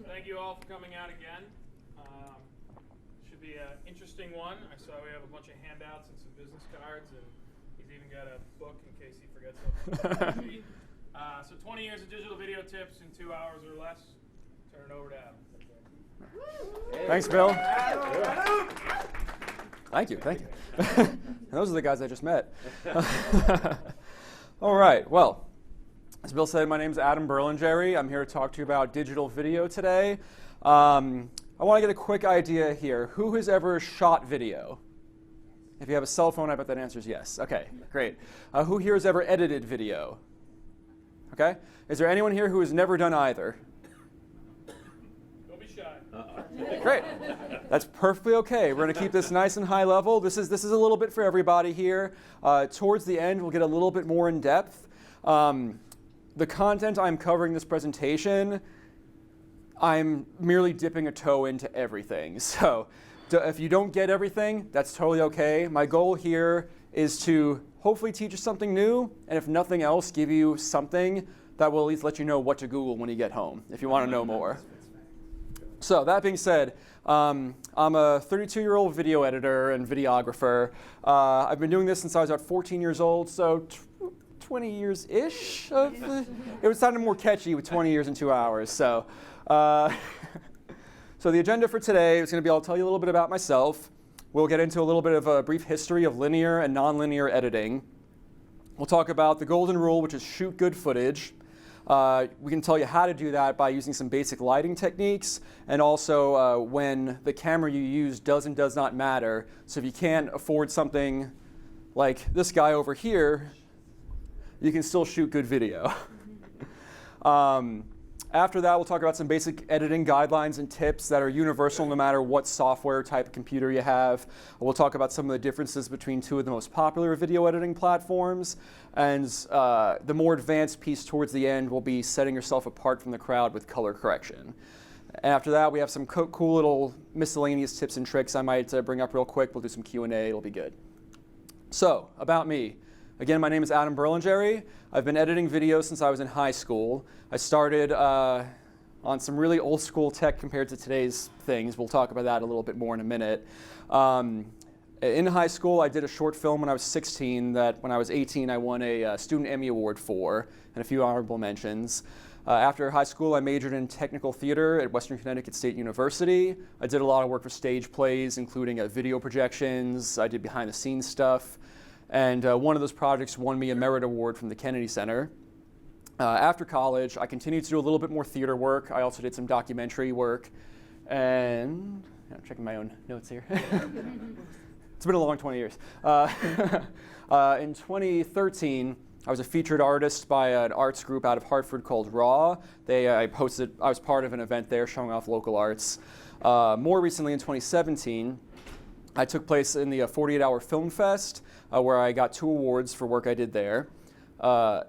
Thank you all for coming out again. Should be an interesting one. I saw we have a bunch of handouts and some business cards, and he's even got a book in case he forgets something. So 20 years of digital video tips in 2 hours or less. Turn it over to Adam. Thanks, Bill. Thank you. Those are the guys I just met. All right, well, as Bill said, my name is Adam Berlingeri. I'm here to talk to you about digital video today. I want to get a quick idea here. Who has ever shot video? If you have a cell phone, I bet that answer is yes. Okay, great. Who here has ever edited video? Okay. Is there anyone here who has never done either? Don't be shy. Great. That's perfectly okay. We're going to keep this nice and high level. This is a little bit for everybody here. Towards the end, we'll get a little bit more in depth. The content I'm covering this presentation, I'm merely dipping a toe into everything. So if you don't get everything, that's totally okay. My goal here is to hopefully teach you something new, and if nothing else, give you something that will at least let you know what to Google when you get home, if you want to know more. So that being said, I'm a 32-year-old video editor and videographer. I've been doing this since I was about 14 years old, so 20 years-ish. It was sounding more catchy with 20 years and 2 hours. So the agenda for today is going to be, I'll tell you a little bit about myself. We'll get into a little bit of a brief history of linear and nonlinear editing. We'll talk about the golden rule, which is shoot good footage. We can tell you how to do that by using some basic lighting techniques, and also when the camera you use does and does not matter. So if you can't afford something like this guy over here, you can still shoot good video. After that, we'll talk about some basic editing guidelines and tips that are universal no matter what software type of computer you have. We'll talk about some of the differences between two of the most popular video editing platforms. And the more advanced piece towards the end will be setting yourself apart from the crowd with color correction. And after that, we have some cool little miscellaneous tips and tricks I might bring up real quick. We'll do some Q&A. It'll be good. So, about me. Again, my name is Adam Berlingeri. I've been editing video since I was in high school. I started on some really old school tech compared to today's things. We'll talk about that a little bit more in a minute. In high school, I did a short film when I was 16 that when I was 18, I won a Student Emmy Award for, and a few honorable mentions. After high school, I majored in technical theater at Western Connecticut State University. I did a lot of work for stage plays, including video projections. I did behind-the-scenes stuff. And one of those projects won me a merit award from the Kennedy Center. After college, I continued to do a little bit more theater work. I also did some documentary work. And I'm checking my own notes here. It's been a long 20 years. In 2013, I was a featured artist by an arts group out of Hartford called Raw. I was part of an event there showing off local arts. More recently, in 2017, I took place in the 48-Hour Film Fest, where I got 2 awards for work I did there.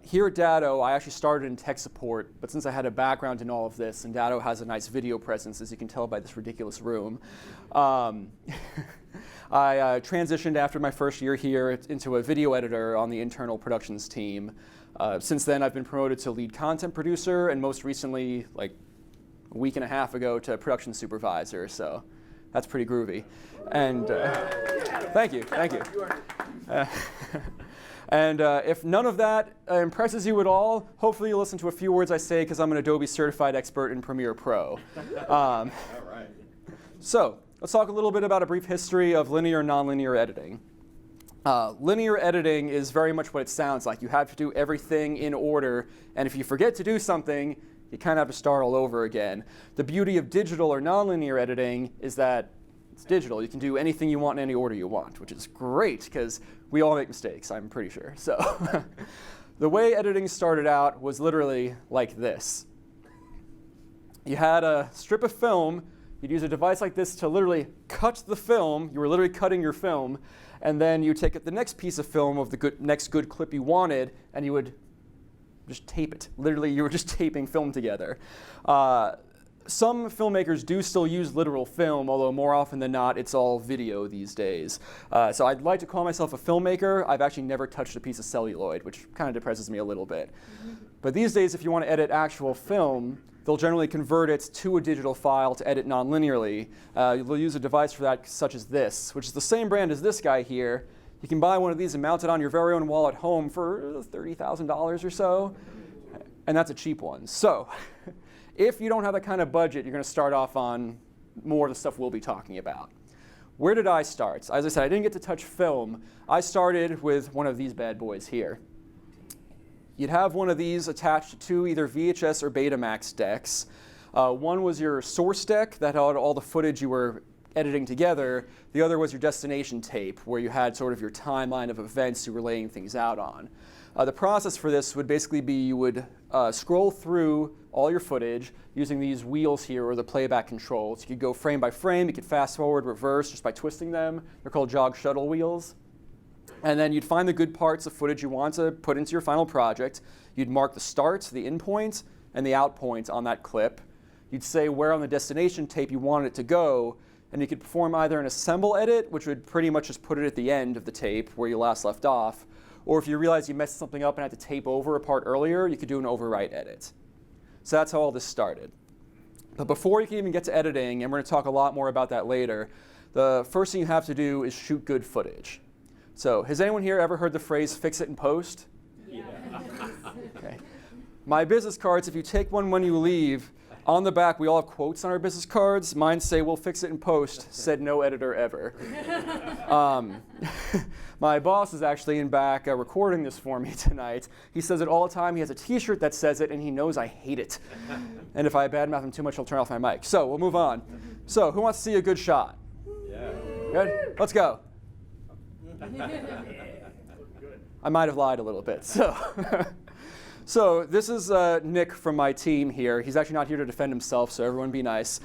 Here at Dado, I actually started in tech support, but since I had a background in all of this, and Dado has a nice video presence, as you can tell by this ridiculous room, I transitioned after my first year here into a video editor on the internal productions team. Since then, I've been promoted to lead content producer, and most recently, like a week and a half ago, to production supervisor. So that's pretty groovy. And thank you. And if none of that impresses you at all, hopefully you'll listen to a few words I say, because I'm an Adobe certified expert in Premiere Pro. All right. So let's talk a little bit about a brief history of linear and nonlinear editing. Linear editing is very much what it sounds like. You have to do everything in order, and if you forget to do something, you kind of have to start all over again. The beauty of digital or nonlinear editing is that it's digital. You can do anything you want in any order you want, which is great because we all make mistakes, I'm pretty sure. So the way editing started out was literally like this. You had a strip of film. You'd use a device like this to literally cut the film. You were literally cutting your film. And then you take the next piece of film of the next good clip you wanted, and you would just tape it. Literally, you were just taping film together. some filmmakers do still use literal film, although more often than not, it's all video these days. So I'd like to call myself a filmmaker. I've actually never touched a piece of celluloid, which kind of depresses me a little bit. But these days, if you want to edit actual film, they'll generally convert it to a digital file to edit non-linearly. They'll use a device for that, such as this, which is the same brand as this guy here. You can buy one of these and mount it on your very own wall at home for $30,000 or so, and that's a cheap one. So if you don't have that kind of budget, you're going to start off on more of the stuff we'll be talking about. Where did I start? As I said, I didn't get to touch film. I started with one of these bad boys here. You'd have one of these attached to either VHS or Betamax decks. One was your source deck that had all the footage you were editing together. The other was your destination tape, where you had sort of your timeline of events you were laying things out on. The process for this would basically be you would scroll through all your footage using these wheels here, or the playback controls. You could go frame by frame. You could fast forward, reverse, just by twisting them. They're called jog shuttle wheels. And then you'd find the good parts of footage you want to put into your final project. You'd mark the start, the in point, and the out point on that clip. You'd say where on the destination tape you wanted it to go, and you could perform either an assemble edit, which would pretty much just put it at the end of the tape where you last left off, or if you realized you messed something up and had to tape over a part earlier, you could do an overwrite edit. So that's how all this started. But before you can even get to editing, and we're going to talk a lot more about that later, the first thing you have to do is shoot good footage. So has anyone here ever heard the phrase fix it in post? Yeah. Okay. My business cards, if you take one when you leave, on the back we all have quotes on our business cards. Mine say, "We'll fix it in post," said no editor ever. My boss is actually in back recording this for me tonight. He says it all the time. He has a t-shirt that says it, and he knows I hate it. And if I badmouth him too much, he'll turn off my mic. So we'll move on. So who wants to see a good shot? Yeah. Good? Let's go. I might have lied a little bit. So this is Nick from my team here. He's actually not here to defend himself, so everyone be nice.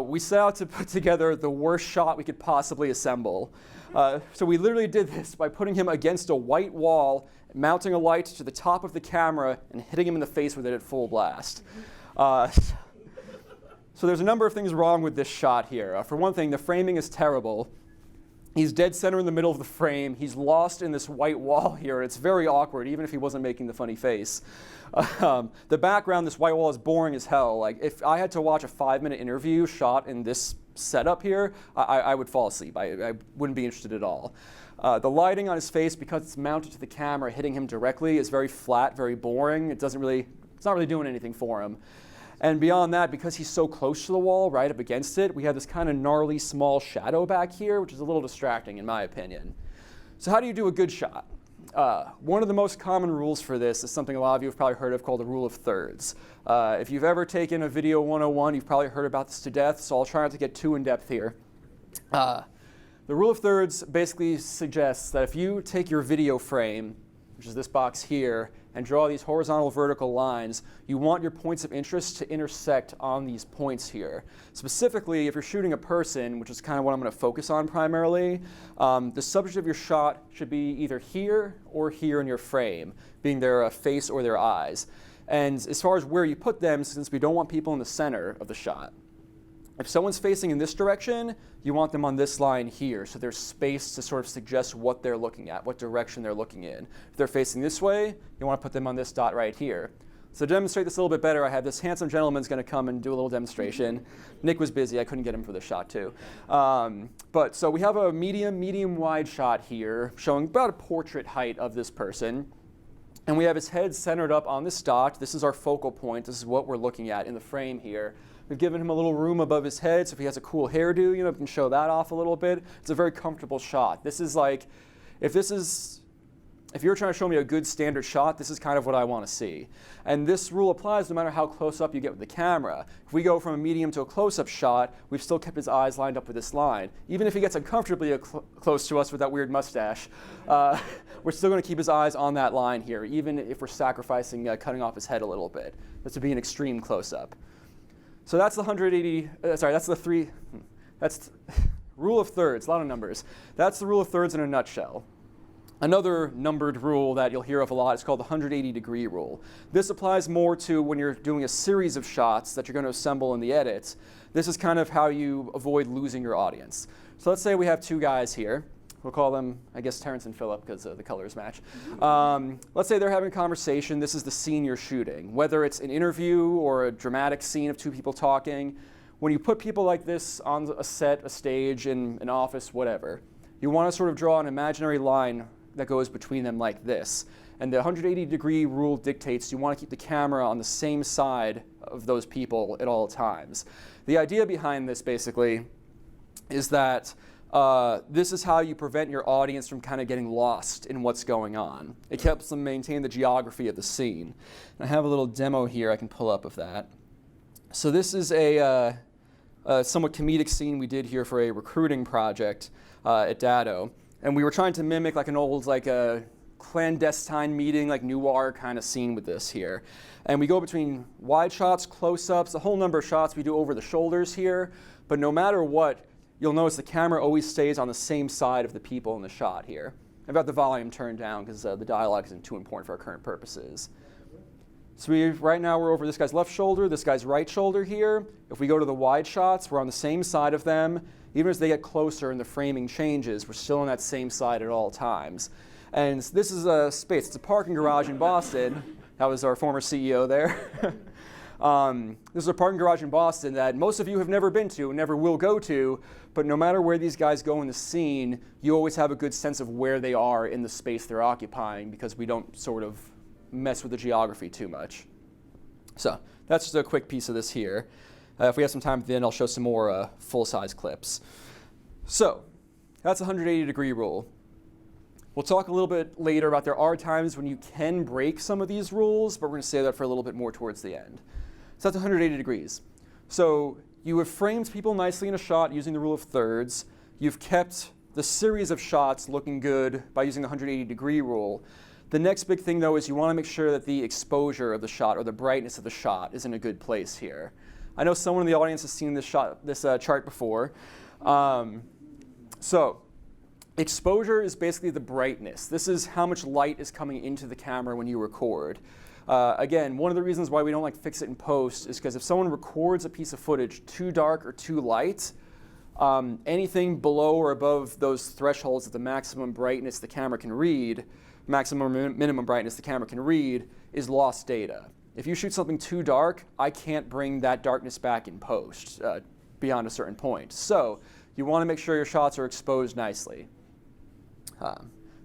We set out to put together the worst shot we could possibly assemble. So we literally did this by putting him against a white wall, mounting a light to the top of the camera, and hitting him in the face with it at full blast. So there's a number of things wrong with this shot here. For one thing, the framing is terrible. He's dead center in the middle of the frame. He's lost in this white wall here. It's very awkward, even if he wasn't making the funny face. The background, this white wall, is boring as hell. Like, if I had to watch a 5-minute interview shot in this setup here, I would fall asleep. I wouldn't be interested at all. The lighting on his face, because it's mounted to the camera, hitting him directly, is very flat, very boring. It's not really doing anything for him. And beyond that, because he's so close to the wall, right up against it, we have this kind of gnarly small shadow back here, which is a little distracting in my opinion. So how do you do a good shot? One of the most common rules for this is something a lot of you have probably heard of called the rule of thirds. If you've ever taken a video 101, you've probably heard about this to death, so I'll try not to get too in-depth here. The rule of thirds basically suggests that if you take your video frame, which is this box here, and draw these horizontal vertical lines, you want your points of interest to intersect on these points here. Specifically, if you're shooting a person, which is kind of what I'm going to focus on primarily, the subject of your shot should be either here or here in your frame, being their face or their eyes. And as far as where you put them, since we don't want people in the center of the shot, if someone's facing in this direction, you want them on this line here, so there's space to sort of suggest what they're looking at, what direction they're looking in. If they're facing this way, you want to put them on this dot right here. So to demonstrate this a little bit better, I have this handsome gentleman's going to come and do a little demonstration. Nick was busy. I couldn't get him for this shot too. But so we have a medium wide shot here showing about a portrait height of this person. And we have his head centered up on this dot. This is our focal point. This is what we're looking at in the frame here. We've given him a little room above his head, so if he has a cool hairdo, we can show that off a little bit. It's a very comfortable shot. This is like, if you're trying to show me a good standard shot, this is kind of what I want to see. And this rule applies no matter how close up you get with the camera. If we go from a medium to a close-up shot, we've still kept his eyes lined up with this line. Even if he gets uncomfortably close to us with that weird mustache, we're still going to keep his eyes on that line here, even if we're sacrificing cutting off his head a little bit. This would be an extreme close-up. So that's the rule of thirds, a lot of numbers. That's the rule of thirds in a nutshell. Another numbered rule that you'll hear of a lot is called the 180-degree rule. This applies more to when you're doing a series of shots that you're going to assemble in the edit. This is kind of how you avoid losing your audience. So let's say we have two guys here. We'll call them, I guess, Terrence and Philip, because the colors match. Let's say they're having a conversation. This is the scene you're shooting. Whether it's an interview or a dramatic scene of two people talking, when you put people like this on a set, a stage, in an office, whatever, you want to sort of draw an imaginary line that goes between them like this. And the 180-degree rule dictates you want to keep the camera on the same side of those people at all times. The idea behind this, basically, is that this is how you prevent your audience from kind of getting lost in what's going on. It helps them maintain the geography of the scene. And I have a little demo here I can pull up of that. So this is a somewhat comedic scene we did here for a recruiting project at Dado. And we were trying to mimic like an old a clandestine meeting, like noir kind of scene with this here. And we go between wide shots, close-ups, a whole number of shots we do over the shoulders here. But no matter what, you'll notice the camera always stays on the same side of the people in the shot here. I've got the volume turned down because the dialogue isn't too important for our current purposes. So right now we're over this guy's left shoulder, this guy's right shoulder here. If we go to the wide shots, we're on the same side of them. Even as they get closer and the framing changes, we're still on that same side at all times. And this is a space. It's a parking garage in Boston. That was our former CEO there. This is a parking garage in Boston that most of you have never been to and never will go to, but no matter where these guys go in the scene, you always have a good sense of where they are in the space they're occupying because we don't sort of mess with the geography too much. So that's just a quick piece of this here. If we have some time at the end, I'll show some more full-size clips. So that's the 180-degree rule. We'll talk a little bit later about there are times when you can break some of these rules, but we're going to say that for a little bit more towards the end. So that's 180 degrees. So you have framed people nicely in a shot using the rule of thirds. You've kept the series of shots looking good by using the 180-degree rule. The next big thing, though, is you want to make sure that the exposure of the shot or the brightness of the shot is in a good place here. I know someone in the audience has seen this chart before. So exposure is basically the brightness. This is how much light is coming into the camera when you record. Again, one of the reasons why we don't like fix it in post is because if someone records a piece of footage too dark or too light, anything below or above those thresholds of the maximum brightness the camera can read, maximum or minimum brightness the camera can read, is lost data. If you shoot something too dark, I can't bring that darkness back in post beyond a certain point. So you want to make sure your shots are exposed nicely.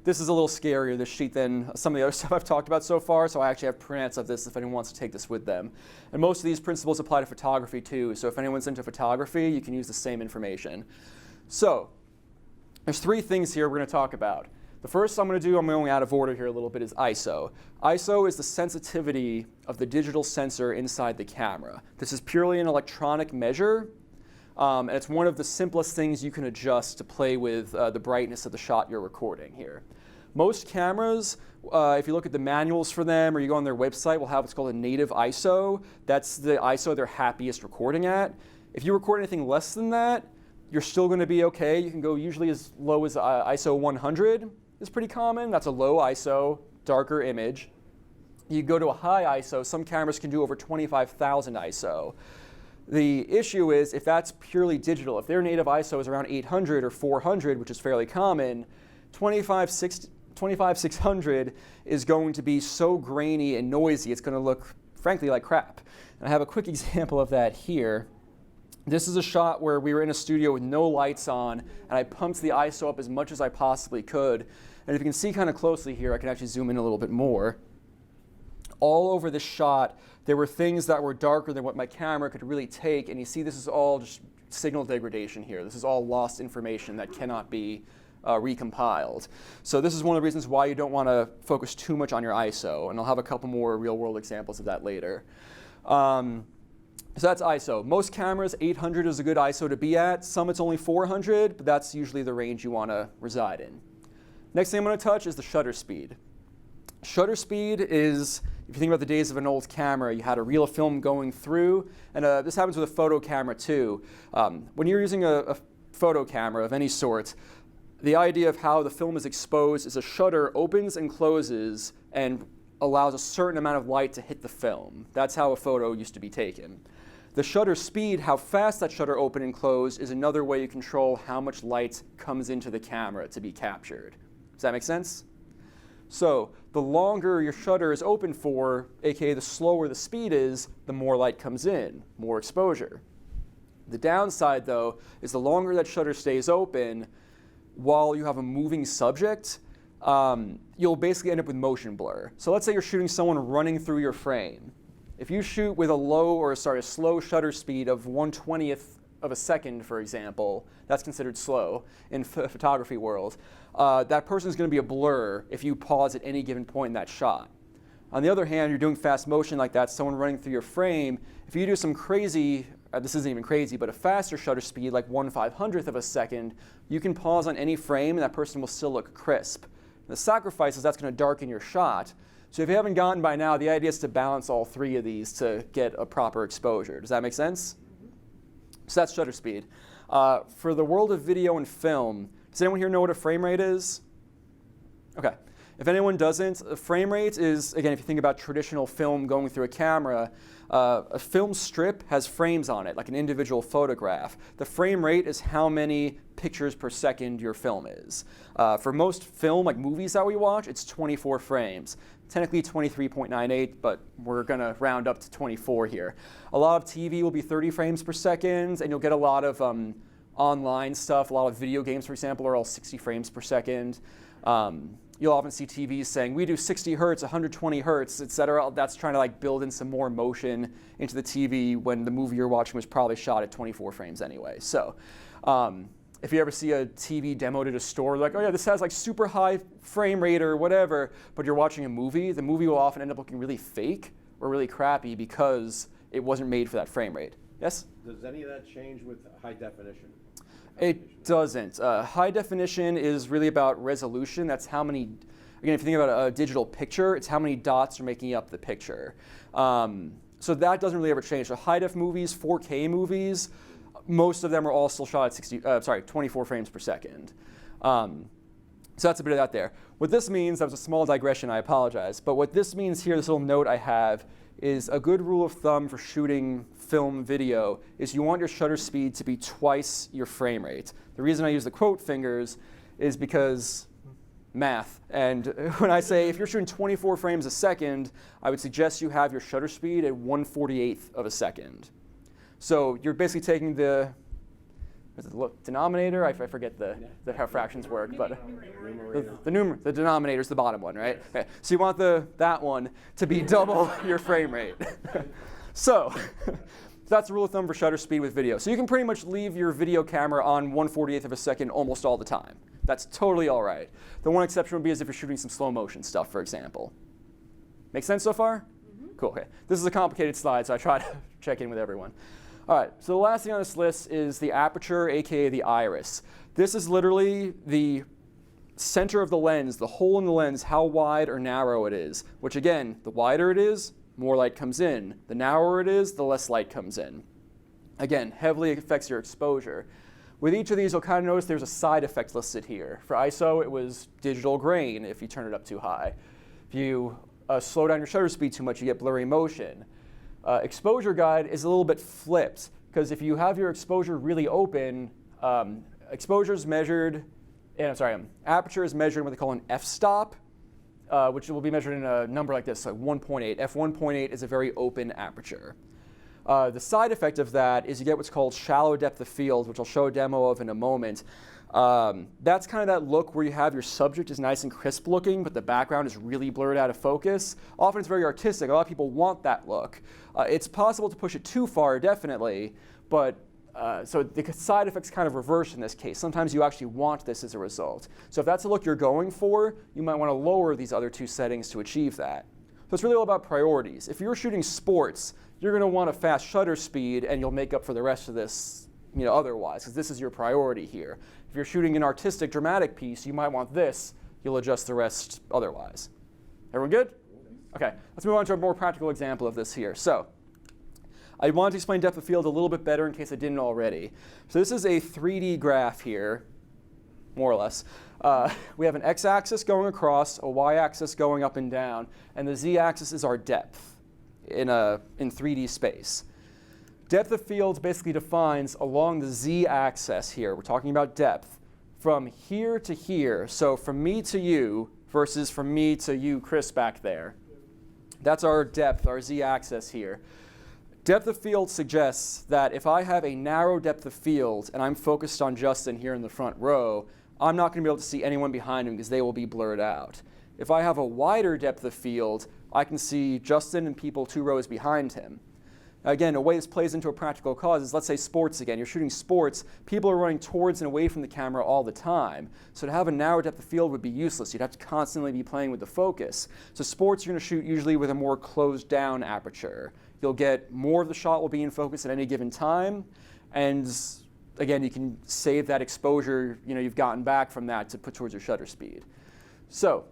This is a little scarier, this sheet, than some of the other stuff I've talked about so far, so I actually have printouts of this if anyone wants to take this with them. And most of these principles apply to photography too, so if anyone's into photography, you can use the same information. So there's three things here we're going to talk about. The first I'm going out of order here a little bit, is ISO. ISO is the sensitivity of the digital sensor inside the camera. This is purely an electronic measure, and it's one of the simplest things you can adjust to play with the brightness of the shot you're recording here. Most cameras, if you look at the manuals for them or you go on their website, will have what's called a native ISO. That's the ISO they're happiest recording at. If you record anything less than that, you're still going to be okay. You can go usually as low as ISO 100. Is pretty common. That's a low ISO, darker image. You go to a high ISO, some cameras can do over 25,000 ISO. The issue is if that's purely digital, if their native ISO is around 800 or 400, which is fairly common, 25600 is going to be so grainy and noisy, it's going to look, frankly, like crap. And I have a quick example of that here. This is a shot where we were in a studio with no lights on, and I pumped the ISO up as much as I possibly could. And if you can see kind of closely here, I can actually zoom in a little bit more. All over this shot, there were things that were darker than what my camera could really take, and you see this is all just signal degradation here. This is all lost information that cannot be recompiled. So this is one of the reasons why you don't want to focus too much on your ISO, and I'll have a couple more real-world examples of that later. So that's ISO. Most cameras, 800 is a good ISO to be at. Some it's only 400, but that's usually the range you want to reside in. Next thing I'm going to touch is the shutter speed. Shutter speed is, if you think about the days of an old camera, you had a reel of film going through, and this happens with a photo camera too. When you're using a photo camera of any sort, the idea of how the film is exposed is a shutter opens and closes and allows a certain amount of light to hit the film. That's how a photo used to be taken. The shutter speed, how fast that shutter open and close, is another way you control how much light comes into the camera to be captured. Does that make sense? So the longer your shutter is open for, aka the slower the speed is, the more light comes in, more exposure. The downside, though, is the longer that shutter stays open, while you have a moving subject, you'll basically end up with motion blur. So let's say you're shooting someone running through your frame. If you shoot with a slow shutter speed of 1/20th of a second, for example, that's considered slow in photography world, that person's going to be a blur if you pause at any given point in that shot. On the other hand, you're doing fast motion like that, someone running through your frame, if you do some crazy, this isn't even crazy, but a faster shutter speed like 1/500th of a second, you can pause on any frame and that person will still look crisp. The sacrifice is that's going to darken your shot. So if you haven't gotten by now, the idea is to balance all three of these to get a proper exposure. Does that make sense? So that's shutter speed. For the world of video and film, does anyone here know what a frame rate is? Okay. If anyone doesn't, a frame rate is, again, if you think about traditional film going through a camera, a film strip has frames on it, like an individual photograph. The frame rate is how many pictures per second your film is. For most film, like movies that we watch, it's 24 frames. Technically 23.98, but we're going to round up to 24 here. A lot of TV will be 30 frames per second, and you'll get a lot of online stuff. A lot of video games, for example, are all 60 frames per second. You'll often see TVs saying, we do 60 hertz, 120 hertz, et cetera. That's trying to like build in some more motion into the TV when the movie you're watching was probably shot at 24 frames anyway. So if you ever see a TV demoed at a store, like, oh yeah, this has like super high frame rate or whatever, but you're watching a movie, the movie will often end up looking really fake or really crappy because it wasn't made for that frame rate. Yes? Does any of that change with high definition? It doesn't. High definition is really about resolution. That's how many, again, if you think about a digital picture, it's how many dots are making up the picture. So that doesn't really ever change. So high def movies, 4K movies, most of them are all still shot at 24 frames per second. So that's a bit of that there. What this means, that was a small digression, I apologize, but what this means here, this little note I have, is a good rule of thumb for shooting film video is you want your shutter speed to be twice your frame rate. The reason I use the quote fingers is because math. And when I say if you're shooting 24 frames a second, I would suggest you have your shutter speed at 1/48th of a second. So you're basically taking the denominator, I forget how fractions work, but the denominator is the bottom one, right? Okay. So you want that one to be double your frame rate. So that's a rule of thumb for shutter speed with video. So you can pretty much leave your video camera on 1/48th of a second almost all the time. That's totally all right. The one exception would be is if you're shooting some slow motion stuff, for example. Make sense so far? Mm-hmm. Cool, okay. This is a complicated slide, so I try to check in with everyone. All right, so the last thing on this list is the aperture, aka the iris. This is literally the center of the lens, the hole in the lens, how wide or narrow it is, which again, the wider it is, more light comes in. The narrower it is, the less light comes in. Again, heavily affects your exposure. With each of these, you'll kind of notice there's a side effect listed here. For ISO, it was digital grain if you turn it up too high. If you slow down your shutter speed too much, you get blurry motion. Exposure guide is a little bit flipped, because if you have your exposure really open, aperture is measured in what they call an f-stop, which will be measured in a number like this, like 1.8. f1.8 is a very open aperture. The side effect of that is you get what's called shallow depth of field, which I'll show a demo of in a moment. That's kind of that look where you have your subject is nice and crisp looking, but the background is really blurred out of focus. Often it's very artistic. A lot of people want that look. It's possible to push it too far, definitely, but so the side effect's kind of reversed in this case. Sometimes you actually want this as a result. So if that's the look you're going for, you might want to lower these other two settings to achieve that. So it's really all about priorities. If you're shooting sports, you're going to want a fast shutter speed, and you'll make up for the rest of this otherwise, because this is your priority here. If you're shooting an artistic, dramatic piece, you might want this. You'll adjust the rest otherwise. Everyone good? Okay, let's move on to a more practical example of this here. So I wanted to explain depth of field a little bit better in case I didn't already. So this is a 3D graph here. more or less. We have an x-axis going across, a y-axis going up and down, and the z-axis is our depth in 3D space. Depth of field basically defines along the z-axis here, we're talking about depth, from here to here, so from me to you versus from me to you, Chris, back there. That's our depth, our z-axis here. Depth of field suggests that if I have a narrow depth of field and I'm focused on Justin here in the front row, I'm not going to be able to see anyone behind him because they will be blurred out. If I have a wider depth of field, I can see Justin and people 2 rows behind him. Again, a way this plays into a practical cause is, let's say sports again. You're shooting sports, people are running towards and away from the camera all the time. So to have a narrow depth of field would be useless. You'd have to constantly be playing with the focus. So sports you're going to shoot usually with a more closed down aperture. You'll get more of the shot will be in focus at any given time. And again, you can save that exposure you've gotten back from that to put towards your shutter speed. So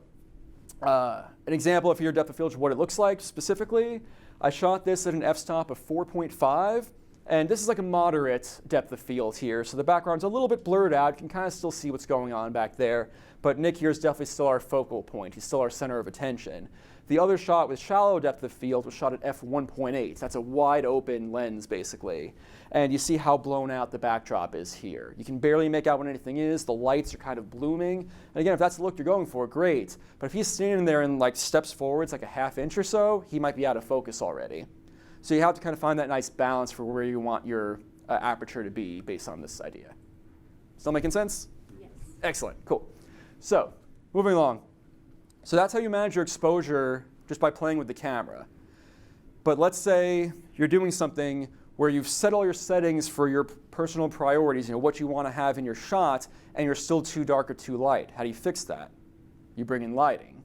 an example of your depth of field of what it looks like specifically. I shot this at an f-stop of 4.5, and this is like a moderate depth of field here. So the background's a little bit blurred out. You can kind of still see what's going on back there. But Nick here is definitely still our focal point. He's still our center of attention. The other shot with shallow depth of field was shot at f1.8. That's a wide open lens, basically. And you see how blown out the backdrop is here. You can barely make out what anything is. The lights are kind of blooming. And again, if that's the look you're going for, great. But if he's standing there and steps forwards like a half inch or so, he might be out of focus already. So you have to kind of find that nice balance for where you want your aperture to be based on this idea. Still making sense? Yes. Excellent, cool. So moving along. So that's how you manage your exposure just by playing with the camera. But let's say you're doing something where you've set all your settings for your personal priorities, what you want to have in your shot, and you're still too dark or too light. How do you fix that? You bring in lighting.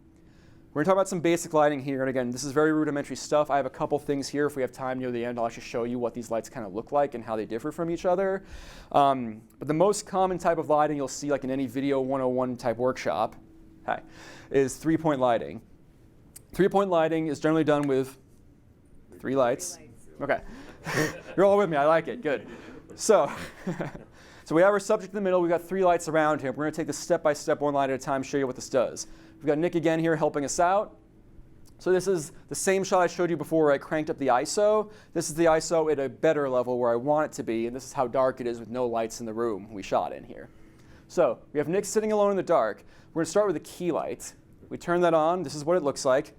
We're going to talk about some basic lighting here, and again, this is very rudimentary stuff. I have a couple things here. If we have time near the end, I'll actually show you what these lights kind of look like and how they differ from each other. But the most common type of lighting you'll see in any Video 101 type workshop is 3-point lighting. 3-point lighting is generally done with 3 lights. Okay. You're all with me. I like it. Good. So we have our subject in the middle. We've got 3 lights around him. We're going to take this step by step, 1 light at a time, show you what this does. We've got Nick again here helping us out. So this is the same shot I showed you before where I cranked up the ISO. This is the ISO at a better level where I want it to be, and this is how dark it is with no lights in the room we shot in here. So we have Nick sitting alone in the dark. We're going to start with a key light. We turn that on. This is what it looks like.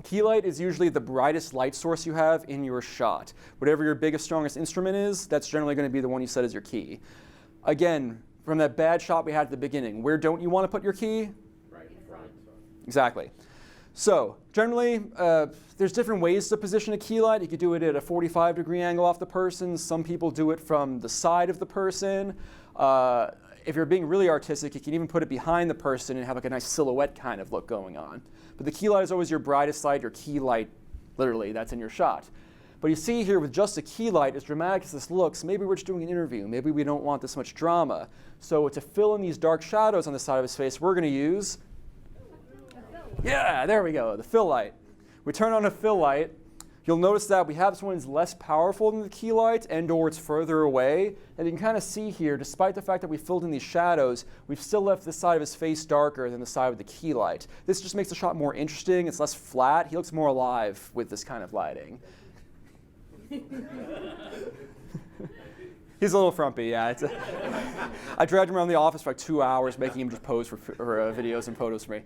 Key light is usually the brightest light source you have in your shot. Whatever your biggest, strongest instrument is, that's generally going to be the one you set as your key. Again, from that bad shot we had at the beginning, where don't you want to put your key? Right in front. Exactly. So generally, there's different ways to position a key light. You could do it at a 45-degree angle off the person. Some people do it from the side of the person. If you're being really artistic, you can even put it behind the person and have a nice silhouette kind of look going on. But the key light is always your brightest light, your key light, literally, that's in your shot. But you see here with just a key light, as dramatic as this looks, maybe we're just doing an interview. Maybe we don't want this much drama. So to fill in these dark shadows on the side of his face, we're going to use, there we go, the fill light. We turn on a fill light. You'll notice that we have this one that's less powerful than the key light and or it's further away. And you can kind of see here, despite the fact that we filled in these shadows, we've still left this side of his face darker than the side with the key light. This just makes the shot more interesting. It's less flat. He looks more alive with this kind of lighting. He's a little frumpy, yeah. I dragged him around the office for 2 hours making him just pose for videos and photos for me.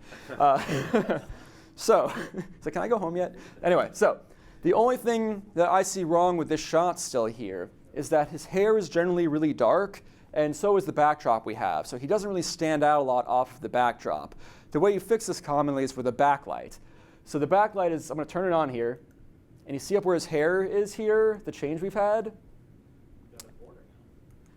So can I go home yet? Anyway, so the only thing that I see wrong with this shot still here is that his hair is generally really dark, and so is the backdrop we have. So he doesn't really stand out a lot off of the backdrop. The way you fix this commonly is with a backlight. So the backlight is, I'm going to turn it on here, and you see up where his hair is here, the change we've had?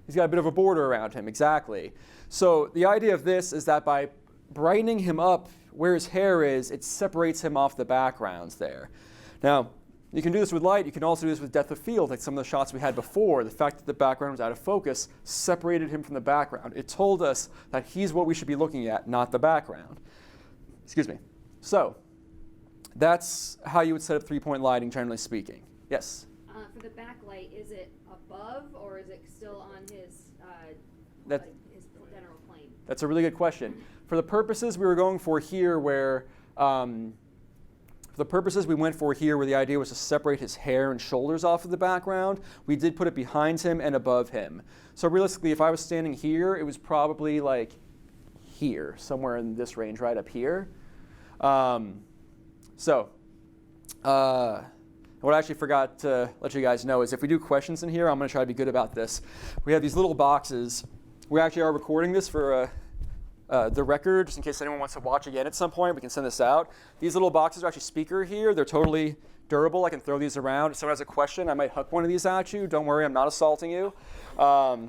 He's got a bit of a border around him, exactly. So the idea of this is that by brightening him up where his hair is, it separates him off the backgrounds there. Now, you can do this with light. You can also do this with depth of field, like some of the shots we had before. The fact that the background was out of focus separated him from the background. It told us that he's what we should be looking at, not the background. Excuse me. So that's how you would set up 3-point lighting, generally speaking. Yes? For the backlight, is it above or is it still on his, That- his general plane? That's a really good question. For the purposes we were going for here where, the idea was to separate his hair and shoulders off of the background, we did put it behind him and above him. So realistically, if I was standing here, it was probably like here, somewhere in this range, right up here. What I actually forgot to let you guys know is if we do questions in here, I'm going to try to be good about this. We have these little boxes. We actually are recording this for the record, just in case anyone wants to watch again at some point. We can send this out. These little boxes are actually speaker here. They're totally durable. I can throw these around. If someone has a question, I might hook one of these at you. Don't worry, I'm not assaulting you. But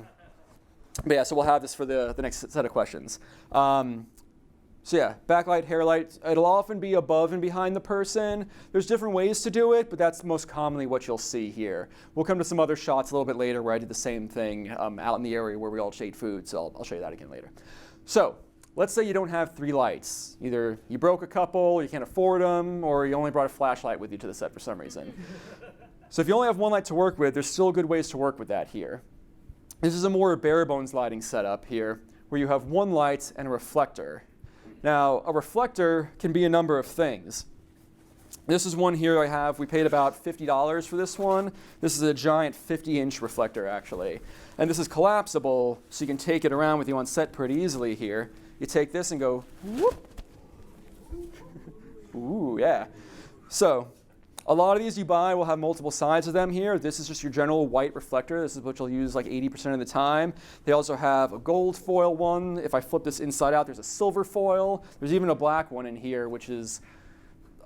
yeah, so we'll have this for the next set of questions. So yeah, backlight, hair light, it'll often be above and behind the person. There's different ways to do it, but that's most commonly what you'll see here. We'll come to some other shots a little bit later where I did the same thing out in the area where we all ate food, so I'll show you that again later. So let's say you don't have 3 lights. Either you broke a couple, you can't afford them, or you only brought a flashlight with you to the set for some reason. So if you only have 1 light to work with, there's still good ways to work with that here. This is a more bare bones lighting setup here, where you have 1 light and a reflector. Now, a reflector can be a number of things. This is one here I have. We paid about $50 for this one. This is a giant 50-inch reflector, actually. And this is collapsible, so you can take it around with you on set pretty easily here. You take this and go, whoop. Ooh, yeah. So a lot of these you buy will have multiple sides of them here. This is just your general white reflector. This is what you'll use like 80% of the time. They also have a gold foil one. If I flip this inside out, there's a silver foil. There's even a black one in here, which is,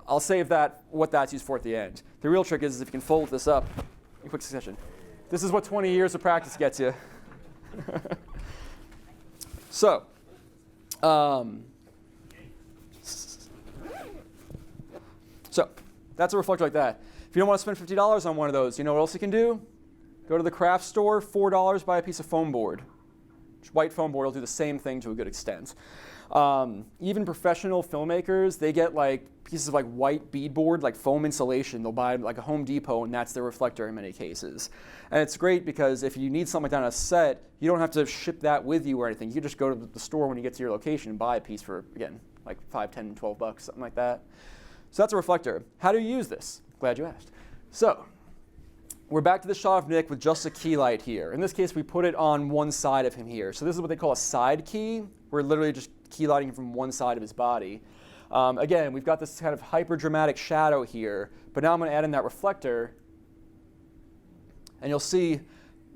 I'll save what that's used for at the end. The real trick is if you can fold this up in quick succession. This is what 20 years of practice gets you. So, that's a reflector like that. If you don't want to spend $50 on one of those, you know what else you can do? Go to the craft store, $4, buy a piece of foam board. White foam board will do the same thing to a good extent. Even professional filmmakers, they get like pieces of like white beadboard, like foam insulation. They'll buy like a Home Depot, and that's their reflector in many cases. And it's great because if you need something like that on a set, you don't have to ship that with you or anything. You can just go to the store when you get to your location and buy a piece for, again, like $5, $10, $12, something like that. So that's a reflector. How do you use this? Glad you asked. So we're back to the shot of Nick with just a key light here. In this case, we put it on one side of him here. So this is what they call a side key. We're literally just key lighting from one side of his body. Again, we've got this kind of hyper dramatic shadow here, but now I'm going to add in that reflector. And you'll see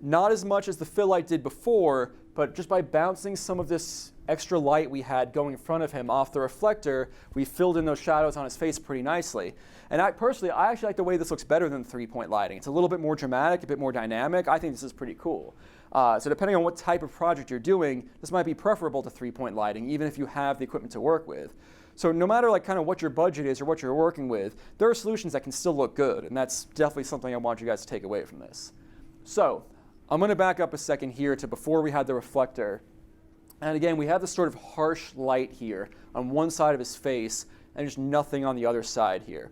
not as much as the fill light did before, but just by bouncing some of this extra light we had going in front of him off the reflector, we filled in those shadows on his face pretty nicely. And I actually like the way this looks better than 3-point lighting. It's a little bit more dramatic, a bit more dynamic. I think this is pretty cool. So depending on what type of project you're doing, this might be preferable to 3-point lighting, even if you have the equipment to work with. So no matter like kind of what your budget is or what you're working with, there are solutions that can still look good, and that's definitely something I want you guys to take away from this. So I'm going to back up a second here to before we had the reflector. And again, we have this sort of harsh light here on one side of his face and just nothing on the other side here.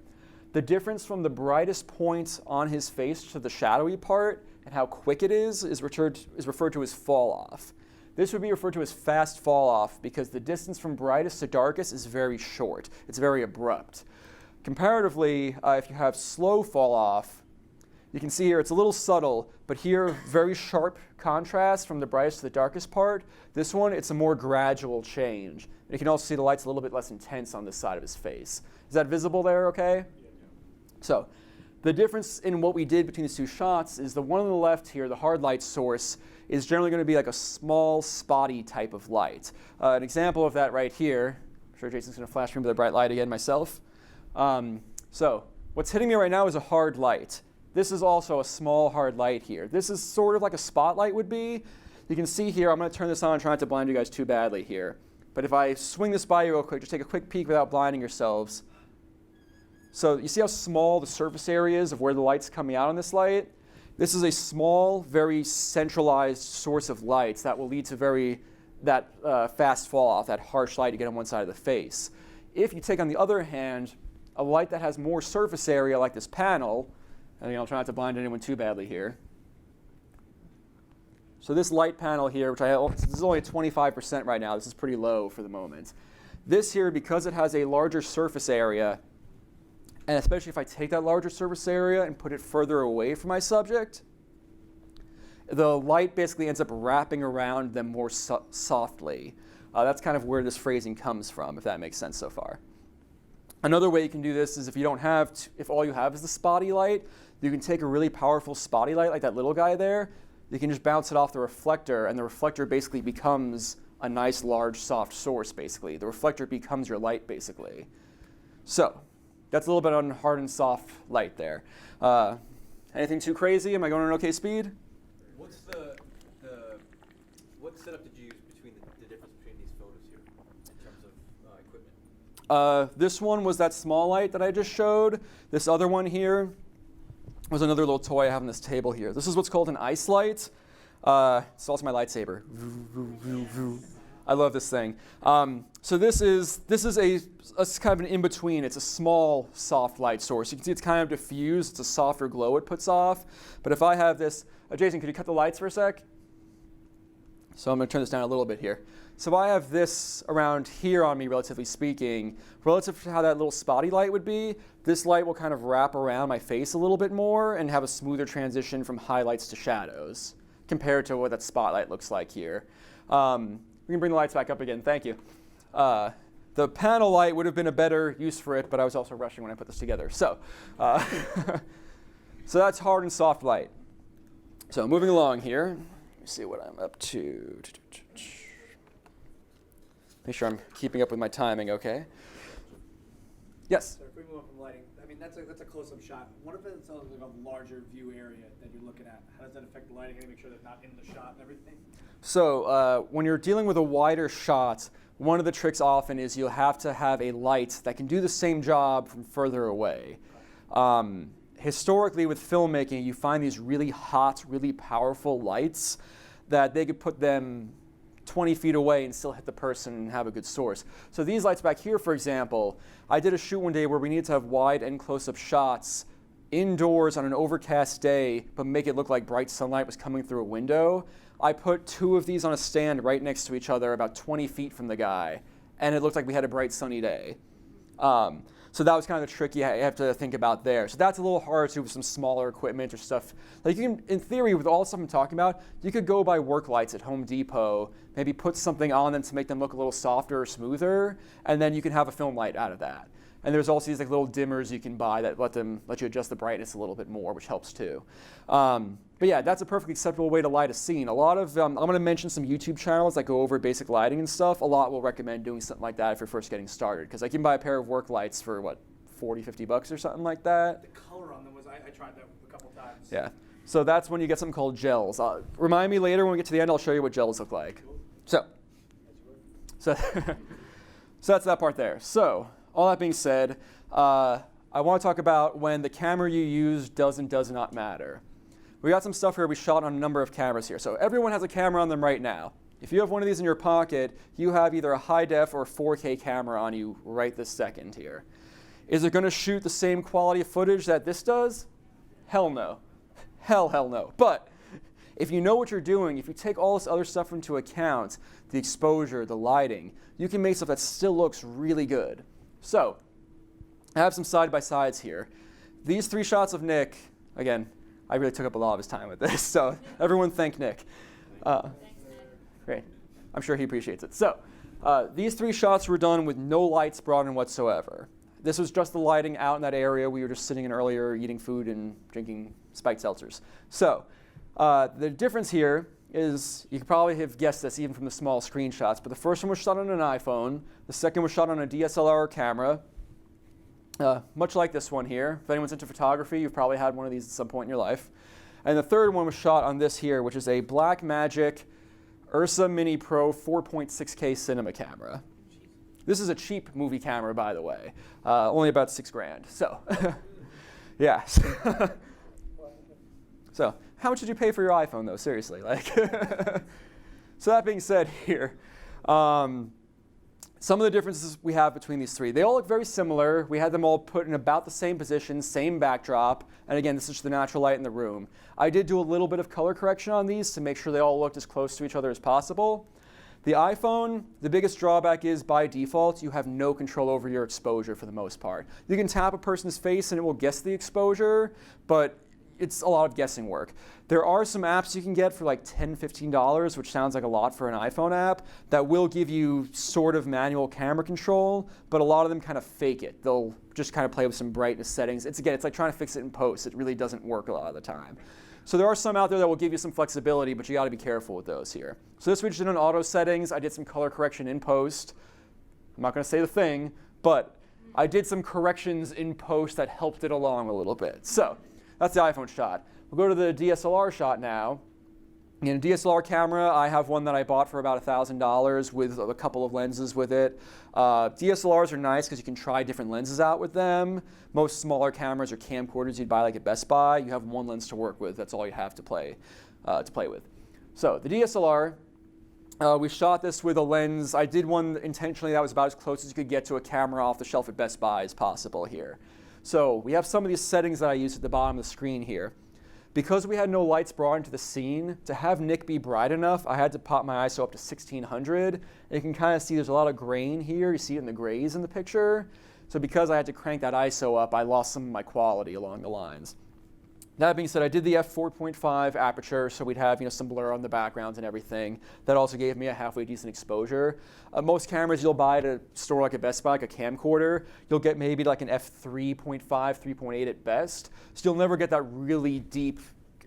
The difference from the brightest point on his face to the shadowy part and how quick it is referred to as fall off. This would be referred to as fast fall off because the distance from brightest to darkest is very short. It's very abrupt. Comparatively, if you have slow fall off, you can see here it's a little subtle, but here very sharp contrast from the brightest to the darkest part. This one, it's a more gradual change. And you can also see the light's a little bit less intense on this side of his face. Is that visible there okay? Yeah. So the difference in what we did between these two shots is the one on the left here, the hard light source, is generally going to be like a small, spotty type of light. An example of that right here, I'm sure Jason's going to flash me with a bright light again myself. So what's hitting me right now is a hard light. This is also a small hard light here. This is sort of like a spotlight would be. You can see here, I'm going to turn this on and try not to blind you guys too badly here. But if I swing this by you real quick, just take a quick peek without blinding yourselves. So you see how small the surface area is of where the light's coming out on this light? This is a small, very centralized source of lights that will lead to fast fall off, that harsh light you get on one side of the face. If you take, on the other hand, a light that has more surface area like this panel, and I'll try not to blind anyone too badly here. So this light panel here, which this is only at 25% right now. This is pretty low for the moment. This here, because it has a larger surface area, and especially if I take that larger surface area and put it further away from my subject, the light basically ends up wrapping around them more softly. That's kind of where this phrasing comes from, if that makes sense so far. Another way you can do this is if you don't have, if all you have is the spotty light, you can take a really powerful spotty light like that little guy there. You can just bounce it off the reflector, and the reflector basically becomes a nice, large, soft source, basically. The reflector becomes your light, basically. So that's a little bit on hard and soft light there. Anything too crazy? Am I going at an okay speed? What's what setup did you use between the difference between these photos here in terms of equipment? This one was that small light that I just showed. This other one here was another little toy I have on this table here. This is what's called an ice light. It's also my lightsaber. I love this thing. So this is a kind of an in-between. It's a small, soft light source. You can see it's kind of diffused. It's a softer glow it puts off. But if I have this, Jason, could you cut the lights for a sec? So I'm going to turn this down a little bit here. So if I have this around here on me, relatively speaking, relative to how that little spotty light would be, this light will kind of wrap around my face a little bit more and have a smoother transition from highlights to shadows compared to what that spotlight looks like here. We can bring the lights back up again. Thank you. The panel light would have been a better use for it, but I was also rushing when I put this together. So, so that's hard and soft light. So moving along here, let me see what I'm up to. Make sure I'm keeping up with my timing, okay? Yes? So if we move on from lighting, I mean, that's a close-up shot. What if it's like a larger view area that you're looking at? How does that affect the lighting? How do you make sure they're not in the shot and everything? So when you're dealing with a wider shot, one of the tricks often is you'll have to have a light that can do the same job from further away. Historically, with filmmaking, you find these really hot, really powerful lights that they could put them 20 feet away and still hit the person and have a good source. So these lights back here, for example, I did a shoot one day where we needed to have wide and close-up shots indoors on an overcast day, but make it look like bright sunlight was coming through a window. I put two of these on a stand right next to each other about 20 feet from the guy, and it looked like we had a bright sunny day. So that was kind of the trick you have to think about there. So that's a little harder to do with some smaller equipment or stuff. Like you can, in theory, with all the stuff I'm talking about, you could go buy work lights at Home Depot, maybe put something on them to make them look a little softer or smoother, and then you can have a film light out of that. And there's also these like little dimmers you can buy that let you adjust the brightness a little bit more, which helps too. But yeah, that's a perfectly acceptable way to light a scene. A lot of, I'm going to mention some YouTube channels that go over basic lighting and stuff. A lot will recommend doing something like that if you're first getting started. Because I can buy a pair of work lights for, what, 40, 50 bucks or something like that. The color on them was, I tried that a couple times. Yeah. So that's when you get something called gels. Remind me later when we get to the end, I'll show you what gels look like. Cool. So that's that part there. So all that being said, I want to talk about when the camera you use does and does not matter. We got some stuff here we shot on a number of cameras here. So everyone has a camera on them right now. If you have one of these in your pocket, you have either a high def or 4K camera on you right this second here. Is it going to shoot the same quality of footage that this does? Hell no. Hell no. But if you know what you're doing, if you take all this other stuff into account, the exposure, the lighting, you can make stuff that still looks really good. So I have some side-by-sides here. These three shots of Nick, again, I really took up a lot of his time with this, so everyone thank Nick. Thanks, Nick. Great. I'm sure he appreciates it. So these three shots were done with no lights brought in whatsoever. This was just the lighting out in that area. We were just sitting in earlier eating food and drinking spiked seltzers. So the difference here is, you could probably have guessed this even from the small screenshots, but the first one was shot on an iPhone. The second was shot on a DSLR camera, much like this one here. If anyone's into photography, you've probably had one of these at some point in your life. And the third one was shot on this here, which is a Blackmagic Ursa Mini Pro 4.6K cinema camera. This is a cheap movie camera, by the way, only about $6,000. So, yeah. So, how much did you pay for your iPhone, though? Seriously, like. So that being said, here, some of the differences we have between these three. They all look very similar. We had them all put in about the same position, same backdrop. And again, this is just the natural light in the room. I did do a little bit of color correction on these to make sure they all looked as close to each other as possible. The iPhone, the biggest drawback is by default, you have no control over your exposure for the most part. You can tap a person's face and it will guess the exposure, but it's a lot of guessing work. There are some apps you can get for like $10, $15, which sounds like a lot for an iPhone app, that will give you sort of manual camera control, but a lot of them kind of fake it. They'll just kind of play with some brightness settings. It's like trying to fix it in post. It really doesn't work a lot of the time. So there are some out there that will give you some flexibility, but you got to be careful with those here. So this we just did on auto settings. I did some color correction in post. I'm not going to say the thing, but I did some corrections in post that helped it along a little bit. So that's the iPhone shot. We'll go to the DSLR shot now. In a DSLR camera, I have one that I bought for about $1,000 with a couple of lenses with it. DSLRs are nice because you can try different lenses out with them. Most smaller cameras or camcorders you'd buy like at Best Buy, you have one lens to work with. That's all you have to play with. So the DSLR, we shot this with a lens. I did one intentionally that was about as close as you could get to a camera off the shelf at Best Buy as possible here. So we have some of these settings that I used at the bottom of the screen here. Because we had no lights brought into the scene, to have Nick be bright enough, I had to pop my ISO up to 1600. And you can kind of see there's a lot of grain here. You see it in the grays in the picture. So because I had to crank that ISO up, I lost some of my quality along the lines. That being said, I did the f4.5 aperture, so we'd have some blur on the backgrounds and everything. That also gave me a halfway decent exposure. Most cameras you'll buy at a store like a Best Buy, like a camcorder, you'll get maybe like an f3.5, 3.8 at best. So you'll never get that really deep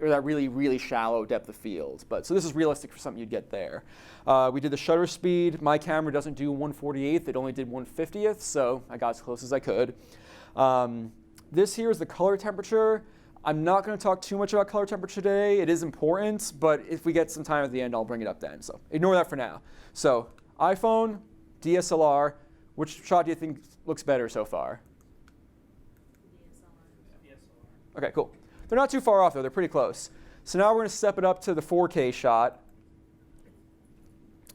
or that really, really shallow depth of field. So this is realistic for something you'd get there. We did the shutter speed. My camera doesn't do 1/48th. It only did 1/50th, so I got as close as I could. This here is the color temperature. I'm not going to talk too much about color temperature today. It is important, but if we get some time at the end, I'll bring it up then. So ignore that for now. So iPhone, DSLR, which shot do you think looks better so far? DSLR. Okay, cool. They're not too far off, though. They're pretty close. So now we're going to step it up to the 4K shot.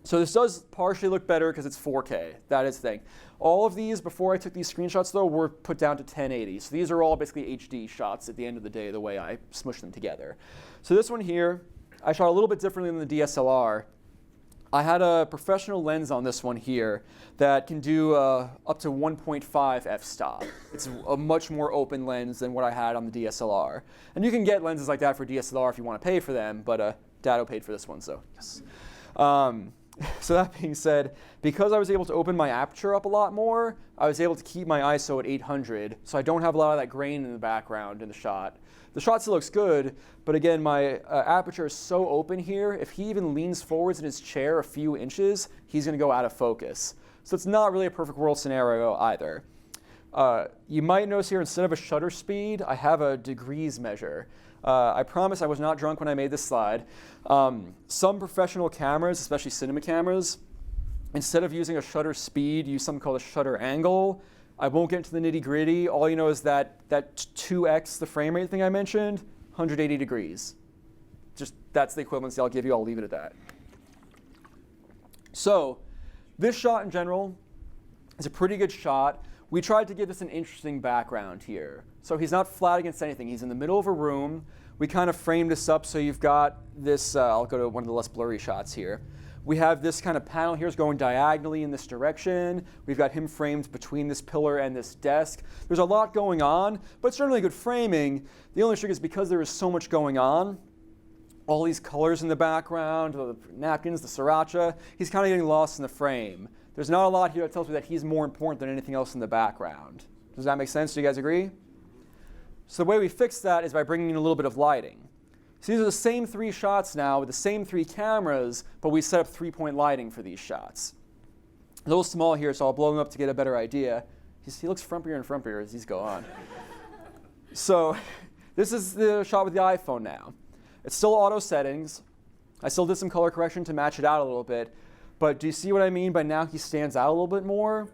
So this does partially look better because it's 4K. That is the thing. All of these, before I took these screenshots, though, were put down to 1080. So these are all basically HD shots at the end of the day, the way I smushed them together. So this one here, I shot a little bit differently than the DSLR. I had a professional lens on this one here that can do up to 1.5 f-stop. It's a much more open lens than what I had on the DSLR. And you can get lenses like that for DSLR if you want to pay for them, but Dado paid for this one, so yes. So that being said, because I was able to open my aperture up a lot more, I was able to keep my ISO at 800, so I don't have a lot of that grain in the background in the shot. The shot still looks good, but again, my aperture is so open here, if he even leans forwards in his chair a few inches, he's going to go out of focus. So it's not really a perfect world scenario either. You might notice here, instead of a shutter speed, I have a degrees measure. I promise I was not drunk when I made this slide. Some professional cameras, especially cinema cameras, instead of using a shutter speed, use something called a shutter angle. I won't get into the nitty gritty. All you know is that 2x, the frame rate thing I mentioned, 180 degrees. Just that's the equivalency I'll give you. I'll leave it at that. So this shot in general is a pretty good shot. We tried to give this an interesting background here. So he's not flat against anything. He's in the middle of a room. We kind of framed this up so you've got this, I'll go to one of the less blurry shots here. We have this kind of panel here is going diagonally in this direction. We've got him framed between this pillar and this desk. There's a lot going on, but it's certainly good framing. The only trick is because there is so much going on, all these colors in the background, the napkins, the sriracha, he's kind of getting lost in the frame. There's not a lot here that tells me that he's more important than anything else in the background. Does that make sense? Do you guys agree? So the way we fix that is by bringing in a little bit of lighting. So these are the same 3 shots now with the same 3 cameras, but we set up 3-point lighting for these shots. A little small here, so I'll blow them up to get a better idea. He looks frumpier and frumpier as these go on. So this is the shot with the iPhone now. It's still auto settings. I still did some color correction to match it out a little bit. But do you see what I mean by now he stands out a little bit more?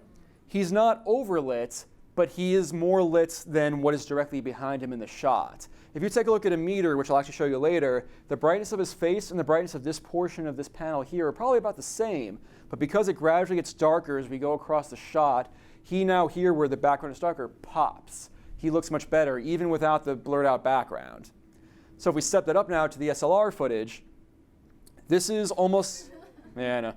He's not overlit, but he is more lit than what is directly behind him in the shot. If you take a look at a meter, which I'll actually show you later, the brightness of his face and the brightness of this portion of this panel here are probably about the same. But because it gradually gets darker as we go across the shot, he now here, where the background is darker, pops. He looks much better, even without the blurred out background. So if we step that up now to the SLR footage, this is almost, yeah, I know.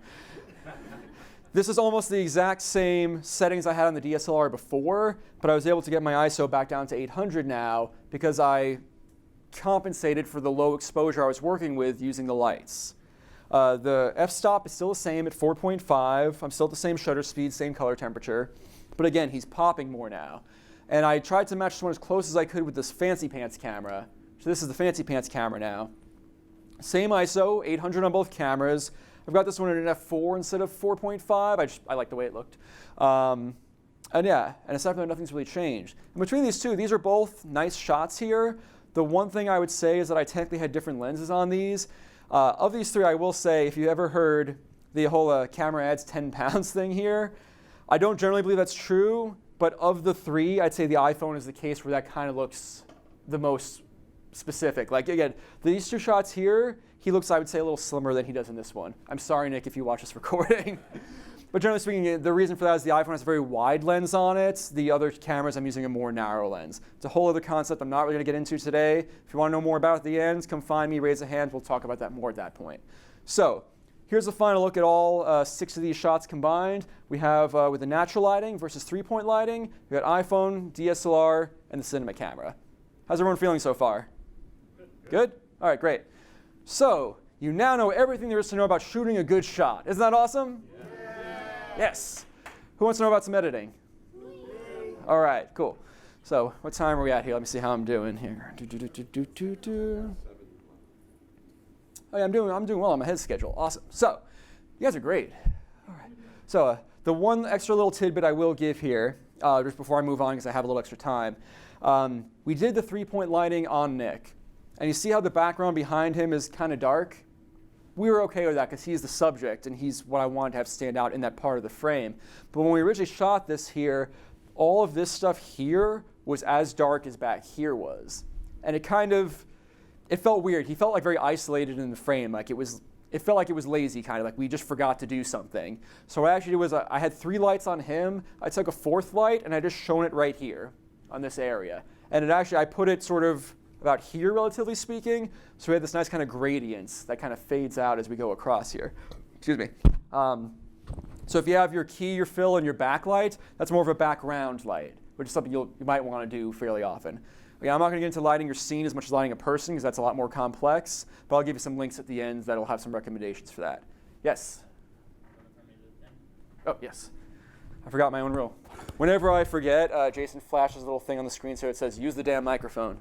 This is almost the exact same settings I had on the DSLR before, but I was able to get my ISO back down to 800 now because I compensated for the low exposure I was working with using the lights. The f-stop is still the same at 4.5. I'm still at the same shutter speed, same color temperature. But again, he's popping more now. And I tried to match this one as close as I could with this Fancy Pants camera. So this is the Fancy Pants camera now. Same ISO, 800 on both cameras. I've got this one at an f4 instead of 4.5. I like the way it looked. And yeah, and aside from that, nothing's really changed. And between these two, these are both nice shots here. The one thing I would say is that I technically had different lenses on these. Of these three, I will say, if you ever heard the whole camera adds 10 pounds thing here, I don't generally believe that's true, but of the three, I'd say the iPhone is the case where that kind of looks the most specific. Like again, these two shots here, he looks, I would say, a little slimmer than he does in this one. I'm sorry, Nick, if you watch this recording. But generally speaking, the reason for that is the iPhone has a very wide lens on it. The other cameras, I'm using a more narrow lens. It's a whole other concept I'm not really going to get into today. If you want to know more about it at the end, come find me, raise a hand. We'll talk about that more at that point. So here's a final look at all 6 of these shots combined. We have with the natural lighting versus 3-point lighting. We've got iPhone, DSLR, and the cinema camera. How's everyone feeling so far? Good? All right, great. So you now know everything there is to know about shooting a good shot. Isn't that awesome? Yes. Who wants to know about some editing? All right, cool. So what time are we at here? Let me see how I'm doing here. Oh yeah, I'm doing well on my head schedule. Awesome. So you guys are great. All right. So the one extra little tidbit I will give here, just before I move on because I have a little extra time, we did the 3-point lighting on Nick. And you see how the background behind him is kind of dark? We were okay with that because he's the subject and he's what I wanted to have stand out in that part of the frame. But when we originally shot this here, all of this stuff here was as dark as back here was. And it felt weird. He felt like very isolated in the frame. Like it felt like it was lazy, kind of like we just forgot to do something. So what I actually did was I had 3 lights on him. I took a 4th light and I just shone it right here on this area. And I put it sort of about here, relatively speaking. So we had this nice kind of gradient that kind of fades out as we go across here. Excuse me. So if you have your key, your fill, and your backlight, that's more of a background light, which is something you might want to do fairly often. Again, I'm not going to get into lighting your scene as much as lighting a person because that's a lot more complex, but I'll give you some links at the end that'll have some recommendations for that. Yes? Oh, yes. I forgot my own rule. Whenever I forget, Jason flashes a little thing on the screen so it says, use the damn microphone.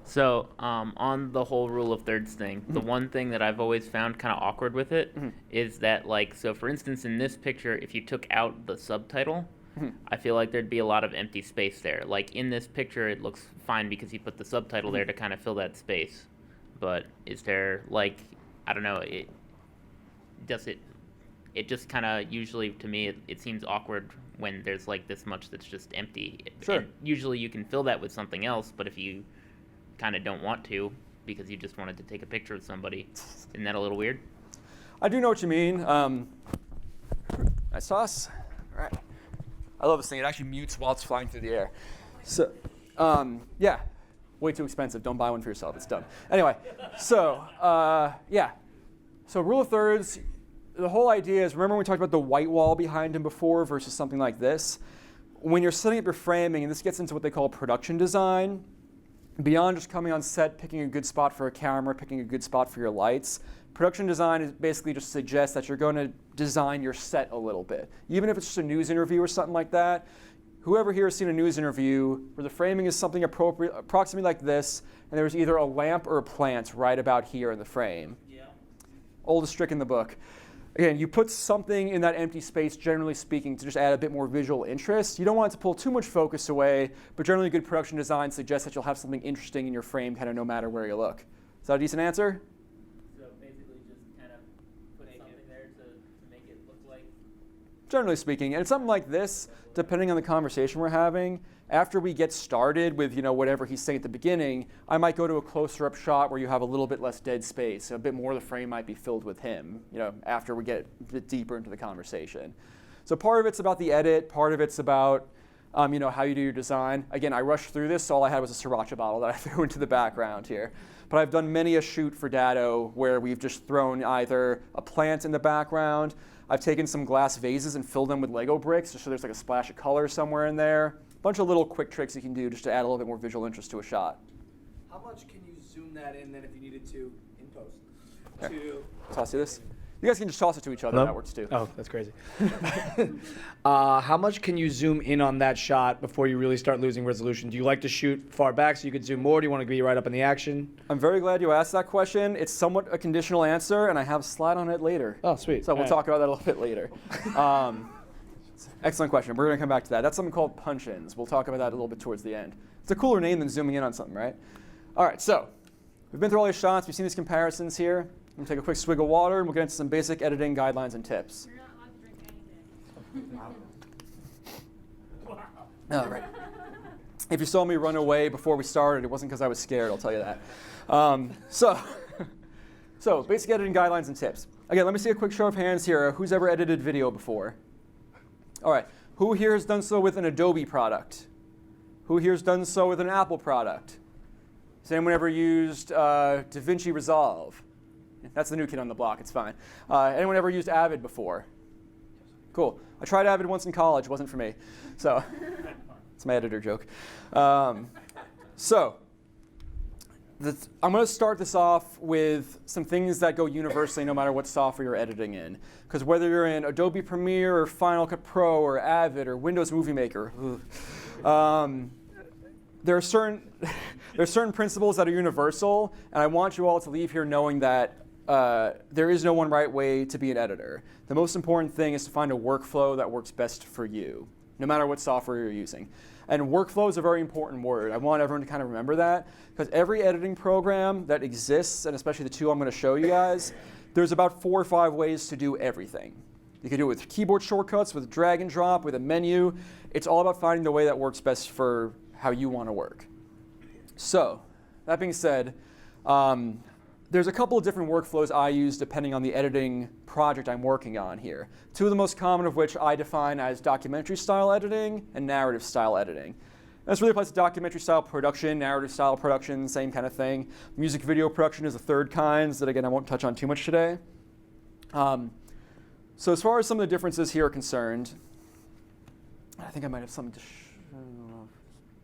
So on the whole rule of thirds thing, the one thing that I've always found kind of awkward with it is that, like, so for instance, in this picture, if you took out the subtitle, I feel like there'd be a lot of empty space there. Like in this picture, it looks fine because you put the subtitle there to kind of fill that space. But is there, like, I don't know, it just kind of usually, to me, it seems awkward when there's like this much that's just empty. Sure. And usually you can fill that with something else, but if you kind of don't want to because you just wanted to take a picture of somebody, isn't that a little weird? I do know what you mean. Nice toss. All right. I love this thing. It actually mutes while it's flying through the air. So, yeah, way too expensive. Don't buy one for yourself. It's dumb. Anyway, so yeah. So rule of thirds, the whole idea is, remember when we talked about the white wall behind him before versus something like this? When you're setting up your framing, and this gets into what they call production design, beyond just coming on set, picking a good spot for a camera, picking a good spot for your lights, production design is basically just suggests that you're going to design your set a little bit. Even if it's just a news interview or something like that, whoever here has seen a news interview where the framing is something approximately like this, and there's either a lamp or a plant right about here in the frame. Yeah. Oldest trick in the book. Again, you put something in that empty space, generally speaking, to just add a bit more visual interest. You don't want it to pull too much focus away, but generally good production design suggests that you'll have something interesting in your frame kind of no matter where you look. Is that a decent answer? So basically just kind of put something there to make it look like generally speaking. And something like this, depending on the conversation we're having, after we get started with whatever he's saying at the beginning, I might go to a closer up shot where you have a little bit less dead space. A bit more of the frame might be filled with him, after we get a bit deeper into the conversation. So part of it's about the edit, part of it's about how you do your design. Again, I rushed through this, so all I had was a sriracha bottle that I threw into the background here. But I've done many a shoot for Dado where we've just thrown either a plant in the background, I've taken some glass vases and filled them with Lego bricks just so there's like a splash of color somewhere in there. A bunch of little quick tricks you can do just to add a little bit more visual interest to a shot. How much can you zoom that in then if you needed to in post? Here. Toss you this. You guys can just toss it to each other. Hello? That works too. Oh, that's crazy. How much can you zoom in on that shot before you really start losing resolution? Do you like to shoot far back so you could zoom more? Do you want to be right up in the action? I'm very glad you asked that question. It's somewhat a conditional answer, and I have a slide on it later. Oh, sweet. So we'll talk about that a little bit later. Excellent question. We're going to come back to that. That's something called punch-ins. We'll talk about that a little bit towards the end. It's a cooler name than zooming in on something, right? All right, so we've been through all these shots. We've seen these comparisons here. I'm going to take a quick swig of water, and we'll get into some basic editing guidelines and tips. You're not allowed to drink anything. All right. If you saw me run away before we started, it wasn't because I was scared, I'll tell you that. So basic editing guidelines and tips. Again, let me see a quick show of hands here. Who's ever edited video before? All right. Who here has done so with an Adobe product? Who here has done so with an Apple product? Has anyone ever used DaVinci Resolve? That's the new kid on the block. It's fine. Anyone ever used Avid before? Cool. I tried Avid once in college. It wasn't for me. So it's my editor joke. I'm going to start this off with some things that go universally no matter what software you're editing in. Because whether you're in Adobe Premiere or Final Cut Pro or Avid or Windows Movie Maker, there are certain principles that are universal, and I want you all to leave here knowing that there is no one right way to be an editor. The most important thing is to find a workflow that works best for you, no matter what software you're using. And workflow is a very important word. I want everyone to kind of remember that, because every editing program that exists, and especially the two I'm going to show you guys, there's about 4 or 5 ways to do everything. You can do it with keyboard shortcuts, with drag and drop, with a menu. It's all about finding the way that works best for how you want to work. So, that being said, there's a couple of different workflows I use depending on the editing project I'm working on here. 2 of the most common of which I define as documentary style editing and narrative style editing. This really applies to documentary style production, narrative style production, same kind of thing. Music video production is a third kind that, again, I won't touch on too much today. So as far as some of the differences here are concerned, I think I might have something to show.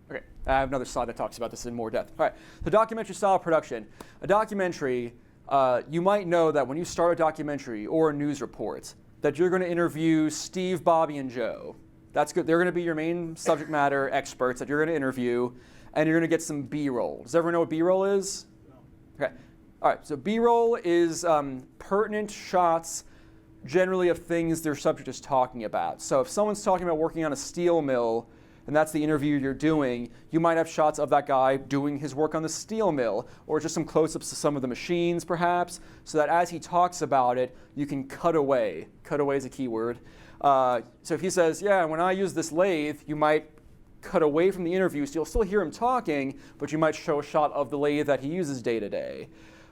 Okay, I have another slide that talks about this in more depth. All right, the documentary style production. A documentary, you might know that when you start a documentary or a news report, that you're going to interview Steve, Bobby, and Joe. That's good. They're going to be your main subject matter experts that you're going to interview, and you're going to get some B-roll. Does everyone know what B-roll is? No. Okay. All right, so B-roll is pertinent shots generally of things their subject is talking about. So if someone's talking about working on a steel mill, and that's the interview you're doing, you might have shots of that guy doing his work on the steel mill, or just some close-ups of some of the machines, perhaps, so that as he talks about it, you can cut away. Cut away is a key word. So if he says, yeah, when I use this lathe, you might cut away from the interview, so you'll still hear him talking, but you might show a shot of the lathe that he uses day to day.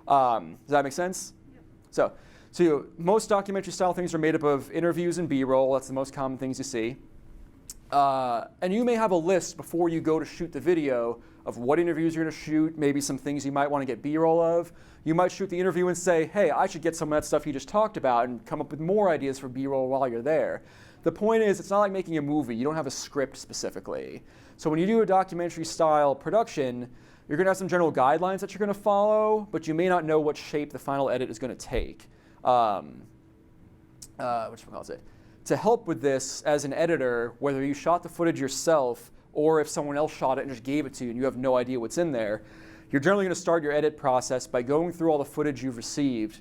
Does that make sense? Yeah. So most documentary style things are made up of interviews and B-roll. That's the most common things you see. And you may have a list before you go to shoot the video of what interviews you're going to shoot, maybe some things you might want to get B-roll of. You might shoot the interview and say, hey, I should get some of that stuff you just talked about and come up with more ideas for B-roll while you're there. The point is, it's not like making a movie. You don't have a script specifically. So when you do a documentary style production, you're going to have some general guidelines that you're going to follow, but you may not know what shape the final edit is going to take. To help with this as an editor, whether you shot the footage yourself or if someone else shot it and just gave it to you and you have no idea what's in there, you're generally going to start your edit process by going through all the footage you've received.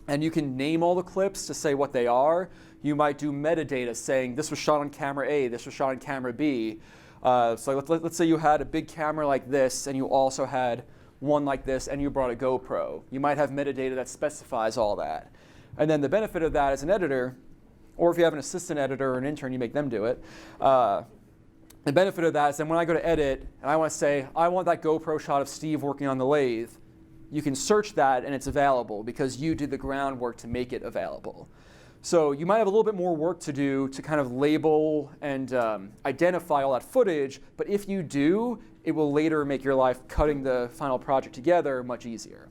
And you can name all the clips to say what they are. You might do metadata saying this was shot on camera A, this was shot on camera B. So let's say you had a big camera like this and you also had one like this and you brought a GoPro. You might have metadata that specifies all that. And then the benefit of that as an editor, Or if you have an assistant editor or an intern, you make them do it. The benefit of that is then when I go to edit and I want to say, I want that GoPro shot of Steve working on the lathe, you can search that and it's available because you did the groundwork to make it available. So you might have a little bit more work to do to kind of label and identify all that footage, but if you do, it will later make your life cutting the final project together much easier.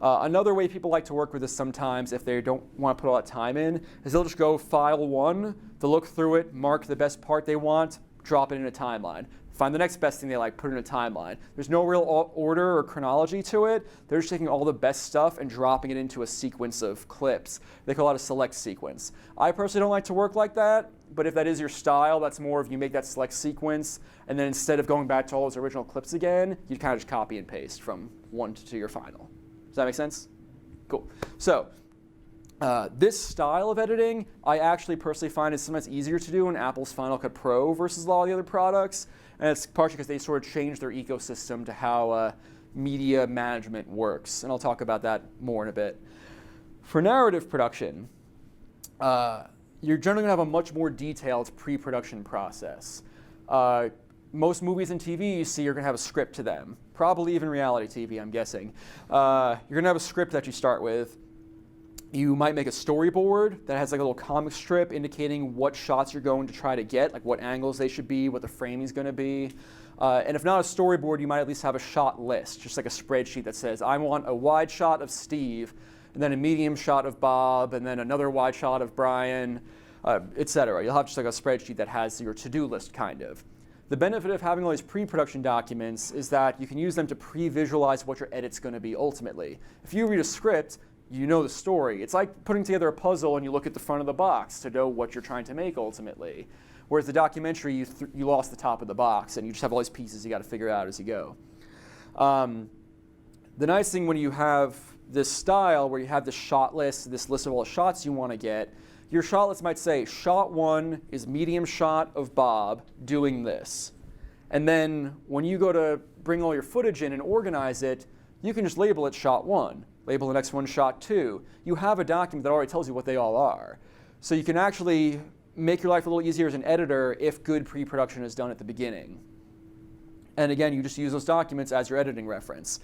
Another way people like to work with this sometimes, if they don't want to put all that time in, is they'll just go File 1, they'll look through it, mark the best part they want, drop it in a timeline. Find the next best thing they like, put it in a timeline. There's no real order or chronology to it. They're just taking all the best stuff and dropping it into a sequence of clips. They call it a select sequence. I personally don't like to work like that, but if that is your style, that's more of you make that select sequence, and then instead of going back to all those original clips again, you kind of just copy and paste from one to your final. Does that make sense? Cool. So this style of editing, I actually personally find is sometimes easier to do in Apple's Final Cut Pro versus a lot of the other products. And it's partially because they sort of changed their ecosystem to how media management works. And I'll talk about that more in a bit. For narrative production, you're generally going to have a much more detailed pre-production process. Most movies and TV you see are going to have a script to them. Probably even reality TV, I'm guessing. You're going to have a script that you start with. You might make a storyboard that has like a little comic strip indicating what shots you're going to try to get, like what angles they should be, what the framing is going to be. And if not a storyboard, you might at least have a shot list, just like a spreadsheet that says, I want a wide shot of Steve, and then a medium shot of Bob, and then another wide shot of Brian, etc. You'll have just like a spreadsheet that has your to-do list, kind of. The benefit of having all these pre-production documents is that you can use them to pre-visualize what your edit's going to be ultimately. If you read a script, you know the story. It's like putting together a puzzle and you look at the front of the box to know what you're trying to make ultimately. Whereas the documentary, you lost the top of the box and you just have all these pieces you got to figure out as you go. The nice thing when you have this style where you have this shot list, this list of all the shots you want to get, your shot list might say, shot 1 is medium shot of Bob doing this. And then when you go to bring all your footage in and organize it, you can just label it shot 1. Label the next one shot 2. You have a document that already tells you what they all are. So you can actually make your life a little easier as an editor if good pre-production is done at the beginning. And again, you just use those documents as your editing reference.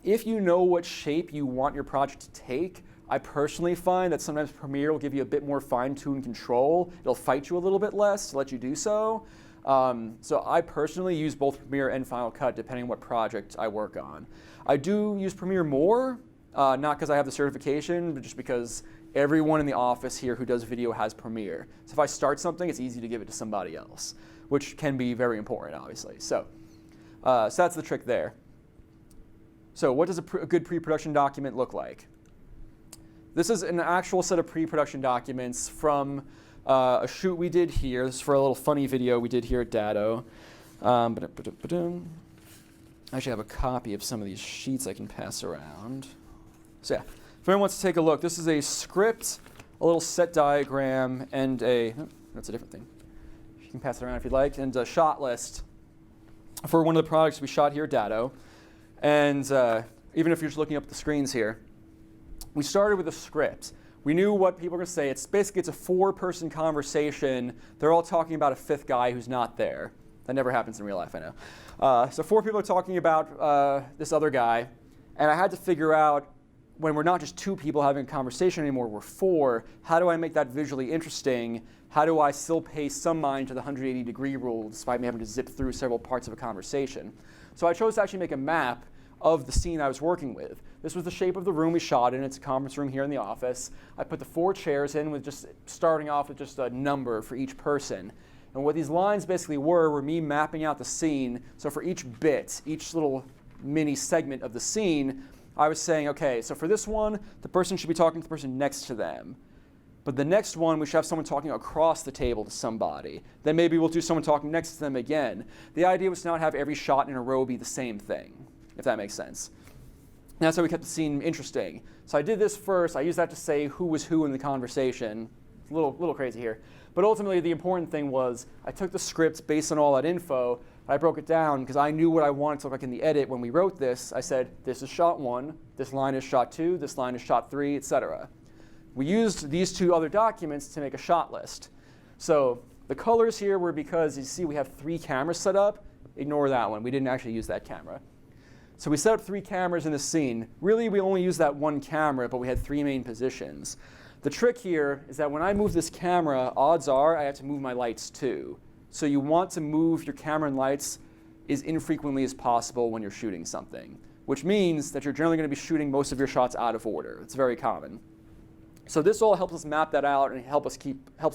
If you know what shape you want your project to take, I personally find that sometimes Premiere will give you a bit more fine-tuned control. It'll fight you a little bit less to let you do so. So I personally use both Premiere and Final Cut depending on what project I work on. I do use Premiere more, not because I have the certification, but just because everyone in the office here who does video has Premiere. So if I start something, it's easy to give it to somebody else, which can be very important, obviously. So that's the trick there. So what does a good pre-production document look like? This is an actual set of pre-production documents from a shoot we did here. This is for a little funny video we did here at Dado. I actually have a copy of some of these sheets I can pass around. So yeah, if anyone wants to take a look, this is a script, a little set diagram, and that's a different thing. You can pass it around if you'd like, and a shot list for one of the products we shot here at Dado. And even if you're just looking up at the screens here, we started with a script. We knew what people were going to say. It's a 4-person conversation. They're all talking about a 5th guy who's not there. That never happens in real life, I know. So 4 people are talking about this other guy. And I had to figure out, when we're not just 2 people having a conversation anymore, we're 4, how do I make that visually interesting? How do I still pay some mind to the 180-degree rule despite me having to zip through several parts of a conversation? So I chose to actually make a map of the scene I was working with. This was the shape of the room we shot in. It's a conference room here in the office. I put the 4 chairs in with just starting off with just a number for each person. And what these lines basically were me mapping out the scene. So for each bit, each little mini segment of the scene, I was saying, okay, so for this one, the person should be talking to the person next to them. But the next one, we should have someone talking across the table to somebody. Then maybe we'll do someone talking next to them again. The idea was to not have every shot in a row be the same thing, if that makes sense. And that's how we kept the scene interesting. So I did this first. I used that to say who was who in the conversation. It's a little crazy here. But ultimately, the important thing was I took the script based on all that info. I broke it down because I knew what I wanted to look like in the edit when we wrote this. I said, this is shot 1. This line is shot 2. This line is shot 3, etc. we used these two other documents to make a shot list. So the colors here were because you see we have 3 cameras set up. Ignore that one. We didn't actually use that camera. So we set up 3 cameras in this scene. Really, we only used that 1 camera, but we had 3 main positions. The trick here is that when I move this camera, odds are I have to move my lights too. So you want to move your camera and lights as infrequently as possible when you're shooting something, which means that you're generally going to be shooting most of your shots out of order. It's very common. So this all helps us map that out and helps us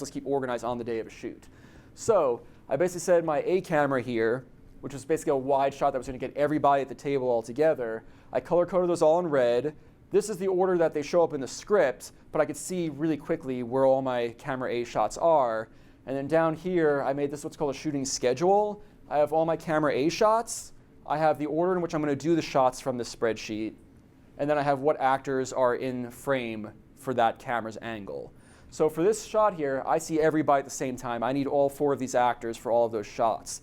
keep organized on the day of a shoot. So I basically said my A camera here, which is basically a wide shot that was going to get everybody at the table all together. I color-coded those all in red. This is the order that they show up in the script, but I could see really quickly where all my camera A shots are. And then down here, I made this what's called a shooting schedule. I have all my camera A shots. I have the order in which I'm going to do the shots from this spreadsheet. And then I have what actors are in frame for that camera's angle. So for this shot here, I see everybody at the same time. I need all 4 of these actors for all of those shots.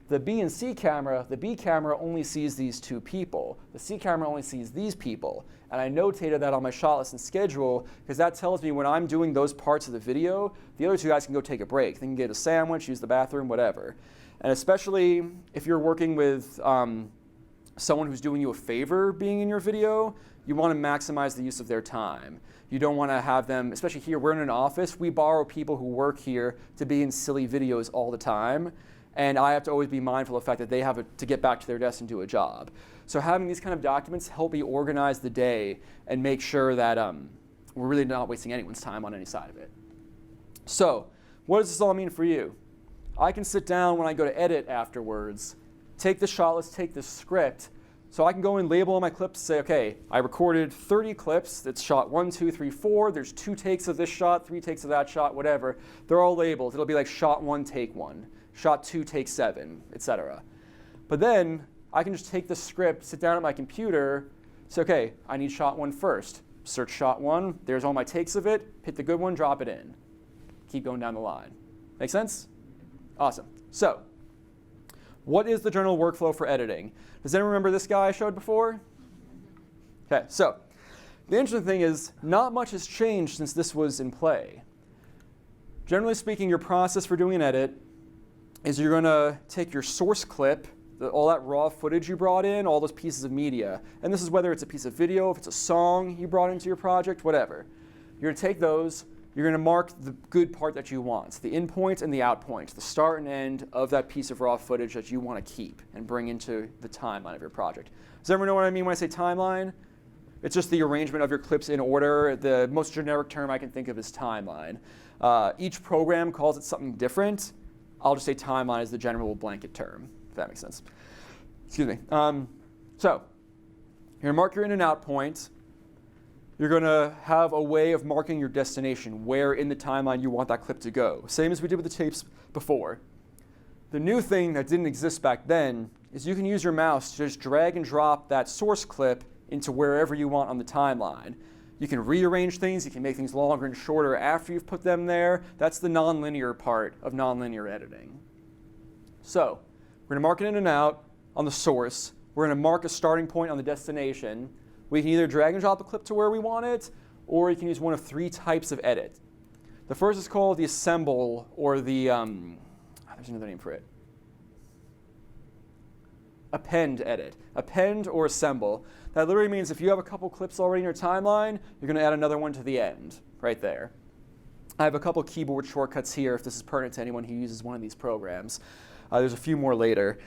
The B and C camera, the B camera only sees these 2 people. The C camera only sees these people. And I notated that on my shot list and schedule because that tells me when I'm doing those parts of the video, the other 2 guys can go take a break. They can get a sandwich, use the bathroom, whatever. And especially if you're working with someone who's doing you a favor being in your video, you want to maximize the use of their time. You don't want to have them, especially here, we're in an office, we borrow people who work here to be in silly videos all the time. And I have to always be mindful of the fact that they have to get back to their desk and do a job. So having these kind of documents help me organize the day and make sure that we're really not wasting anyone's time on any side of it. So what does this all mean for you? I can sit down when I go to edit afterwards, take the shot list, take the script, so I can go and label all my clips, say, okay, I recorded 30 clips, it's shot 1, 2, 3, 4, there's 2 takes of this shot, 3 takes of that shot, whatever. They're all labeled. It'll be like shot 1, take 1. Shot 2, take 7, etc. But then I can just take the script, sit down at my computer, say, okay, I need shot 1 first. Search shot 1, there's all my takes of it, pick the good one, drop it in. Keep going down the line. Make sense? Awesome. So what is the general workflow for editing? Does anyone remember this guy I showed before? Okay, so the interesting thing is not much has changed since this was in play. Generally speaking, your process for doing an edit is you're going to take your source clip, all that raw footage you brought in, all those pieces of media, and this is whether it's a piece of video, if it's a song you brought into your project, whatever. You're going to take those, you're going to mark the good part that you want, the in point and the out point, the start and end of that piece of raw footage that you want to keep and bring into the timeline of your project. Does everyone know what I mean when I say timeline? It's just the arrangement of your clips in order. The most generic term I can think of is timeline. Each program calls it something different. I'll just say timeline is the general blanket term, if that makes sense. Excuse me. So you're going to mark your in and out point. You're going to have a way of marking your destination, where in the timeline you want that clip to go. Same as we did with the tapes before. The new thing that didn't exist back then is you can use your mouse to just drag and drop that source clip into wherever you want on the timeline. You can rearrange things, you can make things longer and shorter after you've put them there. That's the nonlinear part of nonlinear editing. So we're going to mark it in and out on the source. We're going to mark a starting point on the destination. We can either drag and drop the clip to where we want it, or you can use one of 3 types of edit. The first is called the assemble, or the, there's another name for it. Append edit. Append or assemble. That literally means if you have a couple clips already in your timeline, you're going to add another one to the end, right there. I have a couple keyboard shortcuts here if this is pertinent to anyone who uses one of these programs. There's a few more later.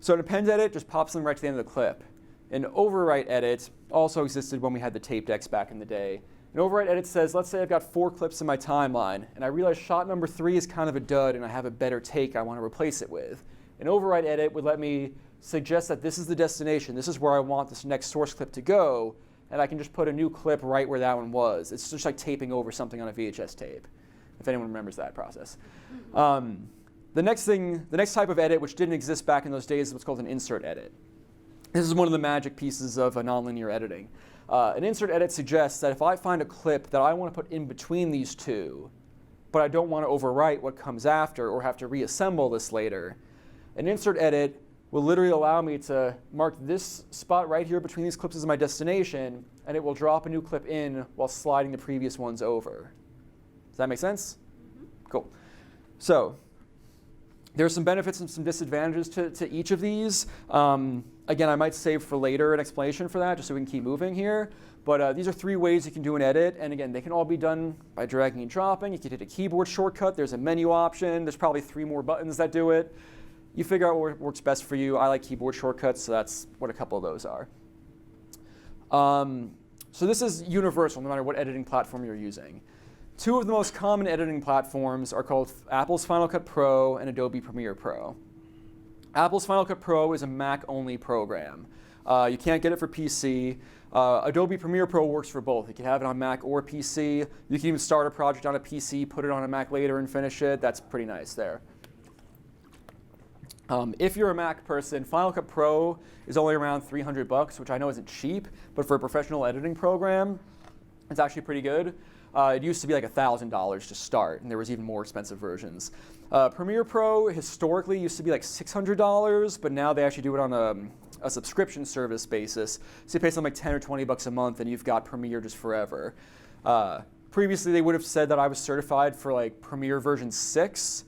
So an append edit just pops them right to the end of the clip. An overwrite edit also existed when we had the tape decks back in the day. An overwrite edit says, let's say I've got 4 clips in my timeline, and I realize shot number 3 is kind of a dud, and I have a better take I want to replace it with. An overwrite edit would let me suggest that this is the destination, this is where I want this next source clip to go, and I can just put a new clip right where that one was. It's just like taping over something on a VHS tape, if anyone remembers that process. The next type of edit, which didn't exist back in those days, is what's called an insert edit. This is one of the magic pieces of nonlinear editing. An insert edit suggests that if I find a clip that I want to put in between these 2, but I don't want to overwrite what comes after or have to reassemble this later, an insert edit will literally allow me to mark this spot right here between these clips as my destination, and it will drop a new clip in while sliding the previous ones over. Does that make sense? Cool. So there's some benefits and some disadvantages to each of these. Again, I might save for later an explanation for that, just so we can keep moving here. But these are 3 ways you can do an edit. And again, they can all be done by dragging and dropping. You can hit a keyboard shortcut. There's a menu option. There's probably 3 more buttons that do it. You figure out what works best for you. I like keyboard shortcuts, so that's what a couple of those are. So this is universal, no matter what editing platform you're using. 2 of the most common editing platforms are called Apple's Final Cut Pro and Adobe Premiere Pro. Apple's Final Cut Pro is a Mac-only program. You can't get it for PC. Adobe Premiere Pro works for both. You can have it on Mac or PC. You can even start a project on a PC, put it on a Mac later, and finish it. That's pretty nice there. If you're a Mac person, Final Cut Pro is only around $300, which I know isn't cheap, but for a professional editing program, it's actually pretty good. It used to be like $1,000 to start, and there was even more expensive versions. Premiere Pro historically used to be like $600, but now they actually do it on a subscription service basis. So you pay something like 10 or 20 bucks a month, and you've got Premiere just forever. Previously, they would have said that I was certified for like Premiere version 6.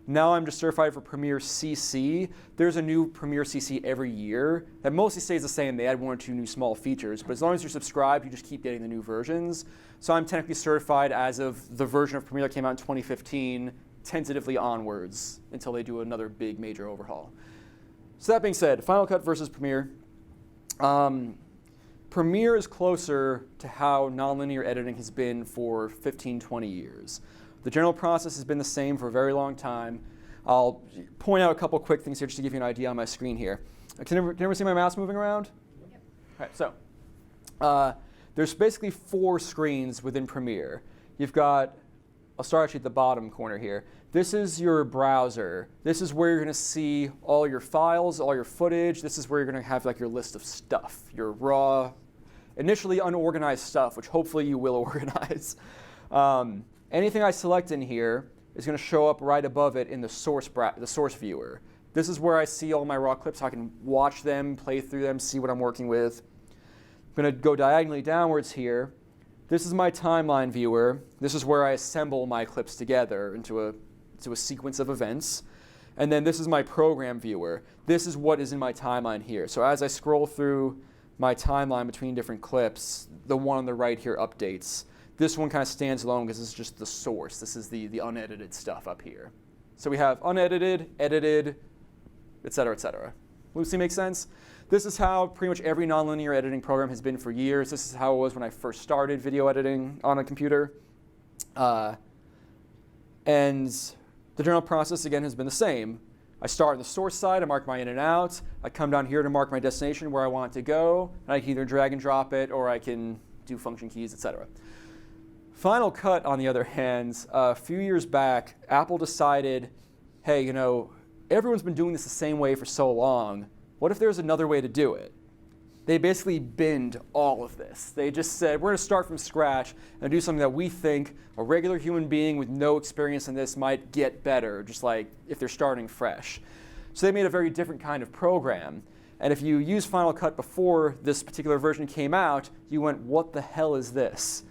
Now I'm just certified for Premiere CC. There's a new Premiere CC every year that mostly stays the same. They add 1 or 2 new small features, but as long as you're subscribed, you just keep getting the new versions. So I'm technically certified as of the version of Premiere that came out in 2015, tentatively onwards, until they do another big major overhaul. So that being said, Final Cut versus Premiere. Premiere is closer to how nonlinear editing has been for 15, 20 years. The general process has been the same for a very long time. I'll point out a couple quick things here just to give you an idea on my screen here. Can everyone see my mouse moving around? Yep. All right, so there's basically 4 screens within Premiere. You've got, I'll start actually at the bottom corner here. This is your browser. This is where you're going to see all your files, all your footage. This is where you're going to have like your list of stuff, your raw, initially unorganized stuff, which hopefully you will organize. Anything I select in here is going to show up right above it in the source viewer. This is where I see all my raw clips, so I can watch them, play through them, see what I'm working with. I'm going to go diagonally downwards here. This is my timeline viewer. This is where I assemble my clips together into a sequence of events. And then this is my program viewer. This is what is in my timeline here. So as I scroll through my timeline between different clips, the one on the right here updates. This one kind of stands alone because this is just the source. This is the unedited stuff up here. So we have unedited, edited, et cetera, et cetera. Lucy, makes sense? This is how pretty much every nonlinear editing program has been for years. This is how it was when I first started video editing on a computer. And the general process, again, has been the same. I start on the source side, I mark my in and out. I come down here to mark my destination where I want it to go. And I can either drag and drop it, or I can do function keys, et cetera. Final Cut, on the other hand, a few years back, Apple decided, hey, you know, everyone's been doing this the same way for so long. What if there's another way to do it? They basically binned all of this. They just said, we're going to start from scratch and do something that we think a regular human being with no experience in this might get better, just like if they're starting fresh. So they made a very different kind of program. And if you used Final Cut before this particular version came out, you went, what the hell is this?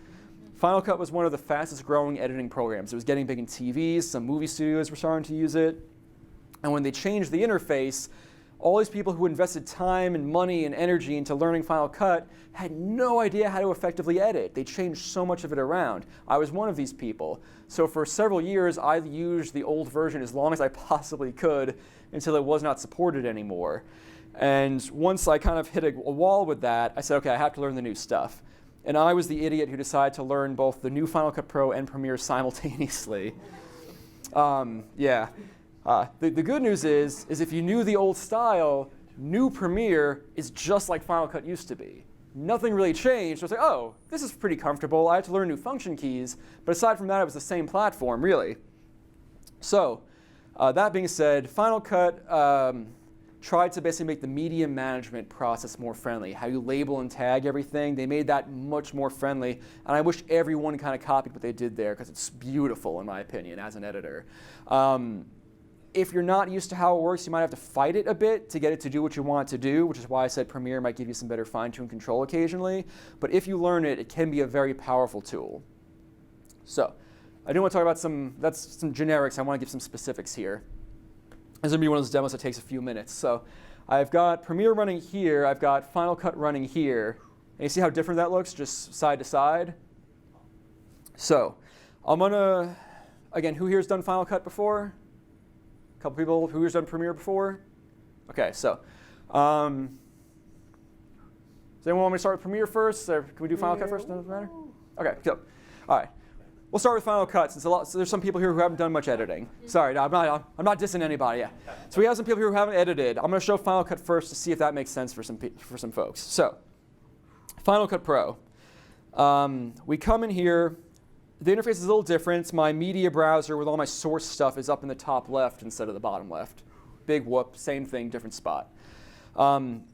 Final Cut was one of the fastest growing editing programs. It was getting big in TVs, some movie studios were starting to use it. And when they changed the interface, all these people who invested time and money and energy into learning Final Cut had no idea how to effectively edit. They changed so much of it around. I was one of these people. So for several years, I used the old version as long as I possibly could until it was not supported anymore. And once I kind of hit a wall with that, I said, okay, I have to learn the new stuff. And I was the idiot who decided to learn both the new Final Cut Pro and Premiere simultaneously. The good news is if you knew the old style, new Premiere is just like Final Cut used to be. Nothing really changed. I was like, oh, this is pretty comfortable. I had to learn new function keys. But aside from that, it was the same platform, really. So that being said, Final Cut tried to basically make the media management process more friendly. How you label and tag everything, they made that much more friendly. And I wish everyone kind of copied what they did there because it's beautiful in my opinion as an editor. if you're not used to how it works, you might have to fight it a bit to get it to do what you want it to do, which is why I said Premiere might give you some better fine-tuned control occasionally. But if you learn it, it can be a very powerful tool. So I do want to talk about some generics. I want to give some specifics here. This is going to be one of those demos that takes a few minutes. So I've got Premiere running here. I've got Final Cut running here. And you see how different that looks, just side to side? So I'm going to, again, who here's done Final Cut before? A couple people who here's done Premiere before? Okay, so does anyone want me to start with Premiere first? Or can we do Final Cut first? Doesn't matter? Okay, so all right. We'll start with Final Cut since so there's some people here who haven't done much editing. Sorry, no, I'm not dissing anybody. Yeah. So we have some people here who haven't edited. I'm going to show Final Cut first to see if that makes sense for some folks. So Final Cut Pro. We come in here. The interface is a little different. My media browser with all my source stuff is up in the top left instead of the bottom left. Big whoop, same thing, different spot.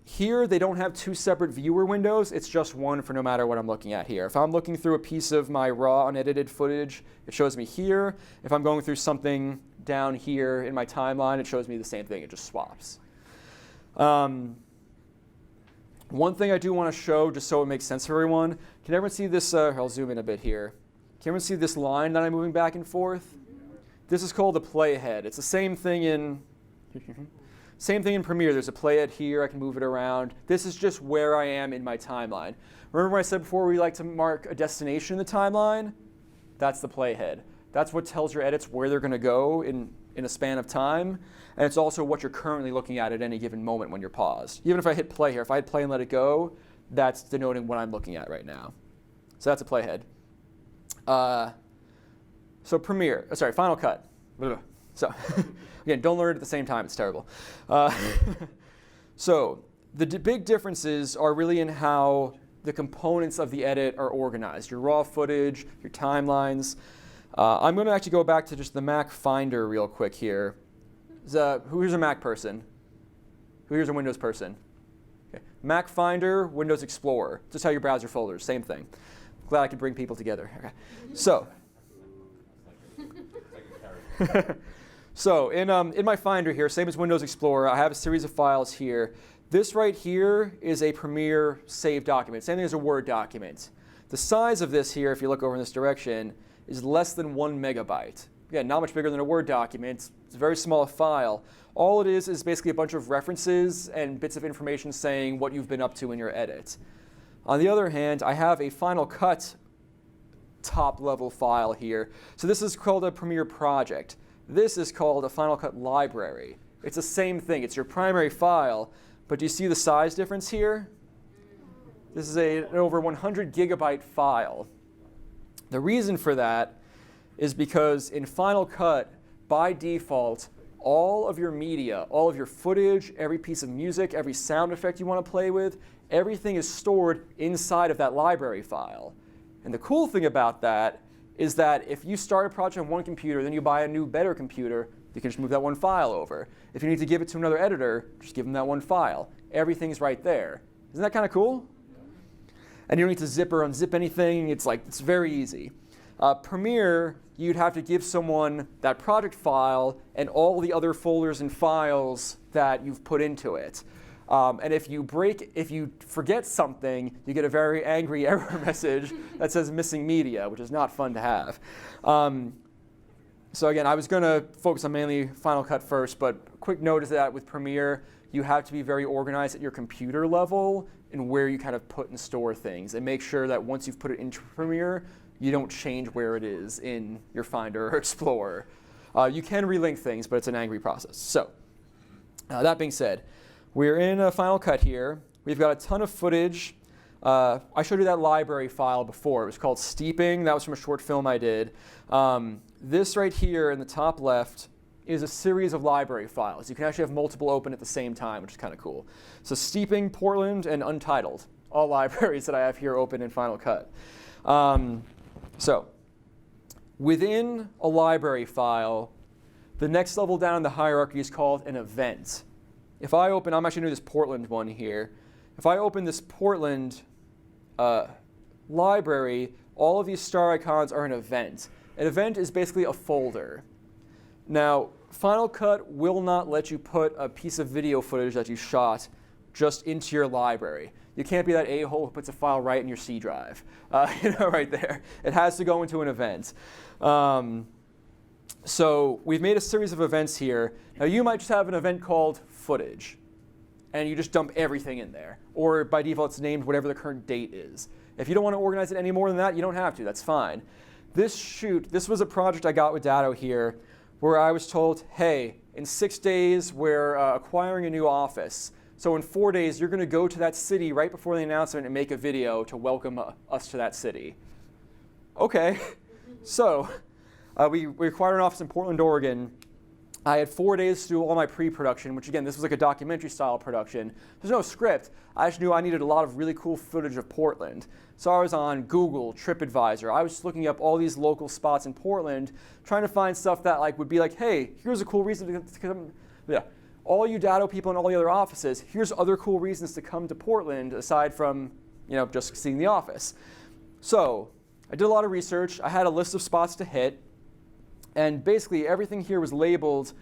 Here, they don't have two separate viewer windows. It's just one for no matter what I'm looking at here. If I'm looking through a piece of my raw, unedited footage, it shows me here. If I'm going through something down here in my timeline, it shows me the same thing. It just swaps. One thing I do want to show, just so it makes sense for everyone, can everyone see this? I'll zoom in a bit here. Can everyone see this line that I'm moving back and forth? This is called a playhead. It's the same thing in Premiere. There's a playhead here. I can move it around. This is just where I am in my timeline. Remember when I said before we like to mark a destination in the timeline? That's the playhead. That's what tells your edits where they're going to go in a span of time. And it's also what you're currently looking at any given moment when you're paused. Even if I hit play here, if I hit play and let it go, that's denoting what I'm looking at right now. So that's a playhead. So Final Cut. So again, don't learn it at the same time. It's terrible. So the big differences are really in how the components of the edit are organized. Your raw footage, your timelines. I'm going to actually go back to just the Mac Finder real quick here. Who here's a Mac person? Who here's a Windows person? Okay. Mac Finder, Windows Explorer. Just how your browser folders, same thing. Glad I could bring people together. Okay. So in my Finder here, same as Windows Explorer, I have a series of files here. This right here is a Premiere saved document, same thing as a Word document. The size of this here, if you look over in this direction, is less than 1 megabyte. Again, not much bigger than a Word document. It's a very small file. All it is basically a bunch of references and bits of information saying what you've been up to in your edit. On the other hand, I have a Final Cut top-level file here. So this is called a Premiere project. This is called a Final Cut library. It's the same thing. It's your primary file, but do you see the size difference here? This is an over 100 gigabyte file. The reason for that is because in Final Cut, by default, all of your media, all of your footage, every piece of music, every sound effect you want to play with, everything is stored inside of that library file. And the cool thing about that is that if you start a project on one computer, then you buy a new, better computer, you can just move that one file over. If you need to give it to another editor, just give them that one file. Everything's right there. Isn't that kind of cool? And you don't need to zip or unzip anything. It's very easy. Premiere, you'd have to give someone that project file and all the other folders and files that you've put into it. And if you forget something, you get a very angry error message that says missing media, which is not fun to have. So again, I was going to focus on mainly Final Cut first, but quick note is that with Premiere, you have to be very organized at your computer level in where you kind of put and store things, and make sure that once you've put it into Premiere, you don't change where it is in your Finder or Explorer. You can relink things, but it's an angry process. So that being said, we're in a Final Cut here. We've got a ton of footage. I showed you that library file before. It was called Steeping. That was from a short film I did. This right here in the top left is a series of library files. You can actually have multiple open at the same time, which is kind of cool. So Steeping, Portland, and Untitled, all libraries that I have here open in Final Cut. So within a library file, the next level down in the hierarchy is called an event. If I open, I'm actually doing this Portland one here. If I open this Portland library, all of these star icons are an event. An event is basically a folder. Now, Final Cut will not let you put a piece of video footage that you shot just into your library. You can't be that a-hole who puts a file right in your C drive, right there. It has to go into an event. So we've made a series of events here. Now you might just have an event called footage, and you just dump everything in there. Or by default, it's named whatever the current date is. If you don't want to organize it any more than that, you don't have to. That's fine. This was a project I got with Dado here, where I was told, hey, in 6 days, we're acquiring a new office. So in 4 days, you're going to go to that city right before the announcement and make a video to welcome us to that city. Okay. So we acquired an office in Portland, Oregon. I had 4 days to do all my pre-production, which again, this was like a documentary style production. There's no script. I just knew I needed a lot of really cool footage of Portland. So I was on Google, TripAdvisor. I was just looking up all these local spots in Portland, trying to find stuff that would be like, hey, here's a cool reason to come. Yeah. All you Dado people in all the other offices, here's other cool reasons to come to Portland aside from just seeing the office. So I did a lot of research. I had a list of spots to hit. And basically everything here was labeled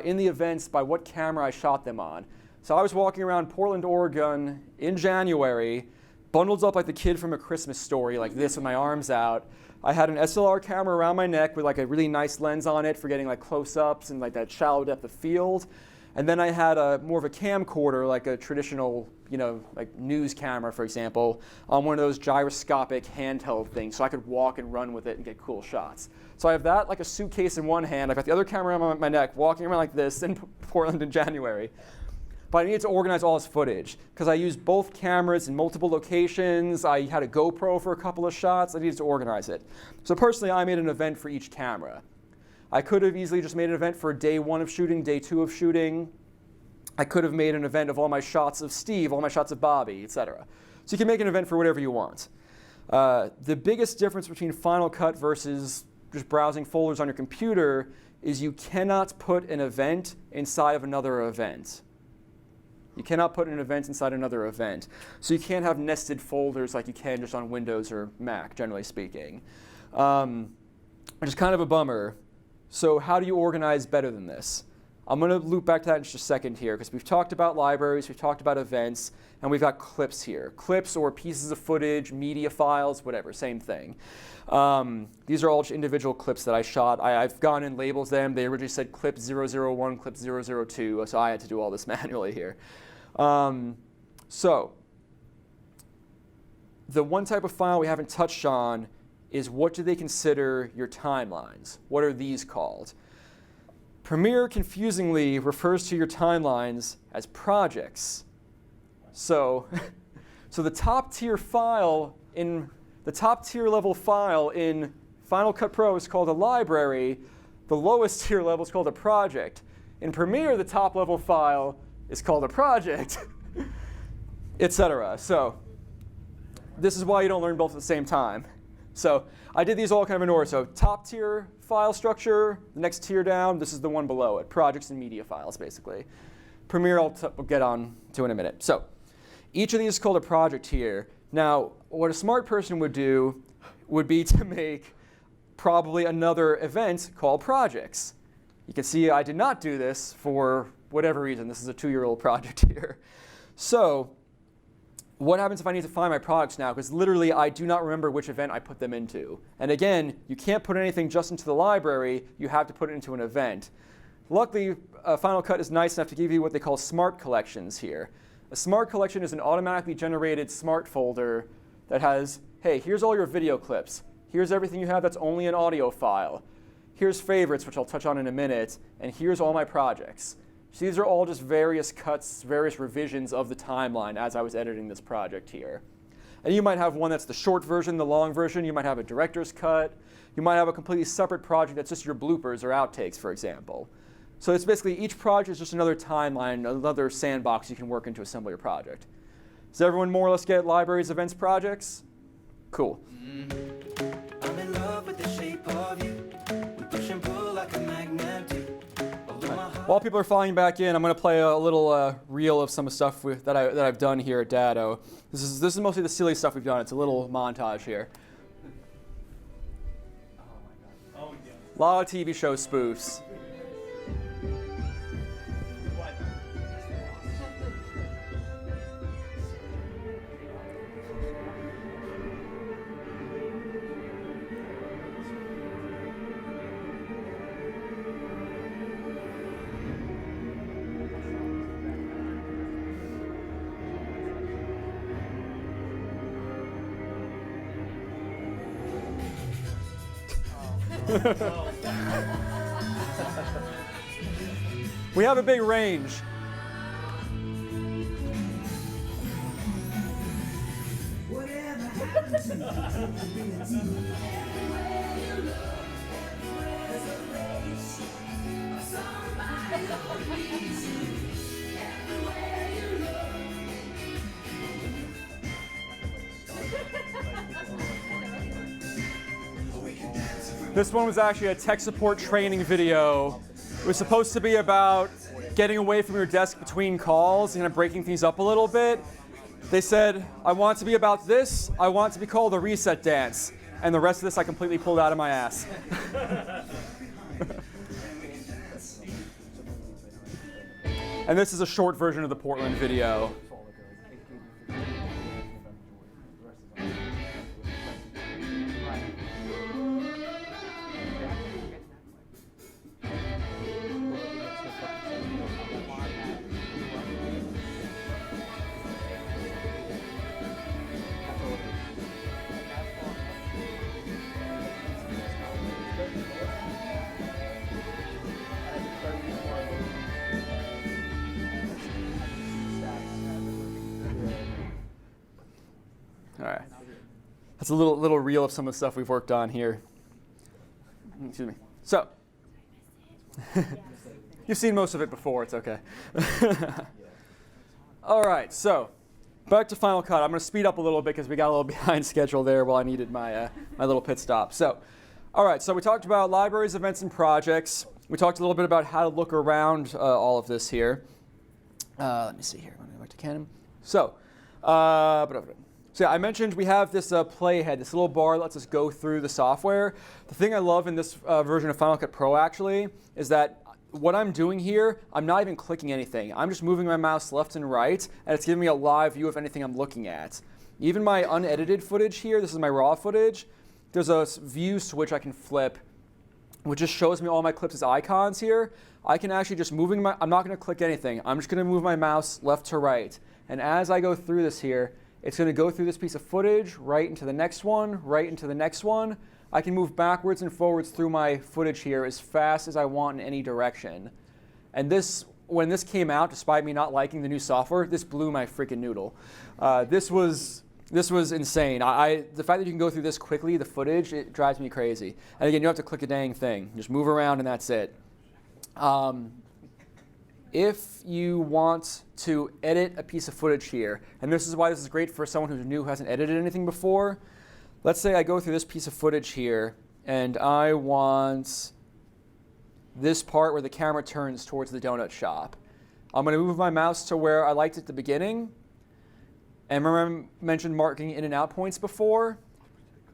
in the events by what camera I shot them on. So I was walking around Portland, Oregon in January, bundled up like the kid from A Christmas Story, like this with my arms out. I had an SLR camera around my neck with like a really nice lens on it for getting like close-ups and like that shallow depth of field. And then I had more of a camcorder, like a traditional, like news camera, for example, on one of those gyroscopic handheld things, so I could walk and run with it and get cool shots. So I have that like a suitcase in one hand. I've got the other camera on my neck, walking around like this in Portland in January. But I needed to organize all this footage because I used both cameras in multiple locations. I had a GoPro for a couple of shots. I needed to organize it. So personally, I made an event for each camera. I could have easily just made an event for day 1 of shooting, day 2 of shooting. I could have made an event of all my shots of Steve, all my shots of Bobby, etc. So you can make an event for whatever you want. The biggest difference between Final Cut versus just browsing folders on your computer is you cannot put an event inside of another event. You cannot put an event inside another event. So you can't have nested folders like you can just on Windows or Mac, generally speaking. Which is kind of a bummer. So how do you organize better than this? I'm going to loop back to that in just a second here because we've talked about libraries, we've talked about events, and we've got clips here. Clips or pieces of footage, media files, whatever, same thing. These are all just individual clips that I shot. I've gone and labeled them. They originally said clip 001, clip 002, so I had to do all this manually here. So the one type of file we haven't touched on is what do they consider your timelines? What are these called? Premiere confusingly refers to your timelines as projects. So the top tier file in the top tier level file in Final Cut Pro is called a library. The lowest tier level is called a project. In Premiere, the top level file is called a project, etc. So this is why you don't learn both at the same time. So I did these all kind of in order. So top tier file structure, the next tier down, this is the one below it, projects and media files, basically. Premiere we'll get on to in a minute. So each of these is called a project here. Now, what a smart person would do would be to make probably another event called projects. You can see I did not do this for whatever reason. This is a 2-year-old project here. So what happens if I need to find my products now? Because literally, I do not remember which event I put them into. And again, you can't put anything just into the library. You have to put it into an event. Luckily, Final Cut is nice enough to give you what they call smart collections here. A smart collection is an automatically generated smart folder that has, hey, here's all your video clips. Here's everything you have that's only an audio file. Here's favorites, which I'll touch on in a minute. And here's all my projects. So these are all just various cuts, various revisions of the timeline as I was editing this project here. And you might have one that's the short version, the long version. You might have a director's cut. You might have a completely separate project that's just your bloopers or outtakes, for example. So it's basically each project is just another timeline, another sandbox you can work into assemble your project. Does everyone more or less get libraries, events, projects? Cool. I'm in love with the shape of you. We push and pull like a magnet do. While people are falling back in, I'm going to play a little reel of some stuff that I've done here at Dado. This is mostly the silly stuff we've done. It's a little montage here. Oh, yeah. A lot of TV show spoofs. We have a big range. This one was actually a tech support training video. It was supposed to be about getting away from your desk between calls and kind of breaking things up a little bit. They said, I want it to be about this. I want it to be called the reset dance. And the rest of this I completely pulled out of my ass. And this is a short version of the Portland video. All right. That's a little reel of some of the stuff we've worked on here. Excuse me. So, you've seen most of it before. It's okay. All right. So, back to Final Cut. I'm going to speed up a little bit because we got a little behind schedule there while I needed my my little pit stop. So, all right. So we talked about libraries, events, and projects. We talked a little bit about how to look around all of this here. Let me see here. I'm going to go back to Canon. So, So yeah, I mentioned we have this playhead, this little bar that lets us go through the software. The thing I love in this version of Final Cut Pro actually is that what I'm doing here, I'm not even clicking anything. I'm just moving my mouse left and right, and it's giving me a live view of anything I'm looking at. Even my unedited footage here, this is my raw footage, there's a view switch I can flip, which just shows me all my clips as icons here. I can actually just I'm not gonna click anything. I'm just gonna move my mouse left to right. And as I go through this here, it's going to go through this piece of footage, right into the next one, right into the next one. I can move backwards and forwards through my footage here as fast as I want in any direction. And when this came out, despite me not liking the new software, this blew my freaking noodle. This was insane. The fact that you can go through this quickly, the footage, it drives me crazy. And again, you don't have to click a dang thing. Just move around and that's it. If you want to edit a piece of footage here, and this is why this is great for someone who's new who hasn't edited anything before. Let's say I go through this piece of footage here, and I want this part where the camera turns towards the donut shop. I'm going to move my mouse to where I liked it at the beginning. And remember I mentioned marking in and out points before?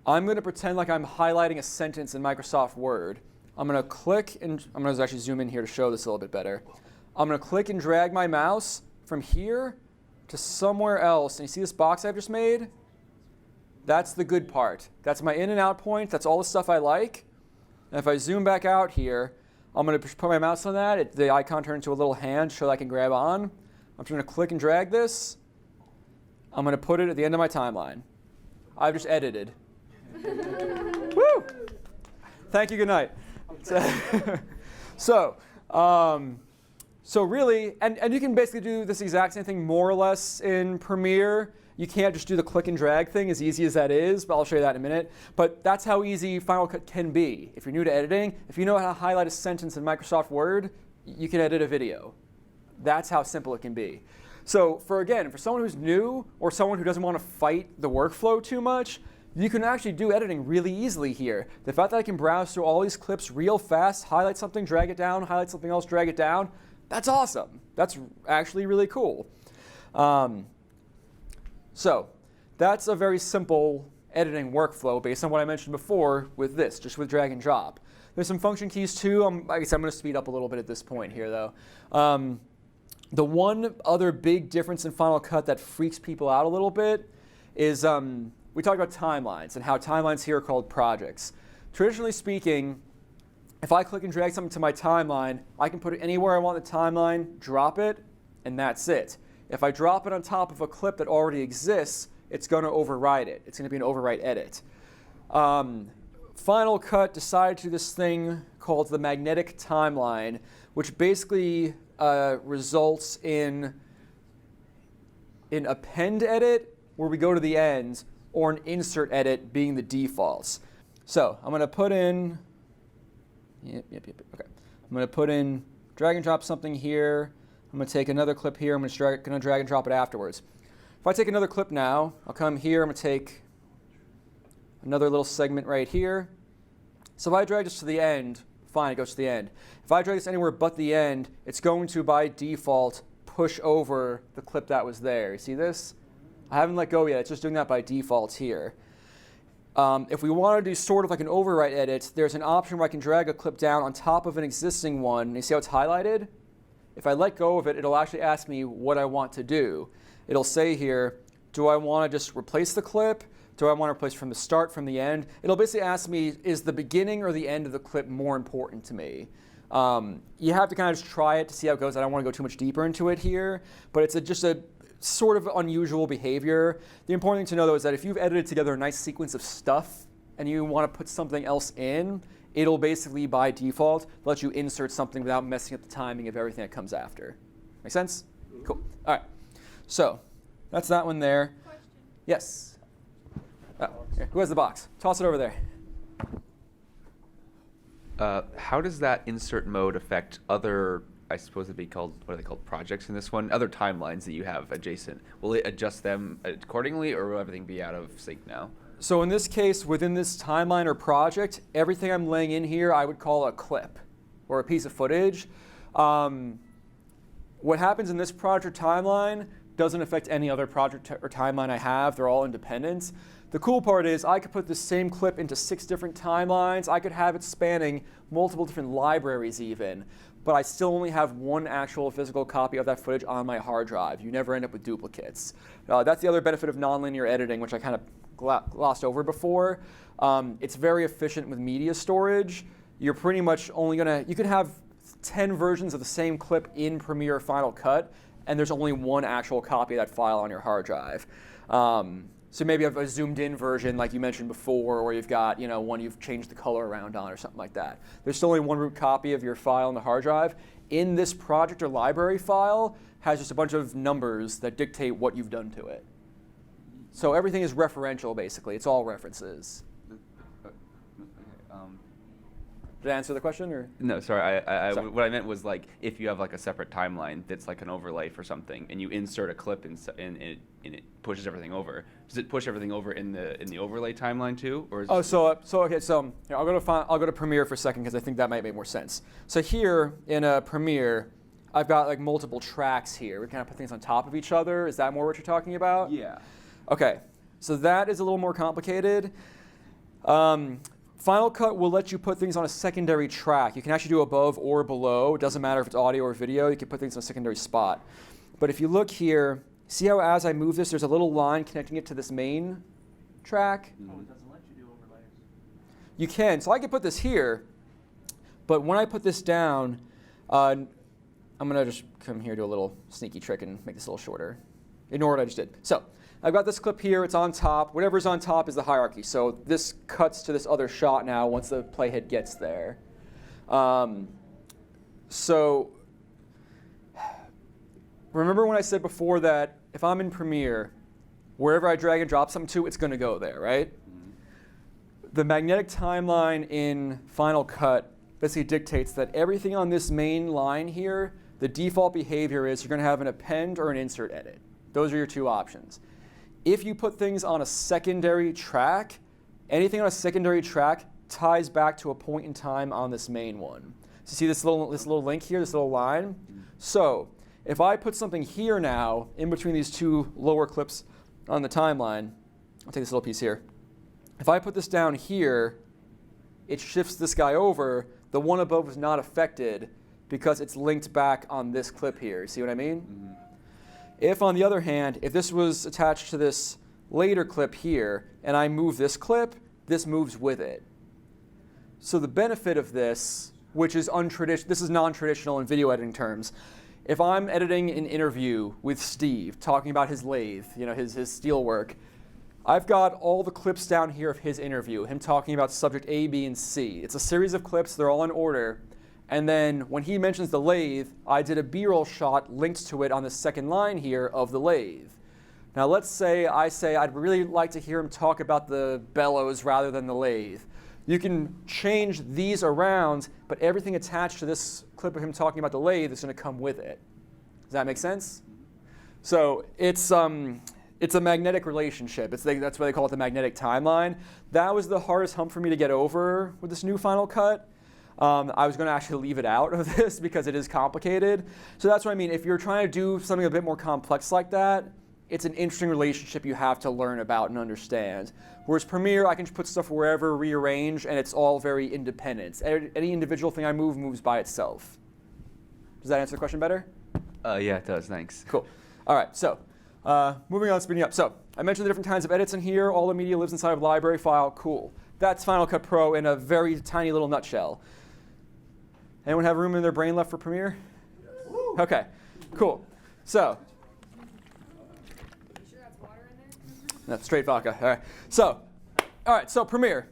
I'm going to pretend like I'm highlighting a sentence in Microsoft Word. I'm going to click, and I'm going to actually zoom in here to show this a little bit better. I'm going to click and drag my mouse from here to somewhere else. And you see this box I've just made? That's the good part. That's my in and out point. That's all the stuff I like. And if I zoom back out here, I'm going to put my mouse on that. The icon turns into a little hand so I can grab on. I'm just going to click and drag this. I'm going to put it at the end of my timeline. I've just edited. Woo! Thank you, good night. So really, and you can basically do this exact same thing more or less in Premiere. You can't just do the click and drag thing as easy as that is, but I'll show you that in a minute. But that's how easy Final Cut can be. If you're new to editing, if you know how to highlight a sentence in Microsoft Word, you can edit a video. That's how simple it can be. So for someone who's new or someone who doesn't want to fight the workflow too much, you can actually do editing really easily here. The fact that I can browse through all these clips real fast, highlight something, drag it down, highlight something else, drag it down, that's awesome. That's actually really cool. So that's a very simple editing workflow based on what I mentioned before with this, just with drag and drop. There's some function keys too. I guess I'm going to speed up a little bit at this point here though. The one other big difference in Final Cut that freaks people out a little bit is we talked about timelines and how timelines here are called projects. Traditionally speaking, if I click and drag something to my timeline, I can put it anywhere I want in the timeline, drop it, and that's it. If I drop it on top of a clip that already exists, it's going to override it. It's going to be an overwrite edit. Final Cut decided to do this thing called the magnetic timeline, which basically results in an append edit where we go to the end, or an insert edit being the defaults. So I'm going to put in, okay. I'm going to put in, drag and drop something here. I'm going to take another clip here. I'm going to drag and drop it afterwards. If I take another clip now, I'll come here. I'm going to take another little segment right here. So if I drag this to the end, fine, it goes to the end. If I drag this anywhere but the end, it's going to, by default, push over the clip that was there. You see this? I haven't let go yet. It's just doing that by default here. If we want to do sort of like an overwrite edit, there's an option where I can drag a clip down on top of an existing one. You see how it's highlighted? If I let go of it, it'll actually ask me what I want to do. It'll say here, do I want to just replace the clip? Do I want to replace from the start, from the end? It'll basically ask me, is the beginning or the end of the clip more important to me? You have to kind of just try it to see how it goes. I don't want to go too much deeper into it here, but it's just a sort of unusual behavior. The important thing to know, though, is that if you've edited together a nice sequence of stuff and you want to put something else in, it'll basically, by default, let you insert something without messing up the timing of everything that comes after. Make sense? Cool. All right. So that's that one there. Question. Yes? Oh, here. Who has the box? Toss it over there. How does that insert mode affect other, I suppose it'd be called, what are they called, projects in this one? Other timelines that you have adjacent. Will it adjust them accordingly, or will everything be out of sync now? So in this case, within this timeline or project, everything I'm laying in here I would call a clip or a piece of footage. What happens in this project timeline doesn't affect any other project or timeline I have. They're all independent. The cool part is I could put the same clip into 6 different timelines. I could have it spanning multiple different libraries even, but I still only have one actual physical copy of that footage on my hard drive. You never end up with duplicates. That's the other benefit of nonlinear editing, which I kind of glossed over before. It's very efficient with media storage. You're pretty much only you could have 10 versions of the same clip in Premiere Final Cut, and there's only one actual copy of that file on your hard drive. So maybe you have a zoomed in version like you mentioned before, or you've got one you've changed the color around on or something like that. There's still only one root copy of your file on the hard drive. In this project or library file has just a bunch of numbers that dictate what you've done to it. So everything is referential basically. It's all references. Did I answer the question? Or? No, sorry. Sorry. What I meant was like if you have like a separate timeline that's like an overlay for something, and you insert a clip and it pushes everything over. Does it push everything over in the overlay timeline too, or? Is Okay. So here, I'll go to Premiere for a second because I think that might make more sense. So here in Premiere, I've got like multiple tracks here. We kind of put things on top of each other. Is that more what you're talking about? Yeah. Okay. So that is a little more complicated. Final Cut will let you put things on a secondary track. You can actually do above or below. It doesn't matter if it's audio or video. You can put things on a secondary spot. But if you look here, see how as I move this, there's a little line connecting it to this main track? Oh, it doesn't let you do overlays. You can. So I can put this here, but when I put this down, I'm going to just come here, do a little sneaky trick and make this a little shorter. Ignore what I just did. So I've got this clip here. It's on top. Whatever's on top is the hierarchy. So this cuts to this other shot now once the playhead gets there. So remember when I said before that if I'm in Premiere, wherever I drag and drop something to, it's going to go there, right? The magnetic timeline in Final Cut basically dictates that everything on this main line here, the default behavior is you're going to have an append or an insert edit. Those are your two options. If you put things on a secondary track, anything on a secondary track ties back to a point in time on this main one. So see this little link here, this little line? So if I put something here now in between these two lower clips on the timeline, I'll take this little piece here. If I put this down here, it shifts this guy over. The one above is not affected because it's linked back on this clip here. See what I mean? Mm-hmm. If, on the other hand, if this was attached to this later clip here, and I move this clip, this moves with it. So the benefit of this, which is this is non-traditional in video editing terms, if I'm editing an interview with Steve, talking about his lathe, his steel work, I've got all the clips down here of his interview, him talking about subject A, B, and C. It's a series of clips. They're all in order. And then when he mentions the lathe, I did a B-roll shot linked to it on the second line here of the lathe. Now let's say I say I'd really like to hear him talk about the bellows rather than the lathe. You can change these around, but everything attached to this clip of him talking about the lathe is going to come with it. Does that make sense? So it's a magnetic relationship. That's why they call it the magnetic timeline. That was the hardest hump for me to get over with this new Final Cut. I was going to actually leave it out of this because it is complicated. So that's what I mean. If you're trying to do something a bit more complex like that, it's an interesting relationship you have to learn about and understand. Whereas Premiere, I can just put stuff wherever, rearrange, and it's all very independent. Any individual thing I move moves by itself. Does that answer the question better? Yeah, it does. Thanks. Cool. All right, so moving on, speeding up. So I mentioned the different kinds of edits in here. All the media lives inside of a library file. Cool. That's Final Cut Pro in a very tiny little nutshell. Anyone have room in their brain left for Premiere? Okay, cool. So, You sure that's water in there? no, straight vodka. All right, so Premiere.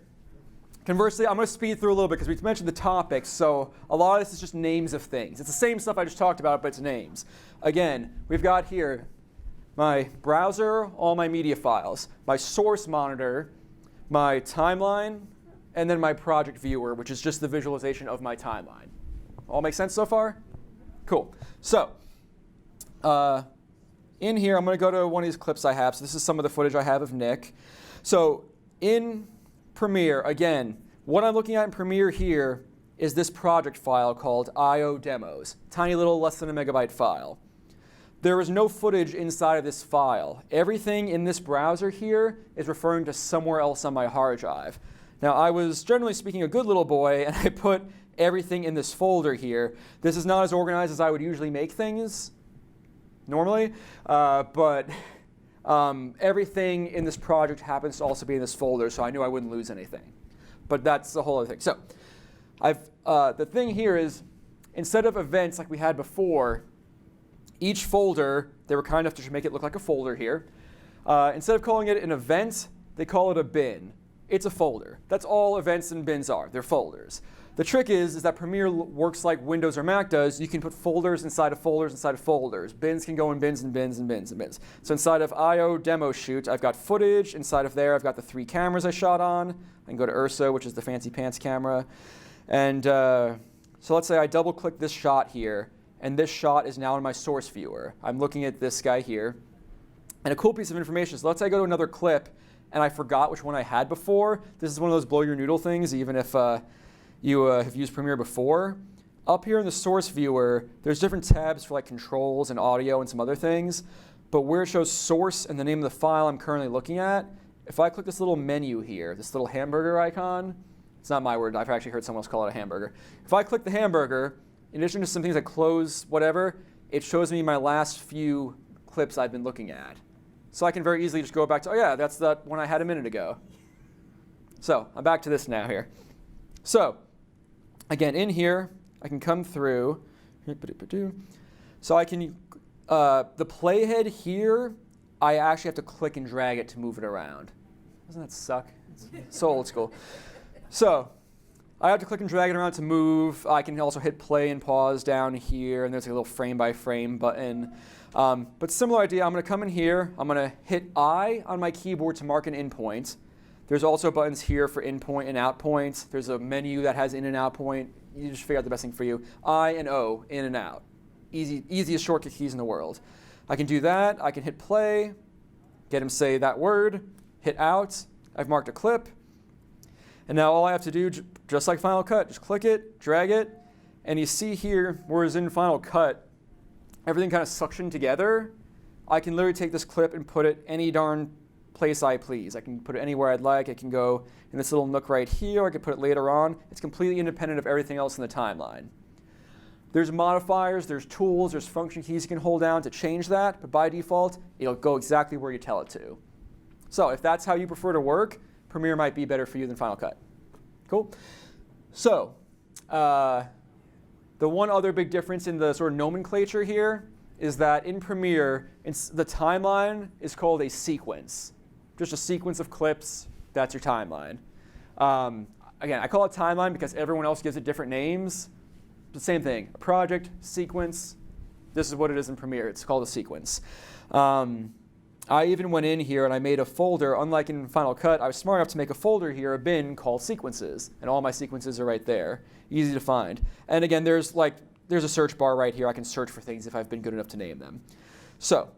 Conversely, I'm going to speed through a little bit because we mentioned the topics, so a lot of this is just names of things. It's the same stuff I just talked about, but it's names. Again, we've got here my browser, all my media files, my source monitor, my timeline, and then my project viewer, which is just the visualization of my timeline. All make sense so far? Cool. So, in here, I'm going to go to one of these clips I have. So this is some of the footage I have of Nick. So in Premiere, again, what I'm looking at in Premiere here is this project file called IO demos. Tiny little less than a megabyte file. There is no footage inside of this file. Everything in this browser here is referring to somewhere else on my hard drive. Now, I was, generally speaking, a good little boy, and I put everything in this folder here. This is not as organized as I would usually make things normally, but everything in this project happens to also be in this folder, so I knew I wouldn't lose anything. But that's the whole other thing. So the thing here is, instead of events like we had before, each folder, they were kind enough to make it look like a folder here. Instead of calling it an event, they call it a bin. It's a folder. That's all events and bins are. They're folders. The trick is that Premiere works like Windows or Mac does. You can put folders inside of folders inside of folders. Bins can go in bins and bins and bins and bins. So inside of IO demo shoot, I've got footage. Inside of there, I've got the 3 cameras I shot on. I can go to Ursa, which is the fancy pants camera. And so let's say I double click this shot here, and this shot is now in my source viewer. I'm looking at this guy here. And a cool piece of information is, let's say I go to another clip, and I forgot which one I had before. This is one of those blow your noodle things, even if you have used Premiere before. Up here in the source viewer, there's different tabs for like controls and audio and some other things. But where it shows source and the name of the file I'm currently looking at, if I click this little menu here, this little hamburger icon, it's not my word, I've actually heard someone else call it a hamburger. If I click the hamburger, in addition to some things like close, whatever, it shows me my last few clips I've been looking at. So I can very easily just go back to, oh yeah, that's that one I had a minute ago. So I'm back to this now here. So again, in here, I can come through. So I can, the playhead here, I actually have to click and drag it to move it around. Doesn't that suck? It's so old school. So I have to click and drag it around to move. I can also hit play and pause down here, and there's a little frame by frame button. But similar idea, I'm going to come in here. I'm going to hit I on my keyboard to mark an in point. There's also buttons here for in point and out points. There's a menu that has in and out point. You just figure out the best thing for you. I and O, in and out. Easiest shortcut keys in the world. I can do that. I can hit play, get him say that word, hit out. I've marked a clip. And now all I have to do, just like Final Cut, just click it, drag it, and you see here, whereas in Final Cut, everything kind of suctioned together. I can literally take this clip and put it any darn place I please. I can put it anywhere I'd like. It can go in this little nook right here. I can put it later on. It's completely independent of everything else in the timeline. There's modifiers, there's tools, there's function keys you can hold down to change that, but by default, it'll go exactly where you tell it to. So if that's how you prefer to work, Premiere might be better for you than Final Cut. Cool? So the one other big difference in the sort of nomenclature here is that in Premiere, the timeline is called a sequence. just a sequence of clips. That's your timeline. Again, I call it timeline because everyone else gives it different names. The same thing, a project, sequence. This is what it is in Premiere. It's called a sequence. I even went in here and I made a folder. Unlike in Final Cut, I was smart enough to make a folder here, a bin called sequences. And all my sequences are right there. Easy to find. And again, there's a search bar right here. I can search for things if I've been good enough to name them. So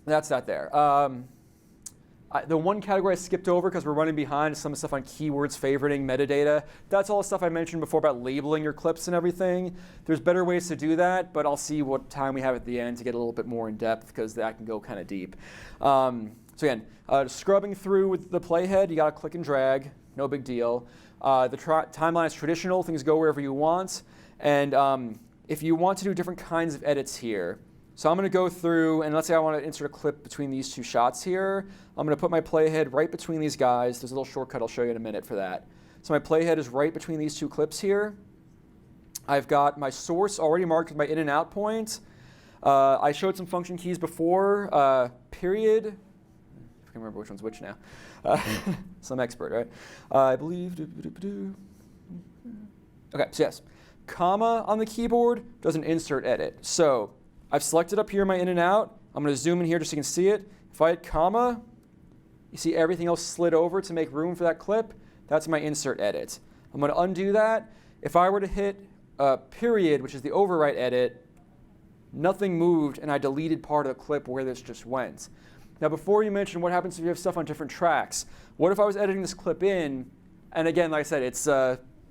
that's that there. The one category I skipped over because we're running behind is some of the stuff on keywords, favoriting, metadata. That's all the stuff I mentioned before about labeling your clips and everything. There's better ways to do that, but I'll see what time we have at the end to get a little bit more in depth because that can go kind of deep. So again, scrubbing through with the playhead, you got to click and drag, no big deal. The timeline is traditional, things go wherever you want. And if you want to do different kinds of edits here, so I'm going to go through, and let's say I want to insert a clip between these two shots here. I'm going to put my playhead right between these guys. There's a little shortcut I'll show you in a minute for that. So my playhead is right between these two clips here. I've got my source already marked with my in and out point. I showed some function keys before. Period. I can't remember which one's which now. Some expert, right? I believe. Okay, so yes. Comma on the keyboard does an insert edit. So I've selected up here my in and out. I'm going to zoom in here just so you can see it. If I hit comma, you see everything else slid over to make room for that clip. That's my insert edit. I'm going to undo that. If I were to hit period, which is the overwrite edit, nothing moved and I deleted part of the clip where this just went. Now before you mentioned what happens if you have stuff on different tracks, what if I was editing this clip in, and again, like I said, it's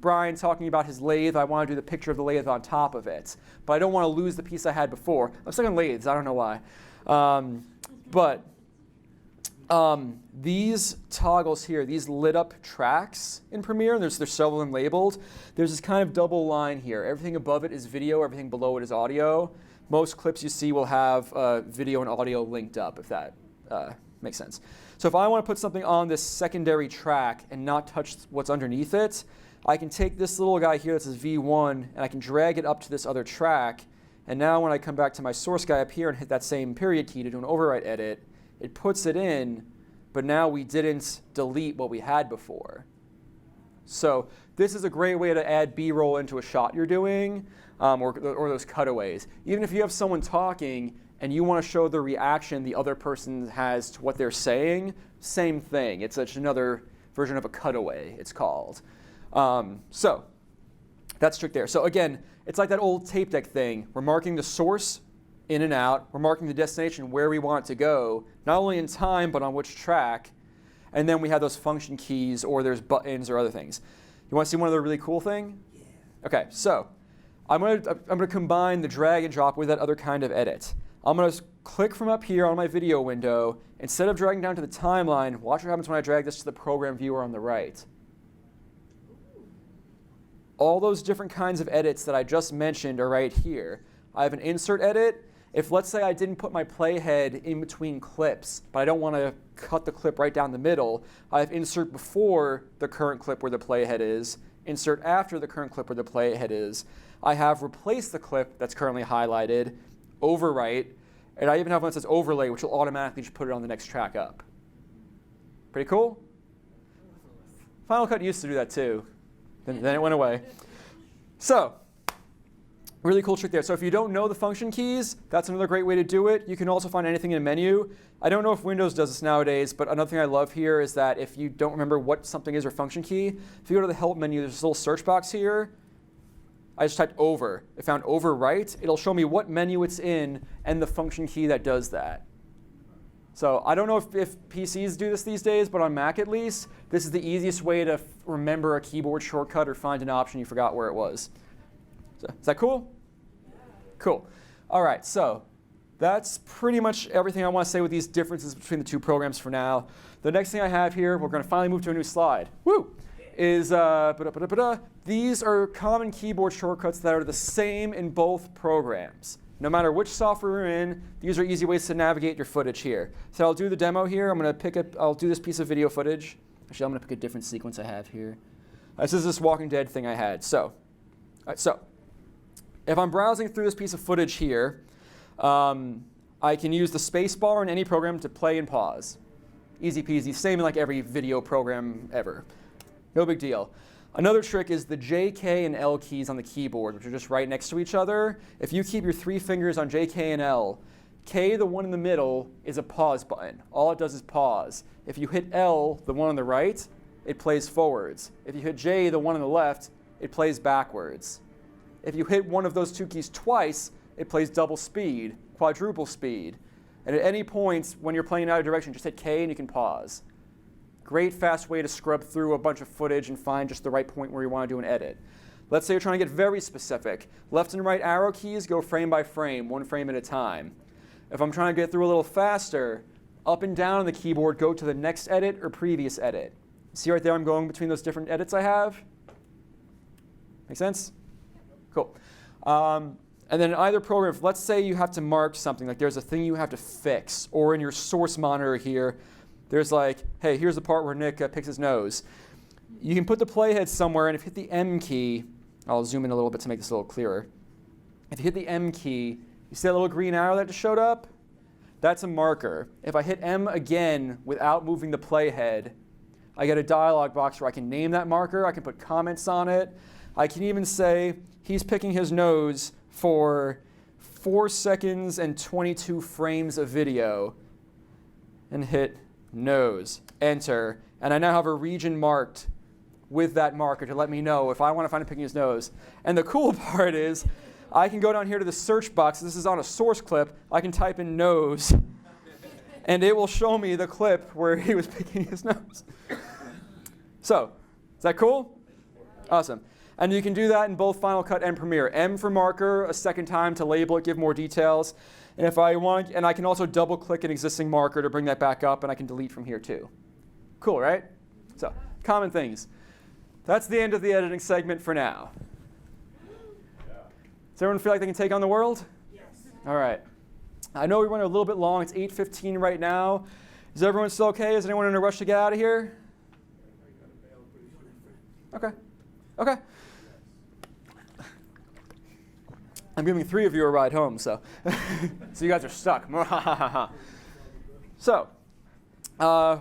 Brian talking about his lathe. I want to do the picture of the lathe on top of it. But I don't want to lose the piece I had before. I'm stuck on lathes. I don't know why. These toggles here, these lit up tracks in Premiere, and there's several of them labeled. There's this kind of double line here. Everything above it is video. Everything below it is audio. Most clips you see will have video and audio linked up, if that makes sense. So if I want to put something on this secondary track and not touch what's underneath it, I can take this little guy here that says V1 and I can drag it up to this other track. And now when I come back to my source guy up here and hit that same period key to do an overwrite edit, it puts it in, but now we didn't delete what we had before. So this is a great way to add B-roll into a shot you're doing, or those cutaways. Even if you have someone talking and you want to show the reaction the other person has to what they're saying, same thing. It's just another version of a cutaway, it's called. So that's trick there. So again, it's like that old tape deck thing. We're marking the source in and out. We're marking the destination where we want it to go, not only in time, but on which track. And then we have those function keys, or there's buttons or other things. You want to see one other really cool thing? Yeah. Okay, so I'm gonna combine the drag and drop with that other kind of edit. I'm going to click from up here on my video window. Instead of dragging down to the timeline, watch what happens when I drag this to the program viewer on the right. All those different kinds of edits that I just mentioned are right here. I have an insert edit. If, let's say, I didn't put my playhead in between clips, but I don't want to cut the clip right down the middle, I have insert before the current clip where the playhead is, insert after the current clip where the playhead is. I have replace the clip that's currently highlighted, overwrite, and I even have one that says overlay, which will automatically just put it on the next track up. Pretty cool? Final Cut used to do that too. Then it went away. So, really cool trick there. So if you don't know the function keys, that's another great way to do it. You can also find anything in a menu. I don't know if Windows does this nowadays, but another thing I love here is that if you don't remember what something is or function key, if you go to the help menu, there's this little search box here. I just typed over. It found overwrite. It'll show me what menu it's in and the function key that does that. So I don't know if PCs do this these days, but on Mac at least, this is the easiest way to remember a keyboard shortcut or find an option you forgot where it was. So, is that cool? Cool. All right, so that's pretty much everything I want to say with these differences between the two programs for now. The next thing I have here, we're going to finally move to a new slide. Woo! Is these are common keyboard shortcuts that are the same in both programs. No matter which software you're in, these are easy ways to navigate your footage here. So I'll do the demo here. I'll do this piece of video footage. Actually, I'm going to pick a different sequence I have here. This is this Walking Dead thing I had. So if I'm browsing through this piece of footage here, I can use the space bar in any program to play and pause. Easy peasy, same in like every video program ever. No big deal. Another trick is the J, K, and L keys on the keyboard, which are just right next to each other. If you keep your 3 fingers on J, K, and L, K, the one in the middle, is a pause button. All it does is pause. If you hit L, the one on the right, it plays forwards. If you hit J, the one on the left, it plays backwards. If you hit one of those 2 keys twice, it plays double speed, quadruple speed. And at any point when you're playing out of direction, just hit K and you can pause. Great fast way to scrub through a bunch of footage and find just the right point where you want to do an edit. Let's say you're trying to get very specific. Left and right arrow keys go frame by frame, 1 frame at a time. If I'm trying to get through a little faster, up and down on the keyboard go to the next edit or previous edit. See right there I'm going between those different edits I have? Make sense? Cool. And then in either program, if let's say you have to mark something, like there's a thing you have to fix, or in your source monitor here, there's like, hey, here's the part where Nick picks his nose. You can put the playhead somewhere, and if you hit the M key, I'll zoom in a little bit to make this a little clearer. If you hit the M key, you see that little green arrow that just showed up? That's a marker. If I hit M again without moving the playhead, I get a dialog box where I can name that marker, I can put comments on it. I can even say he's picking his nose for 4 seconds and 22 frames of video, and hit nose, enter, and I now have a region marked with that marker to let me know if I want to find him picking his nose. And the cool part is I can go down here to the search box. This is on a source clip. I can type in nose, and it will show me the clip where he was picking his nose. So, is that cool? Awesome. And you can do that in both Final Cut and Premiere. M for marker, a second time to label it, give more details. And if I want, and I can also double click an existing marker to bring that back up, and I can delete from here too. Cool, right? So, common things. That's the end of the editing segment for now. Does everyone feel like they can take on the world? Yes. All right. I know we went a little bit long. It's 8:15 right now. Is everyone still okay? Is anyone in a rush to get out of here? Okay. Okay. I'm giving 3 of you a ride home, so so you guys are stuck. So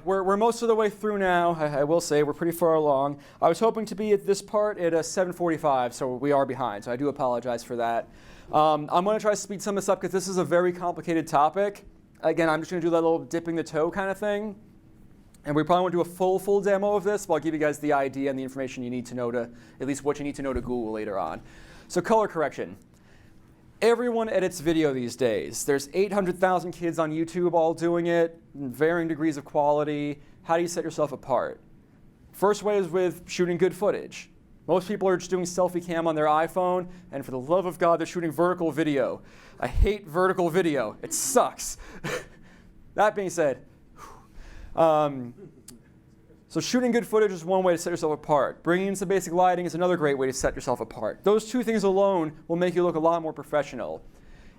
we're most of the way through now. I will say we're pretty far along. I was hoping to be at this part at 7:45, so we are behind. So I do apologize for that. I'm going to try to speed some of this up because this is a very complicated topic. Again, I'm just going to do that little dipping the toe kind of thing. And we probably won't do a full demo of this, but I'll give you guys the idea and the information you need to know to, at least what you need to know to Google later on. So color correction. Everyone edits video these days. There's 800,000 kids on YouTube all doing it, in varying degrees of quality. How do you set yourself apart? First way is with shooting good footage. Most people are just doing selfie cam on their iPhone, and for the love of God, they're shooting vertical video. I hate vertical video. It sucks. That being said, so shooting good footage is one way to set yourself apart. Bringing in some basic lighting is another great way to set yourself apart. Those 2 things alone will make you look a lot more professional.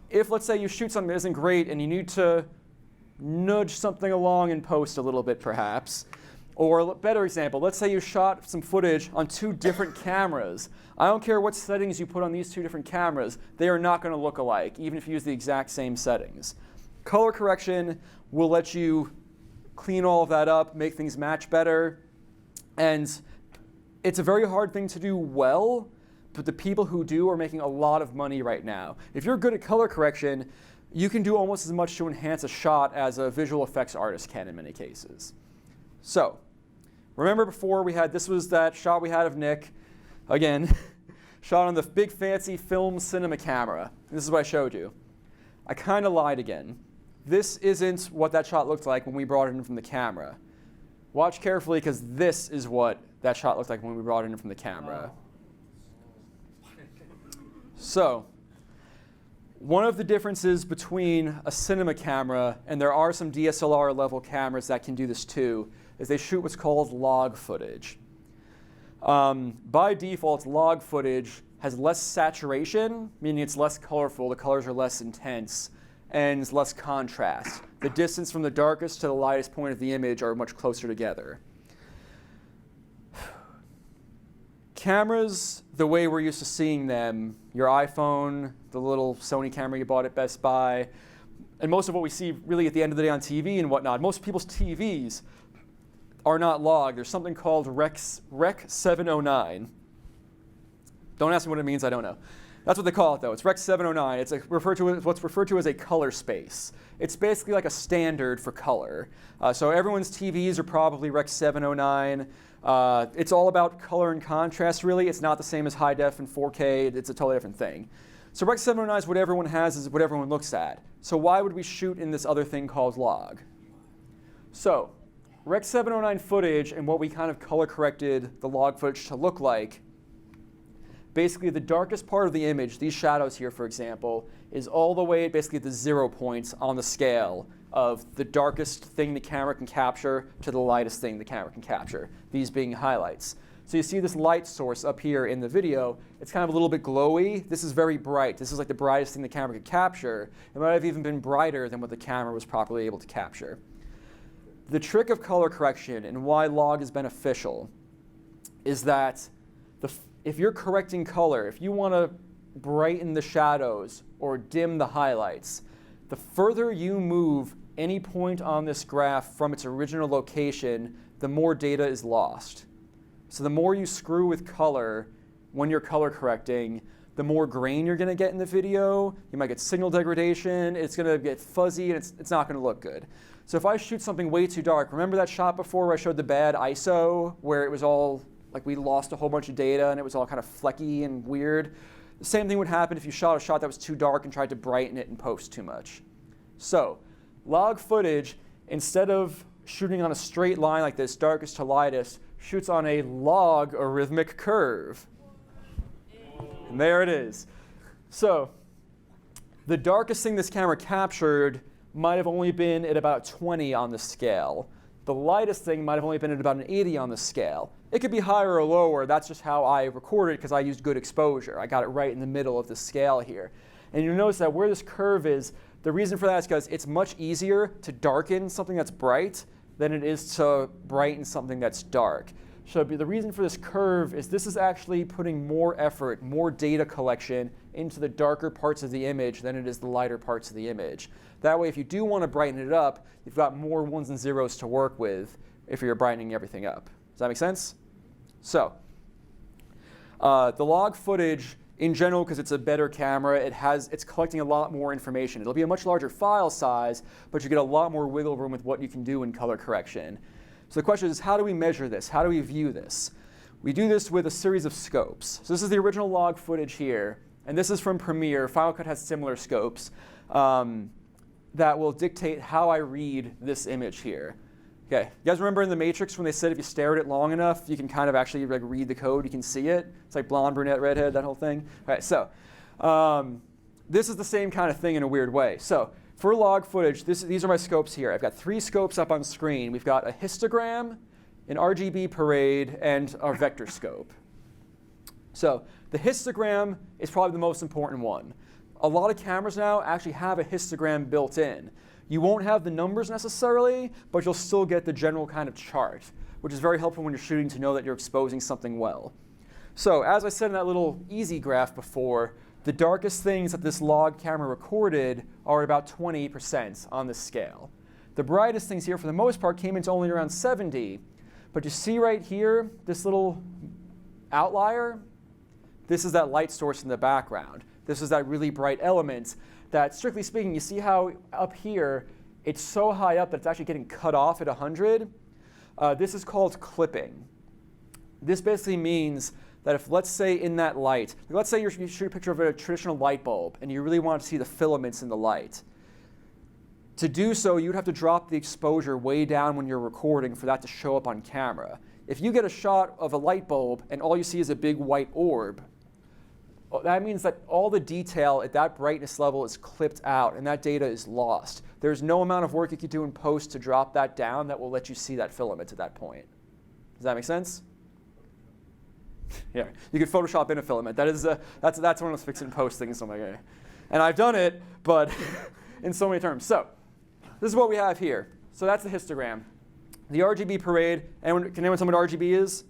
If, let's say, you shoot something that isn't great and you need to nudge something along in post a little bit, perhaps, or a better example, let's say you shot some footage on 2 different cameras. I don't care what settings you put on these 2 different cameras, they are not going to look alike, even if you use the exact same settings. Color correction will let you clean all of that up, make things match better. And it's a very hard thing to do well, but the people who do are making a lot of money right now. If you're good at color correction, you can do almost as much to enhance a shot as a visual effects artist can in many cases. So, remember before we had, this was that shot we had of Nick, again, shot on the big fancy film cinema camera. This is what I showed you. I kind of lied again. This isn't what that shot looked like when we brought it in from the camera. Watch carefully because this is what that shot looked like when we brought it in from the camera. So, one of the differences between a cinema camera, and there are some DSLR level cameras that can do this too, is they shoot what's called log footage. By default, log footage has less saturation, meaning it's less colorful, the colors are less intense, and less contrast. The distance from the darkest to the lightest point of the image are much closer together. Cameras, the way we're used to seeing them, your iPhone, the little Sony camera you bought at Best Buy, and most of what we see really at the end of the day on TV and whatnot, most people's TVs are not logged. There's something called Rec 709. Don't ask me what it means, I don't know. That's what they call it though, it's Rec 709. It's what's referred to as a color space. It's basically like a standard for color. So everyone's TVs are probably Rec 709. It's all about color and contrast really. It's not the same as high def and 4K, it's a totally different thing. So Rec 709 is what everyone has, is what everyone looks at. So why would we shoot in this other thing called log? So Rec 709 footage and what we kind of color corrected the log footage to look like, basically the darkest part of the image, these shadows here for example, is all the way basically at the 0 points on the scale of the darkest thing the camera can capture to the lightest thing the camera can capture, these being highlights. So you see this light source up here in the video, it's kind of a little bit glowy. This is very bright. This is like the brightest thing the camera could capture. It might have even been brighter than what the camera was properly able to capture. The trick of color correction and why log is beneficial is that if you're correcting color, if you want to brighten the shadows or dim the highlights, the further you move any point on this graph from its original location, the more data is lost. So the more you screw with color when you're color correcting, the more grain you're going to get in the video. You might get signal degradation. It's going to get fuzzy, and it's not going to look good. So if I shoot something way too dark, remember that shot before where I showed the bad ISO, where it was all like we lost a whole bunch of data and it was all kind of flecky and weird? The same thing would happen if you shot a shot that was too dark and tried to brighten it in post too much. So log footage, instead of shooting on a straight line like this, darkest to lightest, shoots on a logarithmic curve. And there it is. So the darkest thing this camera captured might have only been at about 20 on the scale. The lightest thing might have only been at about an 80 on the scale. It could be higher or lower. That's just how I recorded it because I used good exposure. I got it right in the middle of the scale here. And you'll notice that where this curve is, the reason for that is because it's much easier to darken something that's bright than it is to brighten something that's dark. So the reason for this curve is this is actually putting more effort, more data collection into the darker parts of the image than it is the lighter parts of the image. That way, if you do want to brighten it up, you've got more ones and zeros to work with if you're brightening everything up. Does that make sense? So the log footage in general, because it's a better camera, it's collecting a lot more information. It'll be a much larger file size, but you get a lot more wiggle room with what you can do in color correction. So the question is, how do we measure this? How do we view this? We do this with a series of scopes. So this is the original log footage here, and this is from Premiere. Final Cut has similar scopes that will dictate how I read this image here. Okay, you guys remember in The Matrix when they said if you stare at it long enough, you can kind of actually like read the code, you can see it? It's like blonde, brunette, redhead, that whole thing. All right, so this is the same kind of thing in a weird way. So for log footage, these are my scopes here. I've got 3 scopes up on screen. We've got a histogram, an RGB parade, and our vector scope. So the histogram is probably the most important one. A lot of cameras now actually have a histogram built in. You won't have the numbers necessarily, but you'll still get the general kind of chart, which is very helpful when you're shooting to know that you're exposing something well. So as I said in that little easy graph before, the darkest things that this log camera recorded are about 20% on this scale. The brightest things here, for the most part, came into only around 70. But you see right here, this little outlier? This is that light source in the background. This is that really bright element that, strictly speaking, you see how up here, it's so high up that it's actually getting cut off at 100. This is called clipping. This basically means that if, let's say, in that light, let's say you shoot a picture of a traditional light bulb and you really want to see the filaments in the light. To do so, you'd have to drop the exposure way down when you're recording for that to show up on camera. If you get a shot of a light bulb and all you see is a big white orb, that means that all the detail at that brightness level is clipped out and that data is lost. There's no amount of work you could do in post to drop that down that will let you see that filament at that point. Does that make sense? Yeah, you could Photoshop in a filament. That's one of those fix it in post things. I'm like, okay. And I've done it, but in so many terms. So this is what we have here. So that's the histogram. The RGB parade. Can anyone tell me what RGB is?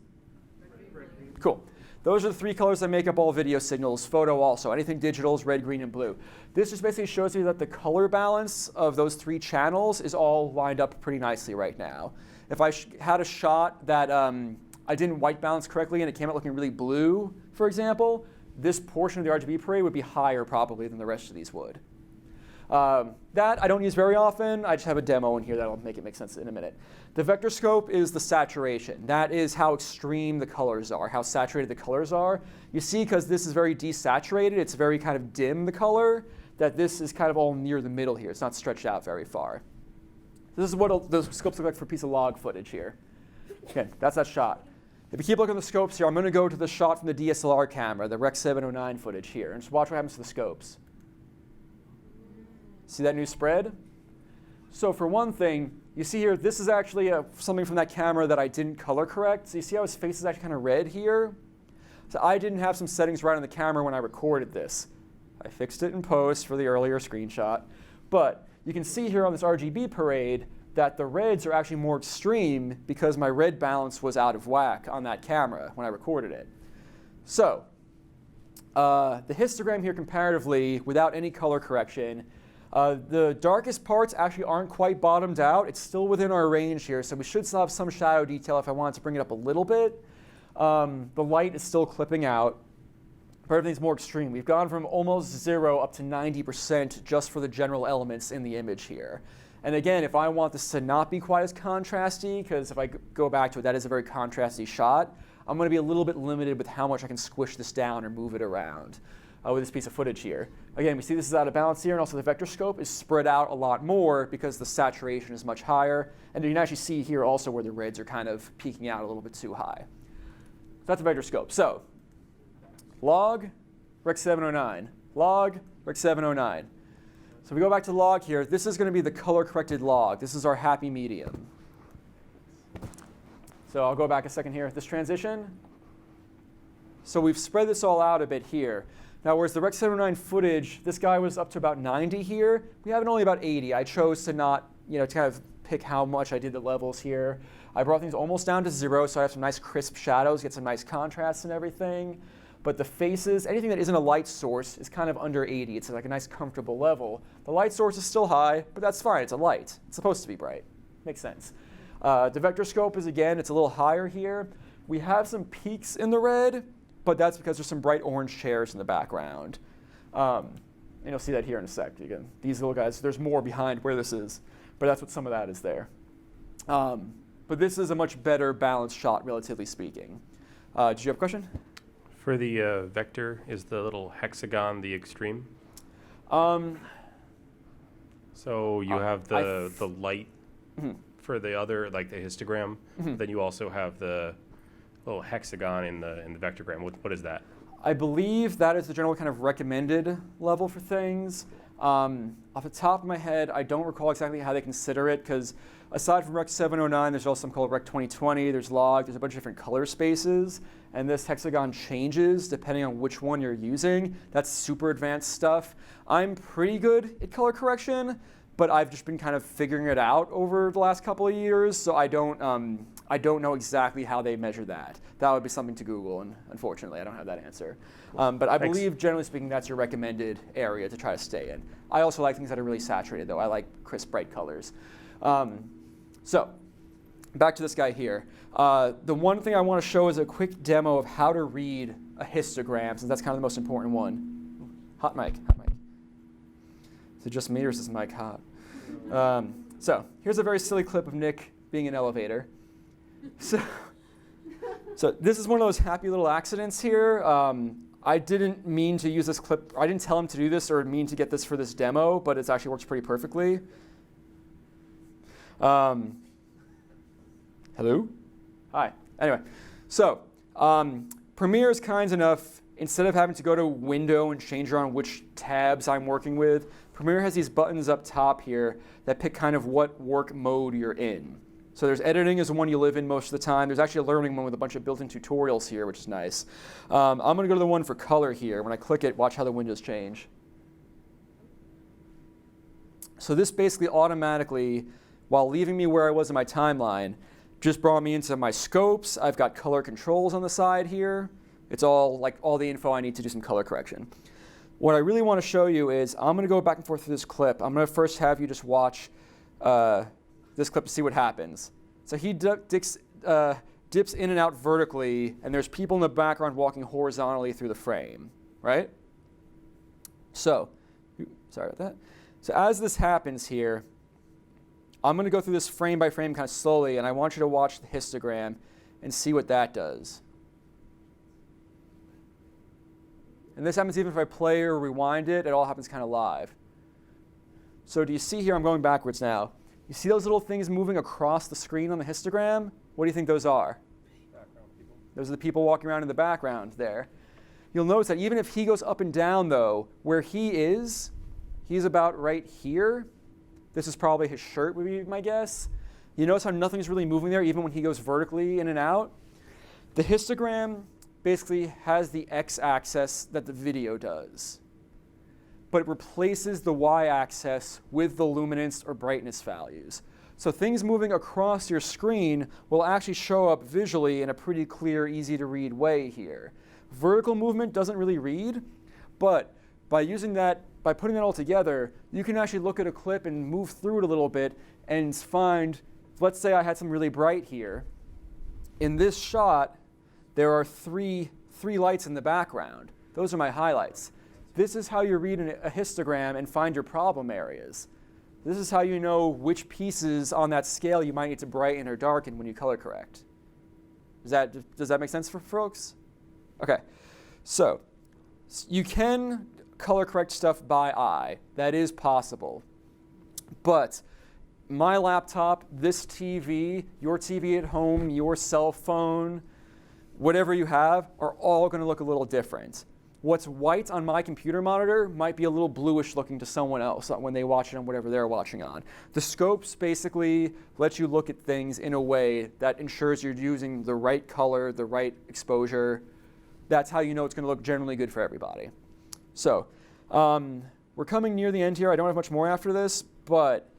Cool. Those are the three colors that make up all video signals. Photo also. Anything digital is red, green, and blue. This just basically shows you that the color balance of those three channels is all lined up pretty nicely right now. If I had a shot that I didn't white balance correctly and it came out looking really blue, for example, this portion of the RGB parade would be higher probably than the rest of these would. That I don't use very often. I just have a demo in here that'll make it make sense in a minute. The vector scope is the saturation. That is how extreme the colors are, how saturated the colors are. You see, because this is very desaturated, it's very kind of dim, the color, that this is kind of all near the middle here. It's not stretched out very far. This is what the scopes look like for a piece of log footage here. Okay, that's that shot. If you keep looking at the scopes here, I'm going to go to the shot from the DSLR camera, the Rec 709 footage here, and just watch what happens to the scopes. See that new spread? So for one thing, you see here, this is actually something from that camera that I didn't color correct. So you see how his face is actually kind of red here? So I didn't have some settings right on the camera when I recorded this. I fixed it in post for the earlier screenshot. But you can see here on this RGB parade that the reds are actually more extreme because my red balance was out of whack on that camera when I recorded it. So the histogram here comparatively, without any color correction, the darkest parts actually aren't quite bottomed out. It's still within our range here, so we should still have some shadow detail if I wanted to bring it up a little bit. The light is still clipping out, but everything's more extreme. We've gone from almost 0 up to 90% just for the general elements in the image here. And again, if I want this to not be quite as contrasty, because if I go back to it, that is a very contrasty shot, I'm going to be a little bit limited with how much I can squish this down or move it around with this piece of footage here. Again, we see this is out of balance here, and also the vector scope is spread out a lot more because the saturation is much higher. And you can actually see here also where the reds are kind of peeking out a little bit too high. So that's the vector scope. So log, Rec 709. Log, Rec 709. So we go back to log here. This is going to be the color-corrected log. This is our happy medium. So I'll go back a second here. This transition. So we've spread this all out a bit here. Now, whereas the Rec 709 footage, this guy was up to about 90 here. We have it only about 80. I chose to not, to kind of pick how much I did the levels here. I brought things almost down to 0, so I have some nice crisp shadows, get some nice contrast and everything. But the faces, anything that isn't a light source, is kind of under 80. It's like a nice comfortable level. The light source is still high, but that's fine. It's a light. It's supposed to be bright. Makes sense. The vector scope is, again, it's a little higher here. We have some peaks in the red, but that's because there's some bright orange chairs in the background. And you'll see that here in a sec. Again, these little guys, there's more behind where this is, but that's what some of that is there. But this is a much better balanced shot, relatively speaking. Did you have a question? For the vector, is the little hexagon the extreme? So you have the light for the other, like the histogram. Then you also have the little hexagon in the vectogram. What is that? I believe that is the general kind of recommended level for things. Off the top of my head, I don't recall exactly how they consider it, because aside from Rec 709, there's also something called Rec 2020, there's log, there's a bunch of different color spaces, and this hexagon changes depending on which one you're using. That's super advanced stuff. I'm pretty good at color correction, but I've just been kind of figuring it out over the last couple of years, so I don't know exactly how they measure that. That would be something to Google, and unfortunately, I don't have that answer. But I believe, generally speaking, that's your recommended area to try to stay in. I also like things that are really saturated, though. I like crisp, bright colors. So back to this guy here. The one thing I want to show is a quick demo of how to read a histogram, since that's kind of the most important one. Hot mic, hot mic. Is it just me, or is this mic hot? So here's a very silly clip of Nick being in an elevator. So this is one of those happy little accidents here. I didn't mean to use this clip. I didn't tell him to do this or mean to get this for this demo, but it actually works pretty perfectly. Hello? Hi. Anyway, so Premiere is kind enough, instead of having to go to Window and change around which tabs I'm working with, Premiere has these buttons up top here that pick kind of what work mode you're in. So there's editing is the one you live in most of the time. There's actually a learning one with a bunch of built-in tutorials here, which is nice. I'm going to go to the one for color here. When I click it, watch how the windows change. So this basically automatically, while leaving me where I was in my timeline, just brought me into my scopes. I've got color controls on the side here. It's all like all the info I need to do some color correction. What I really want to show you is I'm going to go back and forth through this clip. I'm going to first have you just watch this clip to see what happens. So he dips in and out vertically, and there's people in the background walking horizontally through the frame, right? So, sorry about that. So as this happens here, I'm going to go through this frame by frame kind of slowly, and I want you to watch the histogram and see what that does. And this happens even if I play or rewind it, it all happens kind of live. So do you see here, I'm going backwards now. You see those little things moving across the screen on the histogram? What do you think those are? Background people. Those are the people walking around in the background there. You'll notice that even if he goes up and down though, where he's about right here. This is probably his shirt would be my guess. You notice how nothing's really moving there even when he goes vertically in and out? The histogram basically has the x-axis that the video does, but it replaces the y-axis with the luminance or brightness values. So things moving across your screen will actually show up visually in a pretty clear, easy to read way here. Vertical movement doesn't really read, but by using that, by putting that all together, you can actually look at a clip and move through it a little bit and find, let's say I had some really bright here. In this shot, there are three lights in the background. Those are my highlights. This is how you read a histogram and find your problem areas. This is how you know which pieces on that scale you might need to brighten or darken when you color correct. Does that make sense for folks? Okay, so you can color correct stuff by eye. That is possible. But my laptop, this TV, your TV at home, your cell phone, whatever you have, are all going to look a little different. What's white on my computer monitor might be a little bluish looking to someone else when they watch it on whatever they're watching on. The scopes basically let you look at things in a way that ensures you're using the right color, the right exposure. That's how you know it's going to look generally good for everybody. So we're coming near the end here. I don't have much more after this, but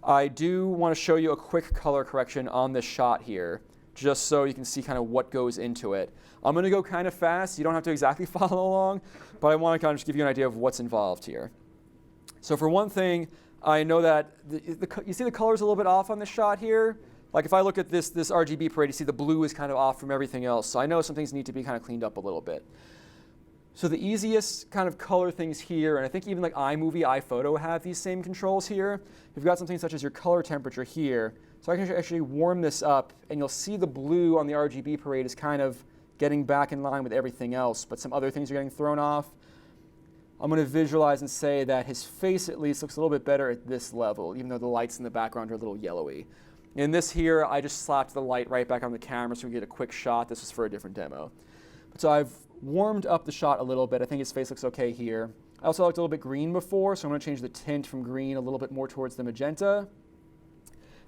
I do want to show you a quick color correction on this shot here, just so you can see kind of what goes into it. I'm going to go kind of fast. You don't have to exactly follow along, but I want to kind of just give you an idea of what's involved here. So for one thing, I know that you see the colors a little bit off on this shot here. Like if I look at this RGB parade, you see the blue is kind of off from everything else. So I know some things need to be kind of cleaned up a little bit. So the easiest kind of color things here, and I think even like iMovie, iPhoto have these same controls here. You've got something such as your color temperature here. So I can actually warm this up, and you'll see the blue on the RGB parade is kind of getting back in line with everything else, but some other things are getting thrown off. I'm going to visualize and say that his face at least looks a little bit better at this level, even though the lights in the background are a little yellowy. In this here, I just slapped the light right back on the camera so we can get a quick shot. This is for a different demo. So I've warmed up the shot a little bit. I think his face looks okay here. I also looked a little bit green before, so I'm going to change the tint from green a little bit more towards the magenta.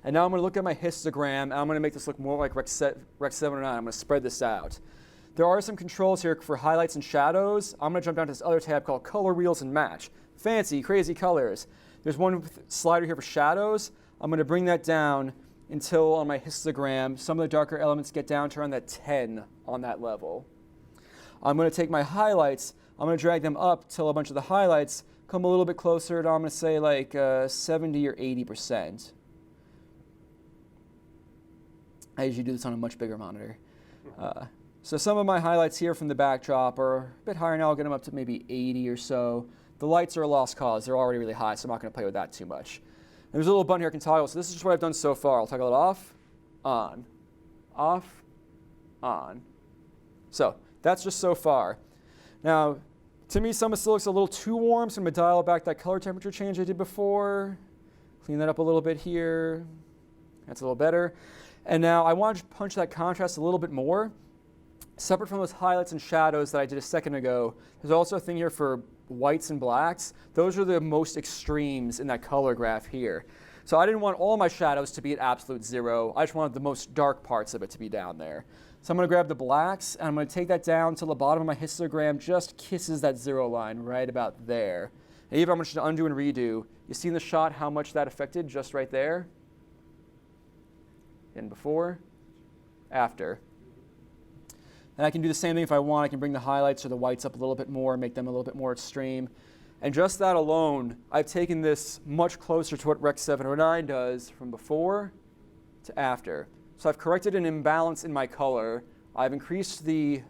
And now I'm going to look at my histogram, and I'm going to make this look more like Rec 709. I'm going to spread this out. There are some controls here for highlights and shadows. I'm going to jump down to this other tab called Color Wheels and Match. Fancy, crazy colors. There's one slider here for shadows. I'm going to bring that down until on my histogram, some of the darker elements get down to around that 10 on that level. I'm going to take my highlights. I'm going to drag them up till a bunch of the highlights come a little bit closer to, I'm going to say like 70 or 80%. I usually do this on a much bigger monitor. So some of my highlights here from the backdrop are a bit higher now. I'll get them up to maybe 80 or so. The lights are a lost cause. They're already really high, so I'm not going to play with that too much. And there's a little button here I can toggle. So this is just what I've done so far. I'll toggle it off, on, off, on. So that's just so far. Now, to me, some of it still looks a little too warm, so I'm going to dial back that color temperature change I did before. Clean that up a little bit here. That's a little better. And now I want to punch that contrast a little bit more. Separate from those highlights and shadows that I did a second ago, there's also a thing here for whites and blacks. Those are the most extremes in that color graph here. So I didn't want all my shadows to be at absolute 0. I just wanted the most dark parts of it to be down there. So I'm going to grab the blacks, and I'm going to take that down till the bottom of my histogram just kisses that 0 line right about there. And even if I'm just going to undo and redo, you see in the shot how much that affected just right there? And before, after. And I can do the same thing if I want. I can bring the highlights or the whites up a little bit more, make them a little bit more extreme. And just that alone, I've taken this much closer to what Rec. 709 does from before to after. So I've corrected an imbalance in my color. I've increased the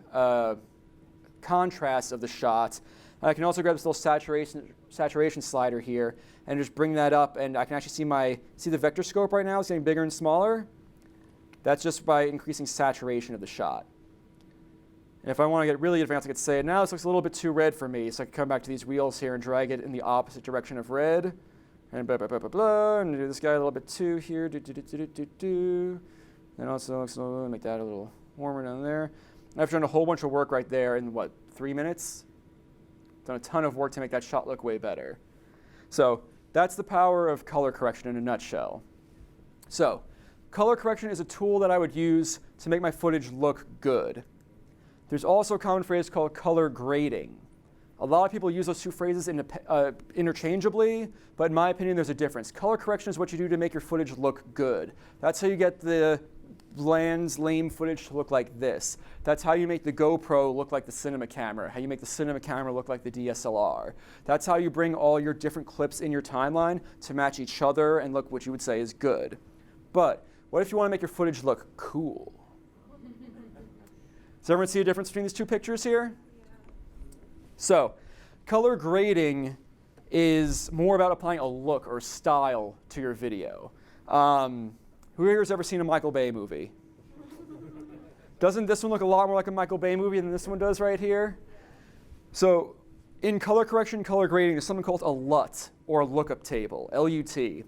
contrast of the shot. And I can also grab this little saturation slider here and just bring that up, and I can actually see the vector scope right now is getting bigger and smaller. That's just by increasing saturation of the shot. And if I want to get really advanced, I could say, now this looks a little bit too red for me, so I can come back to these wheels here and drag it in the opposite direction of red, and blah, blah, blah, blah, blah, and do this guy a little bit too here, and also make that a little warmer down there. I've done a whole bunch of work right there in, 3 minutes? Done a ton of work to make that shot look way better. So that's the power of color correction in a nutshell. So color correction is a tool that I would use to make my footage look good. There's also a common phrase called color grading. A lot of people use those two phrases interchangeably, but in my opinion, there's a difference. Color correction is what you do to make your footage look good. That's how you get the bland, lame footage to look like this. That's how you make the GoPro look like the cinema camera, how you make the cinema camera look like the DSLR. That's how you bring all your different clips in your timeline to match each other and look what you would say is good. But what if you want to make your footage look cool? Does everyone see a difference between these two pictures here? So, color grading is more about applying a look or style to your video. Who here has ever seen a Michael Bay movie? Doesn't this one look a lot more like a Michael Bay movie than this one does right here? So, in color correction, color grading, there's something called a LUT, or a lookup table, L-U-T.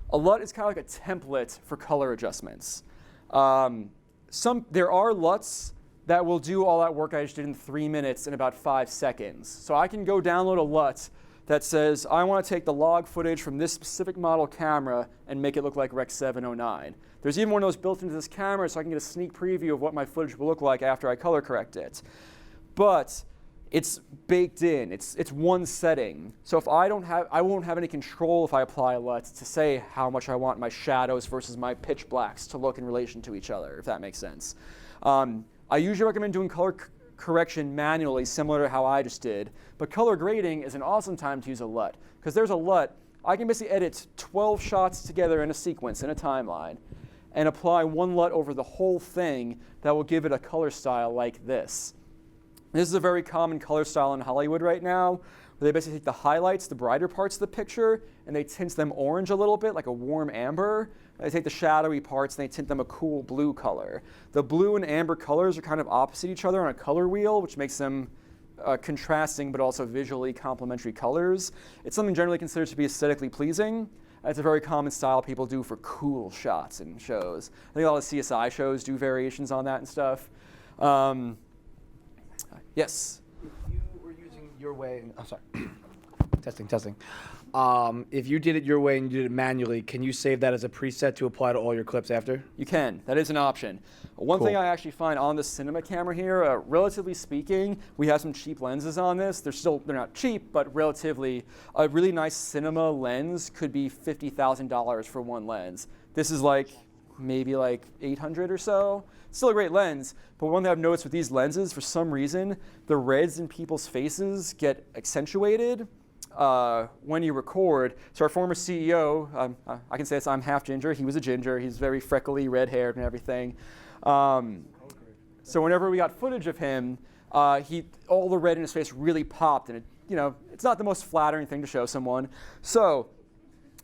A LUT is kind of like a template for color adjustments. There are LUTs that will do all that work I just did in 3 minutes in about 5 seconds. So I can go download a LUT that says, I want to take the log footage from this specific model camera and make it look like Rec. 709. There's even one of those built into this camera, so I can get a sneak preview of what my footage will look like after I color correct it. But it's baked in. It's one setting. So if I won't have any control if I apply a LUT to say how much I want my shadows versus my pitch blacks to look in relation to each other, if that makes sense. I usually recommend doing color correction manually, similar to how I just did. But color grading is an awesome time to use a LUT. Because there's a LUT, I can basically edit 12 shots together in a sequence, in a timeline, and apply one LUT over the whole thing that will give it a color style like this. This is a very common color style in Hollywood right now, where they basically take the highlights, the brighter parts of the picture, and they tint them orange a little bit, like a warm amber. They take the shadowy parts and they tint them a cool blue color. The blue and amber colors are kind of opposite each other on a color wheel, which makes them contrasting but also visually complementary colors. It's something generally considered to be aesthetically pleasing. It's a very common style people do for cool shots in shows. I think a lot of CSI shows do variations on that and stuff. Yes? If you were using your way, testing. If you did it your way and you did it manually, can you save that as a preset to apply to all your clips after? You can. That is an option. One thing I actually find on the cinema camera here, relatively speaking, we have some cheap lenses on this. They're not cheap, but relatively, a really nice cinema lens could be $50,000 for one lens. This is maybe $800 or so. Still a great lens, but one thing I've noticed with these lenses, for some reason, the reds in people's faces get accentuated when you record. So our former CEO, I can say this, I'm half ginger. He was a ginger. He's very freckly, red-haired and everything. So whenever we got footage of him, all the red in his face really popped, and it's not the most flattering thing to show someone. So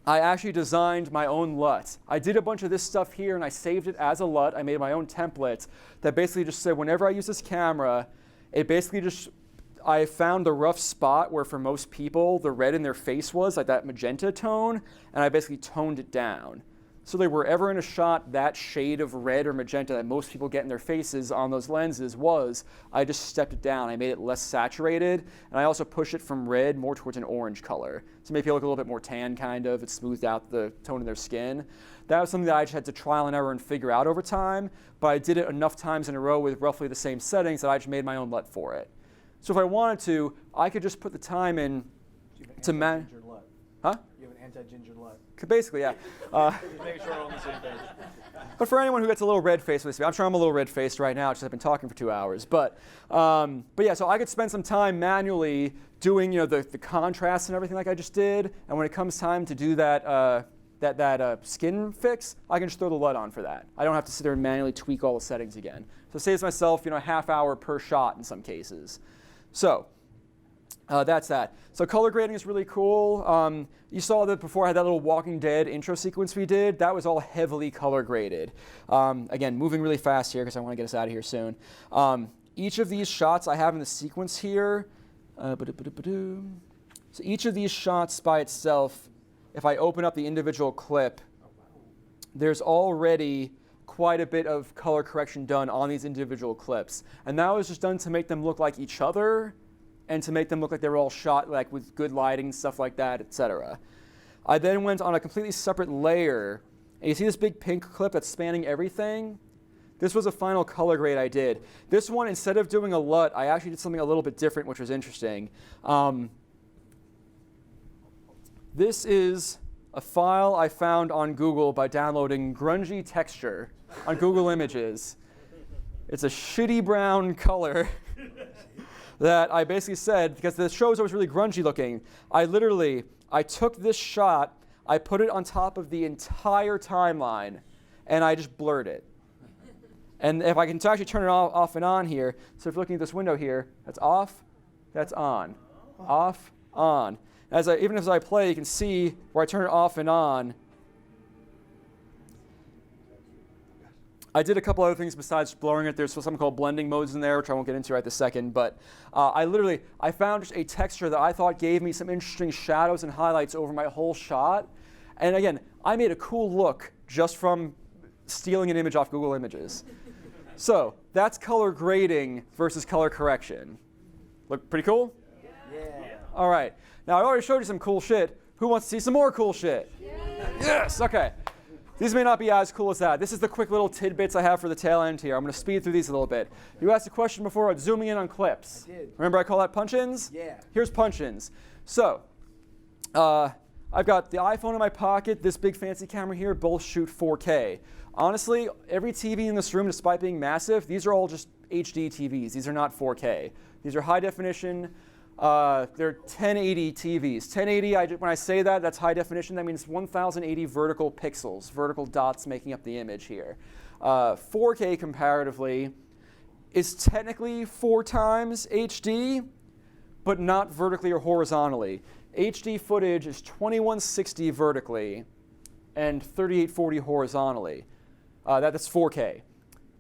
I actually designed my own LUT. I did a bunch of this stuff here, and I saved it as a LUT. I made my own template that basically just said whenever I use this camera, it basically I found the rough spot where for most people the red in their face was, like that magenta tone, and I basically toned it down. So they were ever in a shot, that shade of red or magenta that most people get in their faces on those lenses I just stepped it down. I made it less saturated, and I also pushed it from red more towards an orange color. To make people look a little bit more tan, kind of. It smoothed out the tone of their skin. That was something that I just had to trial and error and figure out over time, but I did it enough times in a row with roughly the same settings that I just made my own LUT for it. So if I wanted to, I could just put the time in to manage. Huh? You have an anti-ginger nut. Basically, yeah. Just making sure we're on the same page. But for anyone who gets a little red-faced with me, I'm sure I'm a little red-faced right now because I've been talking for 2 hours. But yeah, so I could spend some time manually doing the contrast and everything like I just did. And when it comes time to do that skin fix, I can just throw the LUT on for that. I don't have to sit there and manually tweak all the settings again. So it saves myself a half hour per shot in some cases. So that's that. So color grading is really cool. You saw that before I had that little Walking Dead intro sequence we did. That was all heavily color graded. Again, moving really fast here because I want to get us out of here soon. Each of these shots I have in the sequence here. So each of these shots by itself, if I open up the individual clip, there's already quite a bit of color correction done on these individual clips. And that was just done to make them look like each other and to make them look like they were all shot like with good lighting and stuff like that, etc. I then went on a completely separate layer. And you see this big pink clip that's spanning everything? This was a final color grade I did. This one, instead of doing a LUT, I actually did something a little bit different, which was interesting. This is a file I found on Google by downloading grungy texture on Google Images. It's a shitty brown color that I basically said, because the show was always really grungy looking, I took this shot, I put it on top of the entire timeline, and I just blurred it. And if I can actually turn it off and on here, so if you're looking at this window here, that's off, that's on, off, on. Even as I play, you can see where I turn it off and on. I did a couple other things besides blurring it. There's something called blending modes in there, which I won't get into right this second. But I found just a texture that I thought gave me some interesting shadows and highlights over my whole shot. And again, I made a cool look just from stealing an image off Google Images. So that's color grading versus color correction. Look pretty cool? Yeah. All right. Now, I already showed you some cool shit. Who wants to see some more cool shit? Yes, okay. These may not be as cool as that. This is the quick little tidbits I have for the tail end here. I'm going to speed through these a little bit. You asked a question before about zooming in on clips. I did. Remember I call that punch-ins? Yeah. Here's punch-ins. So, I've got the iPhone in my pocket, this big fancy camera here, both shoot 4K. Honestly, every TV in this room, despite being massive, these are all just HD TVs. These are not 4K. These are high definition. They're 1080 TVs. 1080, when I say that, that's high definition. That means 1080 vertical pixels, vertical dots making up the image here. 4K comparatively is technically 4 times HD, but not vertically or horizontally. HD footage is 2160 vertically and 3840 horizontally. That's 4K.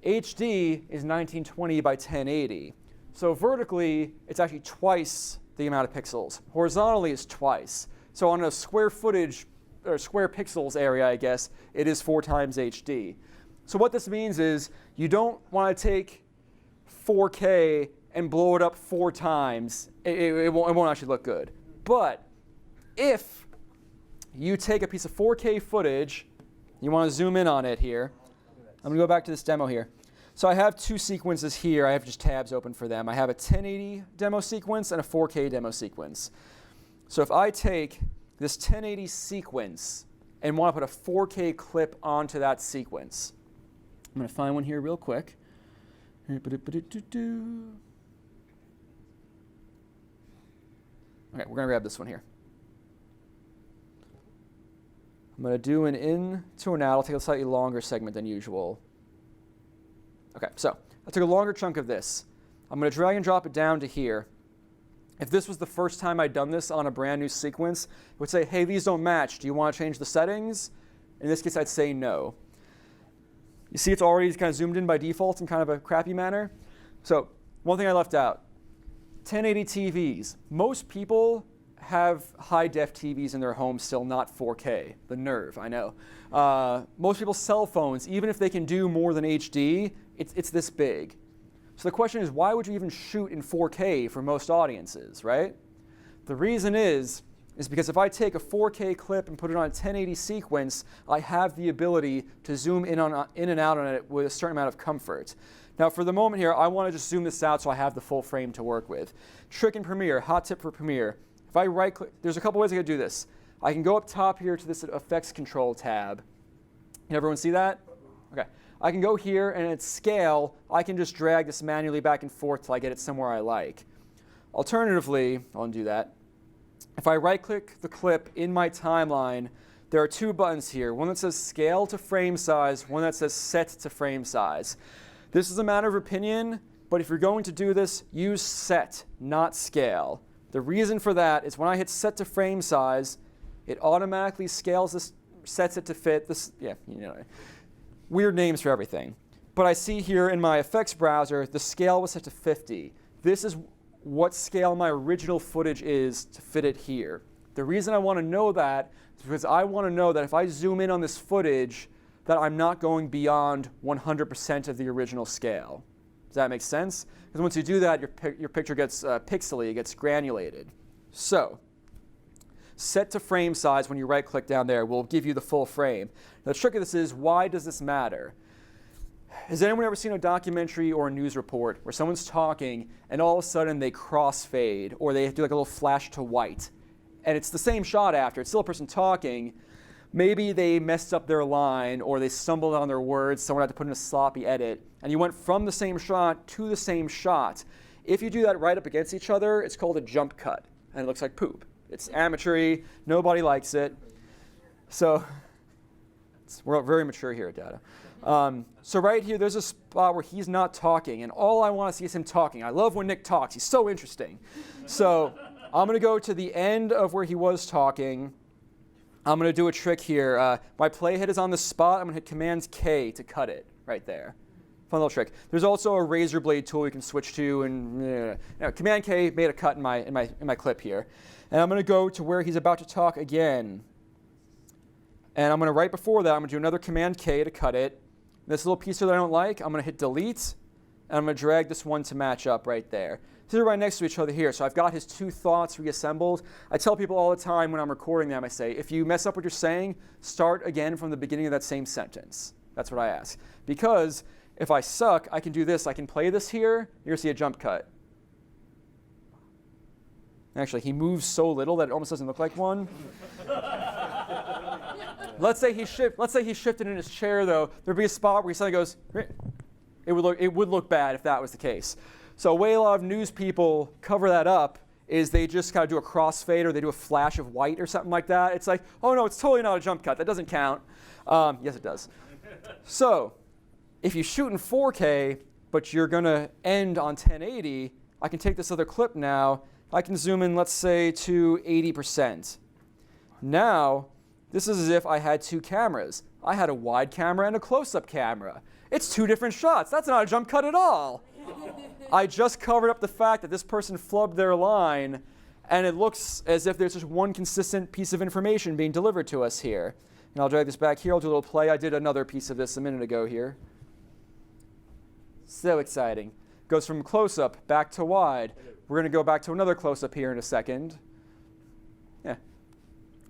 HD is 1920 by 1080. So vertically, it's actually twice the amount of pixels. Horizontally is twice. So on a square footage, or square pixels area, I guess, it is 4 times HD. So what this means is you don't want to take 4K and blow it up 4 times. It won't actually look good. But if you take a piece of 4K footage, you want to zoom in on it here. I'm going to go back to this demo here. So I have 2 sequences here. I have just tabs open for them. I have a 1080 demo sequence and a 4K demo sequence. So if I take this 1080 sequence and want to put a 4K clip onto that sequence, I'm going to find one here real quick. Okay, we're going to grab this one here. I'm going to do an in to an out. I'll take a slightly longer segment than usual. Okay, so I took a longer chunk of this. I'm going to drag and drop it down to here. If this was the first time I'd done this on a brand new sequence, it would say, hey, these don't match. Do you want to change the settings? In this case, I'd say no. You see it's already kind of zoomed in by default in kind of a crappy manner. So one thing I left out, 1080 TVs. Most people have high-def TVs in their homes still, not 4K. The nerve, I know. Most people's cell phones, even if they can do more than HD, it's this big. So the question is, why would you even shoot in 4K for most audiences, right? The reason is because if I take a 4K clip and put it on a 1080 sequence, I have the ability to zoom in and out on it with a certain amount of comfort. Now, for the moment here, I want to just zoom this out so I have the full frame to work with. Trick in Premiere, hot tip for Premiere. If I right-click, there's a couple ways I could do this. I can go up top here to this effects control tab. Can everyone see that? Okay. I can go here, and at scale, I can just drag this manually back and forth till I get it somewhere I like. Alternatively, I'll undo that. If I right-click the clip in my timeline, there are two buttons here. One that says scale to frame size, one that says set to frame size. This is a matter of opinion, but if you're going to do this, use set, not scale. The reason for that is when I hit set to frame size, it automatically scales this, sets it to fit this, weird names for everything. But I see here in my effects browser, the scale was set to 50. This is what scale my original footage is to fit it here. The reason I want to know that is because I want to know that if I zoom in on this footage, that I'm not going beyond 100% of the original scale. Does that make sense? Because once you do that, your picture gets pixely, it gets granulated. So, set to frame size when you right-click down there will give you the full frame. Now, the trick of this is, why does this matter? Has anyone ever seen a documentary or a news report where someone's talking and all of a sudden they crossfade or they do like a little flash to white? And it's the same shot after. It's still a person talking. Maybe they messed up their line or they stumbled on their words. Someone had to put in a sloppy edit. And you went from the same shot to the same shot. If you do that right up against each other, it's called a jump cut. And it looks like poop. It's amateur-y. Nobody likes it. So we're very mature here at Data. So right here, there's a spot where he's not talking, and all I want to see is him talking. I love when Nick talks. He's so interesting. So I'm going to go to the end of where he was talking. I'm going to do a trick here. My playhead is on the spot. I'm going to hit Command-K to cut it right there. Fun little trick. There's also a razor blade tool you can switch to, and Command-K made a cut in my clip here. And I'm going to go to where he's about to talk again. And I'm going to, right before that, I'm going to do another Command-K to cut it. This little piece here that I don't like, I'm going to hit Delete, and I'm going to drag this one to match up right there. They're right next to each other here, so I've got his two thoughts reassembled. I tell people all the time when I'm recording them, I say, if you mess up what you're saying, start again from the beginning of that same sentence. That's what I ask. Because if I suck, I can do this. I can play this here. You're going to see a jump cut. Actually, he moves so little that it almost doesn't look like one. Let's say he shifted in his chair, though. There'd be a spot where he suddenly goes. It would look bad if that was the case. So a way a lot of news people cover that up is they just kind of do a crossfade or they do a flash of white or something like that. It's like, oh no, it's totally not a jump cut. That doesn't count. Yes, it does. So if you shoot in 4K, but you're going to end on 1080, I can take this other clip now. I can zoom in, let's say, to 80%. Now, this is as if I had two cameras. I had a wide camera and a close-up camera. It's two different shots. That's not a jump cut at all. I just covered up the fact that this person flubbed their line, and it looks as if there's just one consistent piece of information being delivered to us here. And I'll drag this back here. I'll do a little play. I did another piece of this a minute ago here. So exciting. Goes from close-up back to wide. We're going to go back to another close-up here in a second. Yeah.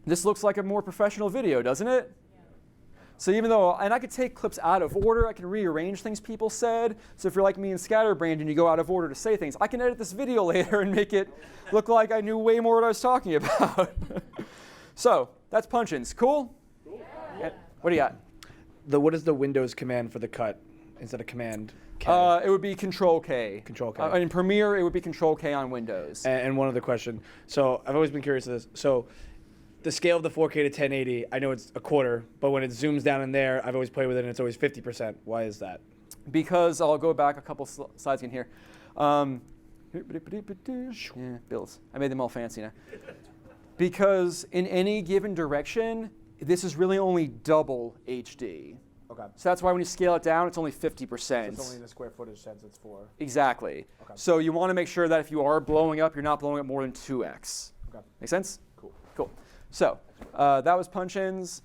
This looks like a more professional video, doesn't it? So even though, and I could take clips out of order, I can rearrange things people said. So if you're like me and Scatterbrained and you go out of order to say things, I can edit this video later and make it look like I knew way more what I was talking about. So that's punch-ins. Cool? Yeah. What do you got? What is the Windows command for the cut instead of Command K? It would be Control-K. Control-K. In Premiere, it would be Control-K on Windows. And one other question. So I've always been curious of this. So the scale of the 4K to 1080, I know it's a quarter, but when it zooms down in there, I've always played with it and it's always 50%. Why is that? Because I'll go back a couple slides in here. Yeah, bills. I made them all fancy now. Because in any given direction, this is really only double HD. Okay. So that's why when you scale it down, it's only 50%. So it's only in the square footage sense it's for. Exactly. Okay. So you want to make sure that if you are blowing up, you're not blowing up more than 2x. Okay. Make sense? Cool. Cool. So that was punch-ins.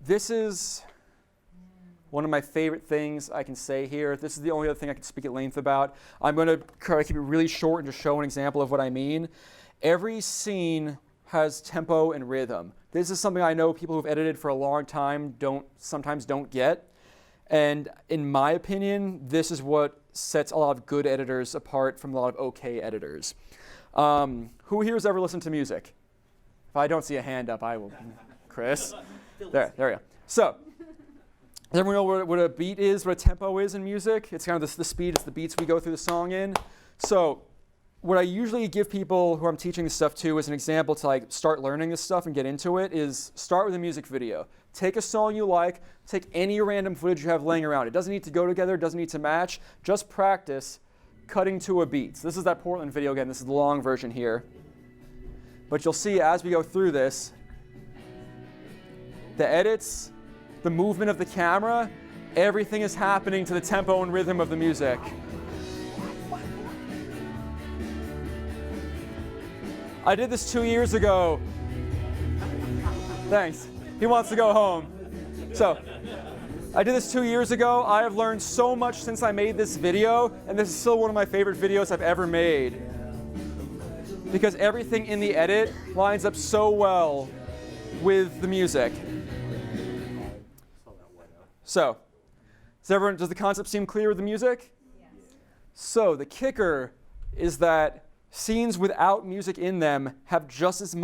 This is one of my favorite things I can say here. This is the only other thing I can speak at length about. I'm going to try to keep it really short and just show an example of what I mean. Every scene has tempo and rhythm. This is something I know people who've edited for a long time sometimes don't get. And in my opinion, this is what sets a lot of good editors apart from a lot of okay editors. Who here has ever listened to music? If I don't see a hand up, I will. Chris. There we go. So, does everyone know what a beat is, what a tempo is in music? It's kind of the speed, it's the beats we go through the song in. So, what I usually give people who I'm teaching this stuff to as an example to like start learning this stuff and get into it is start with a music video. Take a song you like, take any random footage you have laying around. It doesn't need to go together, it doesn't need to match. Just practice cutting to a beat. So this is that Portland video again, this is the long version here. But you'll see as we go through this, the edits, the movement of the camera, everything is happening to the tempo and rhythm of the music. I did this 2 years ago. Thanks. He wants to go home. So, I did this 2 years ago. I have learned so much since I made this video, and this is still one of my favorite videos I've ever made. Because everything in the edit lines up so well with the music. So, does the concept seem clear with the music? Yes. So, the kicker is that scenes without music in them have just as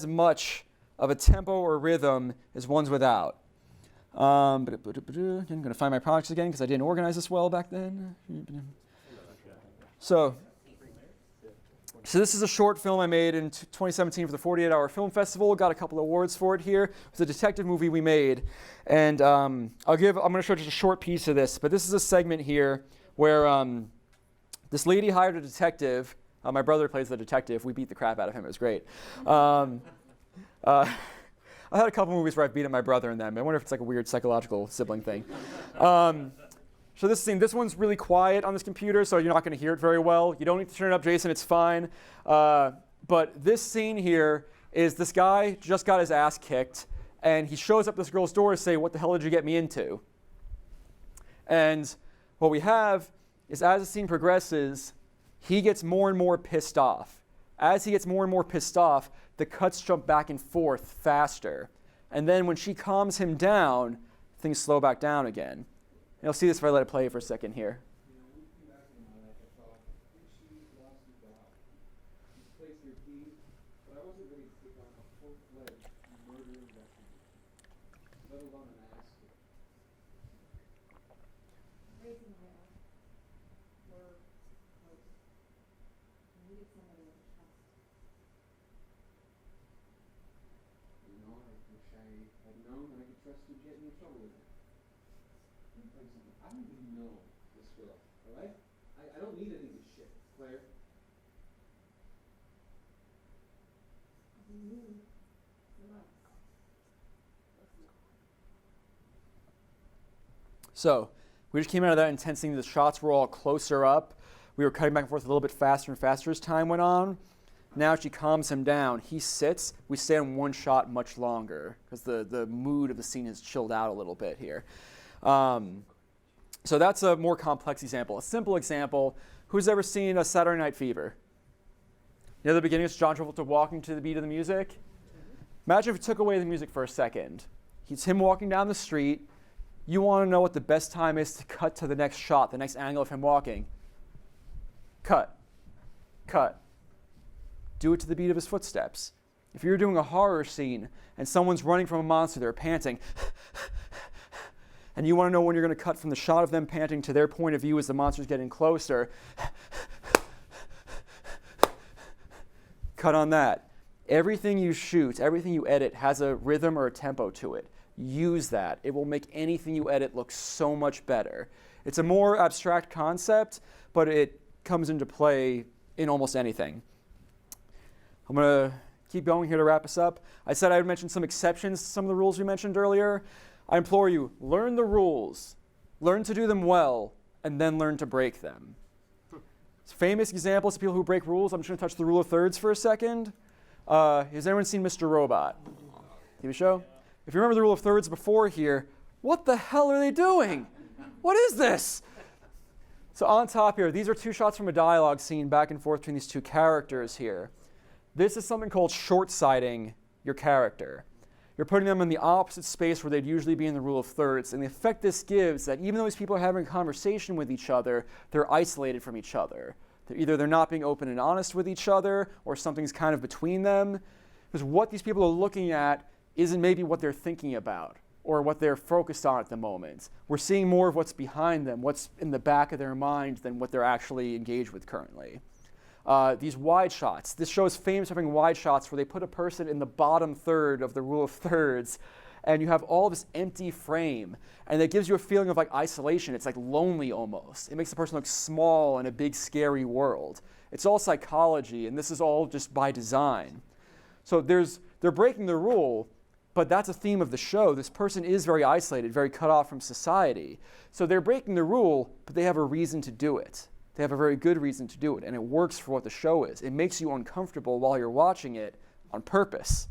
much of a tempo or rhythm as ones without. I'm going to find my projects again because I didn't organize this well back then. So this is a short film I made in 2017 for the 48-Hour Film Festival. Got a couple of awards for it here. It was a detective movie we made, and I'm going to show just a short piece of this. But this is a segment here where this lady hired a detective. My brother plays the detective. We beat the crap out of him. It was great. I had a couple movies where I've beaten my brother in them. I wonder if it's like a weird psychological sibling thing. So this one's really quiet on this computer, so you're not going to hear it very well. You don't need to turn it up, Jason. It's fine. But this scene here is this guy just got his ass kicked, and he shows up at this girl's door to say, "What the hell did you get me into?" And what we have is as the scene progresses, he gets more and more pissed off. As he gets more and more pissed off, the cuts jump back and forth faster. And then when she calms him down, things slow back down again. And you'll see this if I let it play for a second here. I don't even know this girl, all right? I don't need any of this shit, Claire. So we just came out of that intense scene. The shots were all closer up. We were cutting back and forth a little bit faster and faster as time went on. Now she calms him down. He sits. We stay on one shot much longer because the mood of the scene has chilled out a little bit here. So that's a more complex example. A simple example, who's ever seen a Saturday Night Fever? You know the beginning is John Travolta walking to the beat of the music? Imagine if you took away the music for a second. It's him walking down the street. You want to know what the best time is to cut to the next shot, the next angle of him walking. Cut. Cut. Do it to the beat of his footsteps. If you're doing a horror scene and someone's running from a monster, they're panting, and you want to know when you're going to cut from the shot of them panting to their point of view as the monster's getting closer, cut on that. Everything you shoot, everything you edit has a rhythm or a tempo to it. Use that. It will make anything you edit look so much better. It's a more abstract concept, but it comes into play in almost anything. I'm going to keep going here to wrap us up. I said I would mention some exceptions to some of the rules we mentioned earlier. I implore you, learn the rules, learn to do them well, and then learn to break them. Famous examples of people who break rules. I'm just going to touch the rule of thirds for a second. Has anyone seen Mr. Robot? TV show? If you remember the rule of thirds before here, what the hell are they doing? What is this? So on top here, these are two shots from a dialogue scene back and forth between these two characters here. This is something called short-sighting your character. You're putting them in the opposite space where they'd usually be in the rule of thirds. And the effect this gives that even though these people are having a conversation with each other, they're isolated from each other. Either they're not being open and honest with each other, or something's kind of between them. Because what these people are looking at isn't maybe what they're thinking about or what they're focused on at the moment. We're seeing more of what's behind them, what's in the back of their mind, than what they're actually engaged with currently. These wide shots. This show is famous for having wide shots where they put a person in the bottom third of the rule of thirds, and you have all this empty frame, and it gives you a feeling of like isolation. It's like lonely almost. It makes the person look small in a big scary world. It's all psychology, and this is all just by design. So they're breaking the rule, but that's a theme of the show. This person is very isolated, very cut off from society. So they're breaking the rule, but they have a reason to do it. They have a very good reason to do it, and it works for what the show is. It makes you uncomfortable while you're watching it on purpose.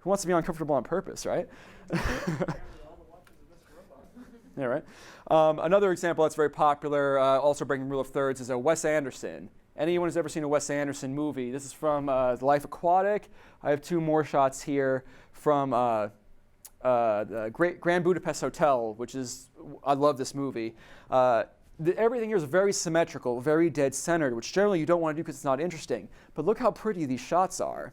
Who wants to be uncomfortable on purpose, right? Yeah, right. Another example that's very popular, also breaking rule of thirds, is a Wes Anderson. Anyone who's ever seen a Wes Anderson movie? This is from The Life Aquatic. I have two more shots here from the Grand Budapest Hotel, which is, I love this movie. Everything here is very symmetrical, very dead-centered, which generally you don't want to do because it's not interesting. But look how pretty these shots are.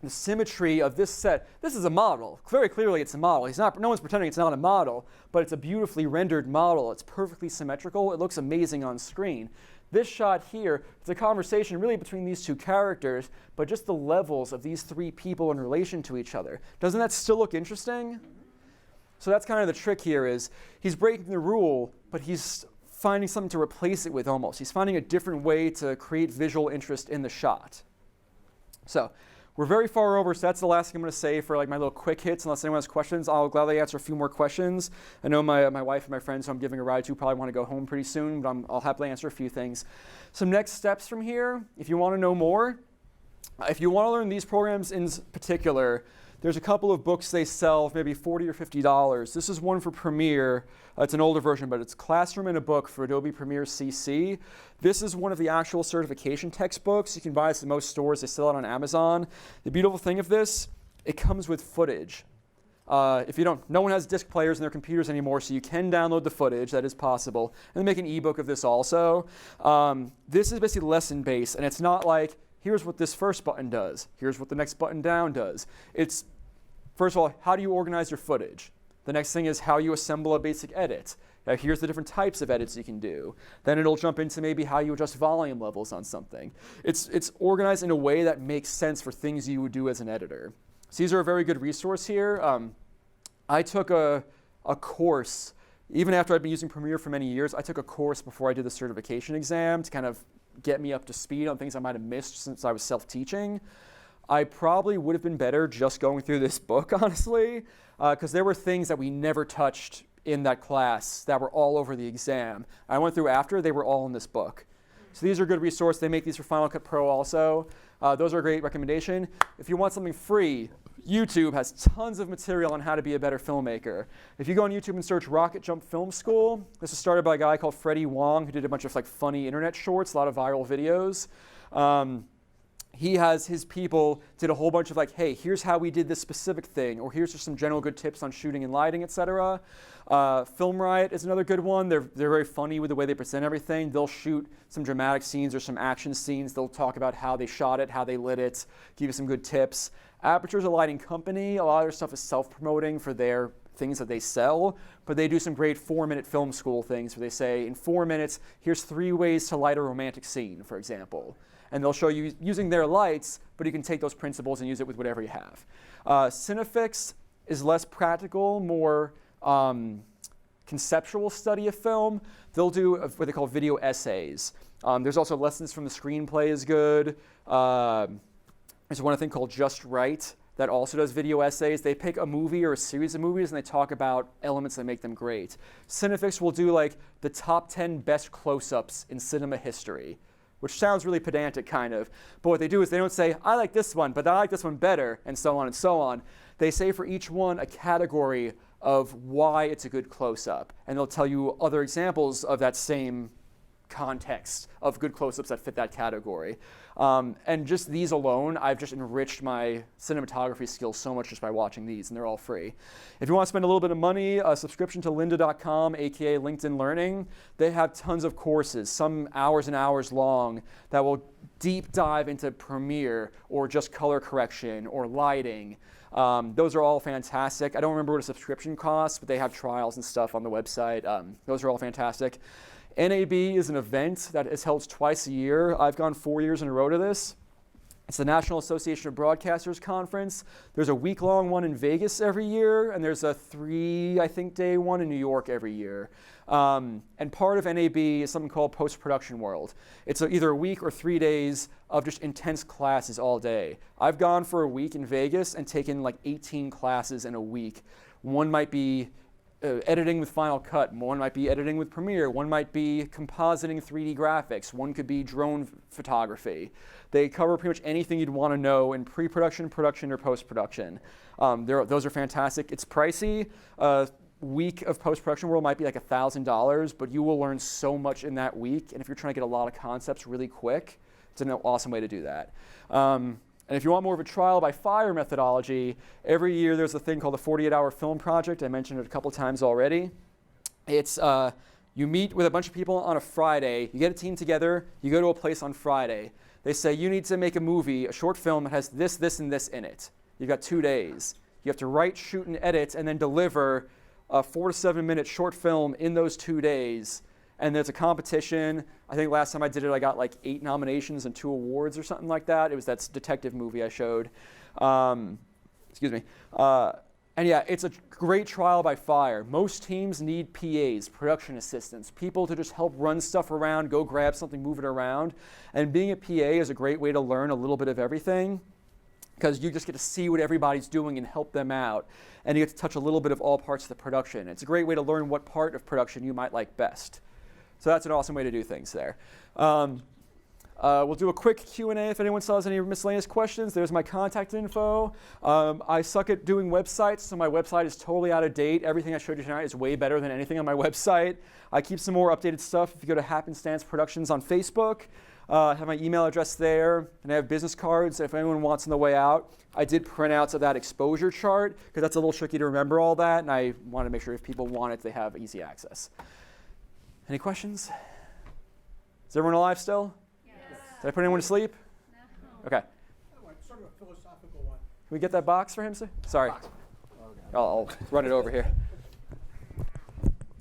The symmetry of this set. This is a model. Very clearly it's a model. No one's pretending it's not a model, but it's a beautifully rendered model. It's perfectly symmetrical. It looks amazing on screen. This shot here, it's a conversation really between these two characters, but just the levels of these three people in relation to each other. Doesn't that still look interesting? So that's kind of the trick here is he's breaking the rule, but he's finding something to replace it with almost. He's finding a different way to create visual interest in the shot. So we're very far over, so that's the last thing I'm going to say for like my little quick hits. Unless anyone has questions, I'll gladly answer a few more questions. I know my wife and my friends who I'm giving a ride to probably want to go home pretty soon, but I'll happily answer a few things. Some next steps from here, if you want to know more, if you want to learn these programs in particular, there's a couple of books they sell for maybe $40 or $50. This is one for Premiere. It's an older version, but it's Classroom in a Book for Adobe Premiere CC. This is one of the actual certification textbooks. You can buy this at most stores. They sell it on Amazon. The beautiful thing of this, it comes with footage. If you don't, no one has disc players in their computers anymore, so you can download the footage. That is possible. And they make an ebook of this also. This is basically lesson-based, and it's not like, here's what this first button does. Here's what the next button down does. It's, first of all, how do you organize your footage? The next thing is how you assemble a basic edit. Here's the different types of edits you can do. Then it'll jump into maybe how you adjust volume levels on something. It's organized in a way that makes sense for things you would do as an editor. So these are a very good resource here. I took a course, even after I'd been using Premiere for many years, I took a course before I did the certification exam to kind of get me up to speed on things I might have missed since I was self-teaching. I probably would have been better just going through this book, honestly, because there were things that we never touched in that class that were all over the exam. I went through after, they were all in this book. So these are a good resource. They make these for Final Cut Pro also. Those are a great recommendation. If you want something free, YouTube has tons of material on how to be a better filmmaker. If you go on YouTube and search Rocket Jump Film School, this was started by a guy called Freddie Wong who did a bunch of like funny internet shorts, a lot of viral videos. He has his people did a whole bunch of like, hey, here's how we did this specific thing, or here's just some general good tips on shooting and lighting, etc. Film Riot is another good one. They're very funny with the way they present everything. They'll shoot some dramatic scenes or some action scenes. They'll talk about how they shot it, how they lit it, give you some good tips. Aperture's a lighting company. A lot of their stuff is self-promoting for their things that they sell, but they do some great 4-minute film school things where they say, in 4 minutes, here's 3 ways to light a romantic scene, for example. And they'll show you using their lights, but you can take those principles and use it with whatever you have. Cinefix is less practical, more conceptual study of film. They'll do what they call video essays. There's also Lessons from the Screenplay is good. There's one thing called Just Right that also does video essays. They pick a movie or a series of movies and they talk about elements that make them great. Cinefix will do like the top 10 best close-ups in cinema history, which sounds really pedantic kind of. But what they do is they don't say, I like this one, but I like this one better, and so on and so on. They say for each one a category of why it's a good close-up. And they'll tell you other examples of that same context of good close-ups that fit that category. And just these alone, I've just enriched my cinematography skills so much just by watching these, and they're all free. If you want to spend a little bit of money, a subscription to lynda.com, aka LinkedIn Learning, they have tons of courses, some hours and hours long, that will deep dive into Premiere or just color correction or lighting. Those are all fantastic. I don't remember what a subscription costs, but they have trials and stuff on the website. Those are all fantastic. NAB is an event that is held twice a year. I've gone 4 years in a row to this. It's the National Association of Broadcasters Conference. There's a week-long one in Vegas every year, and there's a 3-day one in New York every year. And part of NAB is something called Post-Production World. It's either a week or 3 days of just intense classes all day. I've gone for a week in Vegas and taken like 18 classes in a week. One might be editing with Final Cut, one might be editing with Premiere, one might be compositing 3D graphics, one could be drone photography. They cover pretty much anything you'd want to know in pre-production, production, or post-production. Those are fantastic. It's pricey. A week of post-production world might be like $1,000, but you will learn so much in that week, and if you're trying to get a lot of concepts really quick, it's an awesome way to do that. And if you want more of a trial by fire methodology, every year there's a thing called the 48-hour film project. I mentioned it a couple times already. It's you meet with a bunch of people on a Friday. You get a team together. You go to a place on Friday. They say, you need to make a movie, a short film that has this, this, and this in it. You've got 2 days. You have to write, shoot, and edit, and then deliver a 4 to 7 minute short film in those 2 days. And there's a competition. I think last time I did it, I got like 8 nominations and 2 awards or something like that. It was that detective movie I showed. Excuse me. And yeah, it's a great trial by fire. Most teams need PAs, production assistants, people to just help run stuff around, go grab something, move it around. And being a PA is a great way to learn a little bit of everything, because you just get to see what everybody's doing and help them out. And you get to touch a little bit of all parts of the production. It's a great way to learn what part of production you might like best. So that's an awesome way to do things there. We'll do a quick Q&A if anyone still has any miscellaneous questions. There's my contact info. I suck at doing websites, so my website is totally out of date. Everything I showed you tonight is way better than anything on my website. I keep some more updated stuff if you go to Happenstance Productions on Facebook. I have my email address there, and I have business cards if anyone wants on the way out. I did printouts of that exposure chart, because that's a little tricky to remember all that, and I want to make sure if people want it, they have easy access. Any questions? Is everyone alive still? Yes. Did I put anyone to sleep? No. Okay. Sort of a philosophical one. Can we get that box for him, sir? Sorry. I'll run it over here.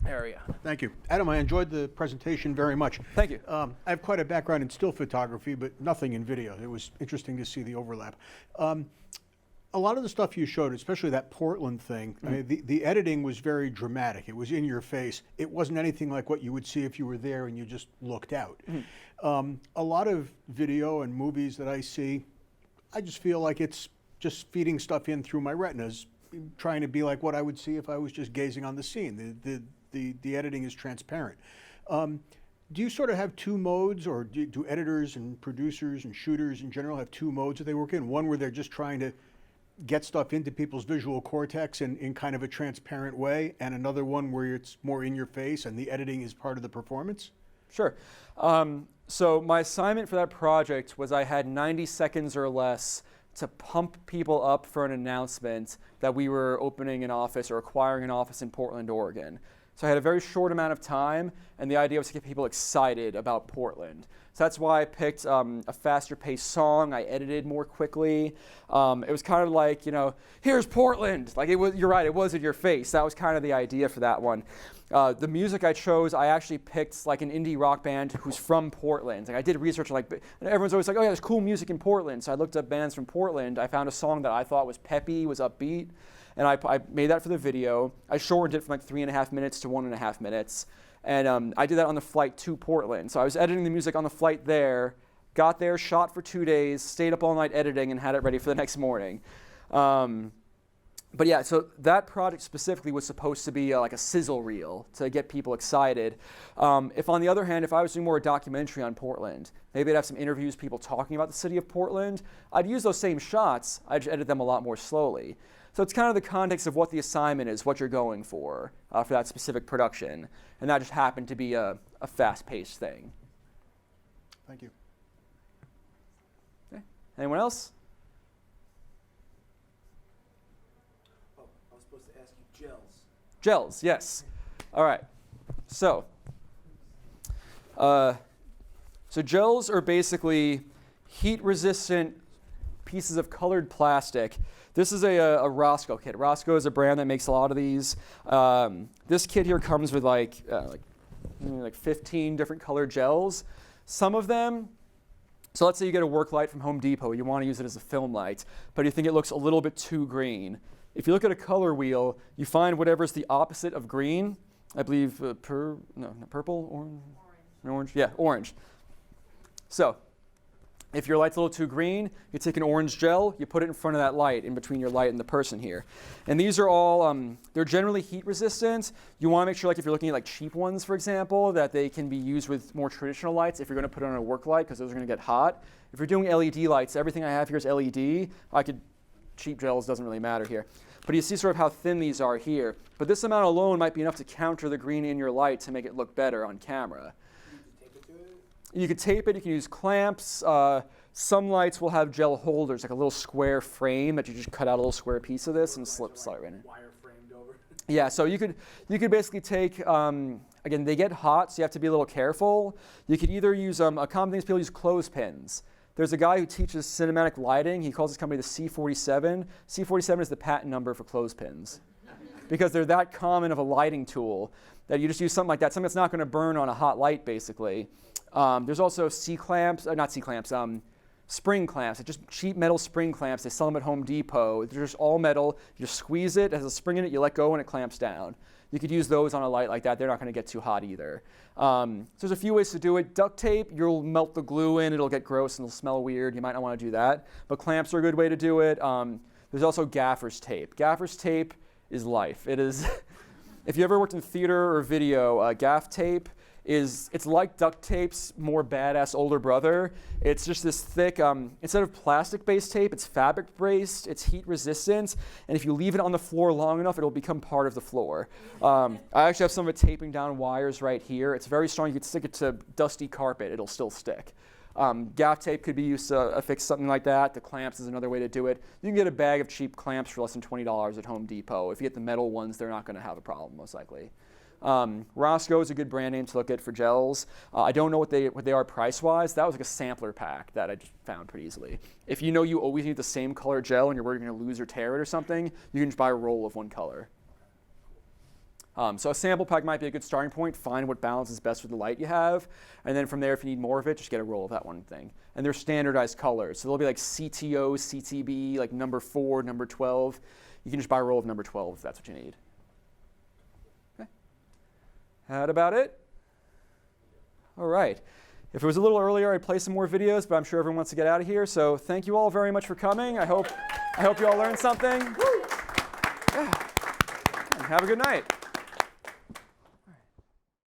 There we go. Thank you. Adam, I enjoyed the presentation very much. Thank you. I have quite a background in still photography, but nothing in video. It was interesting to see the overlap. A lot of the stuff you showed, especially that Portland thing, I mean, the editing was very dramatic. It was in your face. It wasn't anything like what you would see if you were there and you just looked out. A lot of video and movies that I see, I just feel like it's just feeding stuff in through my retinas, trying to be like what I would see if I was just gazing on the scene. The editing is transparent. Do you sort of have 2 modes, or do editors and producers and shooters in general have 2 modes that they work in? One where they're just trying to get stuff into people's visual cortex in kind of a transparent way, and another one where it's more in your face and the editing is part of the performance? Sure. So my assignment for that project was I had 90 seconds or less to pump people up for an announcement that we were opening an office or acquiring an office in Portland, Oregon. So I had a very short amount of time, and the idea was to get people excited about Portland. So that's why I picked a faster paced song. I edited more quickly. It was kind of like, here's Portland. Like you're right, it was in your face. That was kind of the idea for that one. The music I chose, I actually picked like an indie rock band who's from Portland. Like I did research, and everyone's always like, oh yeah, there's cool music in Portland. So I looked up bands from Portland. I found a song that I thought was peppy, was upbeat. And I made that for the video. I shortened it from like 3.5 minutes to 1.5 minutes. And I did that on the flight to Portland. So I was editing the music on the flight there, got there, shot for 2 days, stayed up all night editing, and had it ready for the next morning. But yeah, so that project specifically was supposed to be like a sizzle reel to get people excited. If on the other hand, if I was doing more a documentary on Portland, maybe I'd have some interviews, people talking about the city of Portland, I'd use those same shots, I'd just edit them a lot more slowly. So it's kind of the context of what the assignment is, what you're going for that specific production. And that just happened to be a fast-paced thing. Thank you. Okay. Anyone else? Oh, I was supposed to ask you gels. Gels, yes. All right. So gels are basically heat-resistant pieces of colored plastic. This is a Roscoe kit. Roscoe is a brand that makes a lot of these. This kit here comes with like 15 different colored gels. Some of them, so let's say you get a work light from Home Depot. You want to use it as a film light, but you think it looks a little bit too green. If you look at a color wheel, you find whatever's the opposite of green. I believe purple, orange. Yeah, orange. So if your light's a little too green, you take an orange gel, you put it in front of that light, in between your light and the person here. And these are all, they're generally heat resistant. You want to make sure, like if you're looking at like cheap ones, for example, that they can be used with more traditional lights if you're going to put it on a work light, because those are going to get hot. If you're doing LED lights, everything I have here is LED. Cheap gels doesn't really matter here. But you see sort of how thin these are here. But this amount alone might be enough to counter the green in your light to make it look better on camera. You could tape it, you can use clamps. Some lights will have gel holders, like a little square frame that you just cut out a little square piece of this and slide right in. Wire framed over. Yeah, so you could basically take, again, they get hot, so you have to be a little careful. You could either use, a common thing is people use clothespins. There's a guy who teaches cinematic lighting. He calls his company the C47. C47 is the patent number for clothespins because they're that common of a lighting tool that you just use something like that, something that's not going to burn on a hot light, basically. There's also spring clamps, just cheap metal spring clamps. They sell them at Home Depot. They're just all metal. You just squeeze it, it has a spring in it, you let go and it clamps down. You could use those on a light like that. They're not going to get too hot either. So there's a few ways to do it. Duct tape, you'll melt the glue in, it'll get gross and it'll smell weird. You might not want to do that. But clamps are a good way to do it. There's also gaffer's tape. Gaffer's tape is life. It is, if you ever worked in theater or video, gaff tape it's like duct tape's more badass older brother. It's just this thick, instead of plastic-based tape, it's fabric-based, it's heat-resistant, and if you leave it on the floor long enough, it'll become part of the floor. I actually have some of it taping down wires right here. It's very strong. You could stick it to dusty carpet. It'll still stick. Gaff tape could be used to affix something like that. The clamps is another way to do it. You can get a bag of cheap clamps for less than $20 at Home Depot. If you get the metal ones, they're not going to have a problem, most likely. Roscoe is a good brand name to look at for gels. I don't know what they are price-wise. That was like a sampler pack that I just found pretty easily. If you know you always need the same color gel and you're worried you're going to lose or tear it or something, you can just buy a roll of one color. So a sample pack might be a good starting point. Find what balances best with the light you have. And then from there, if you need more of it, just get a roll of that one thing. And they're standardized colors. So they'll be like CTO, CTB, like number 4, number 12. You can just buy a roll of number 12 if that's what you need. That about it? All right. If it was a little earlier, I'd play some more videos, but I'm sure everyone wants to get out of here. So thank you all very much for coming. I hope you all learned something. Yeah. And have a good night.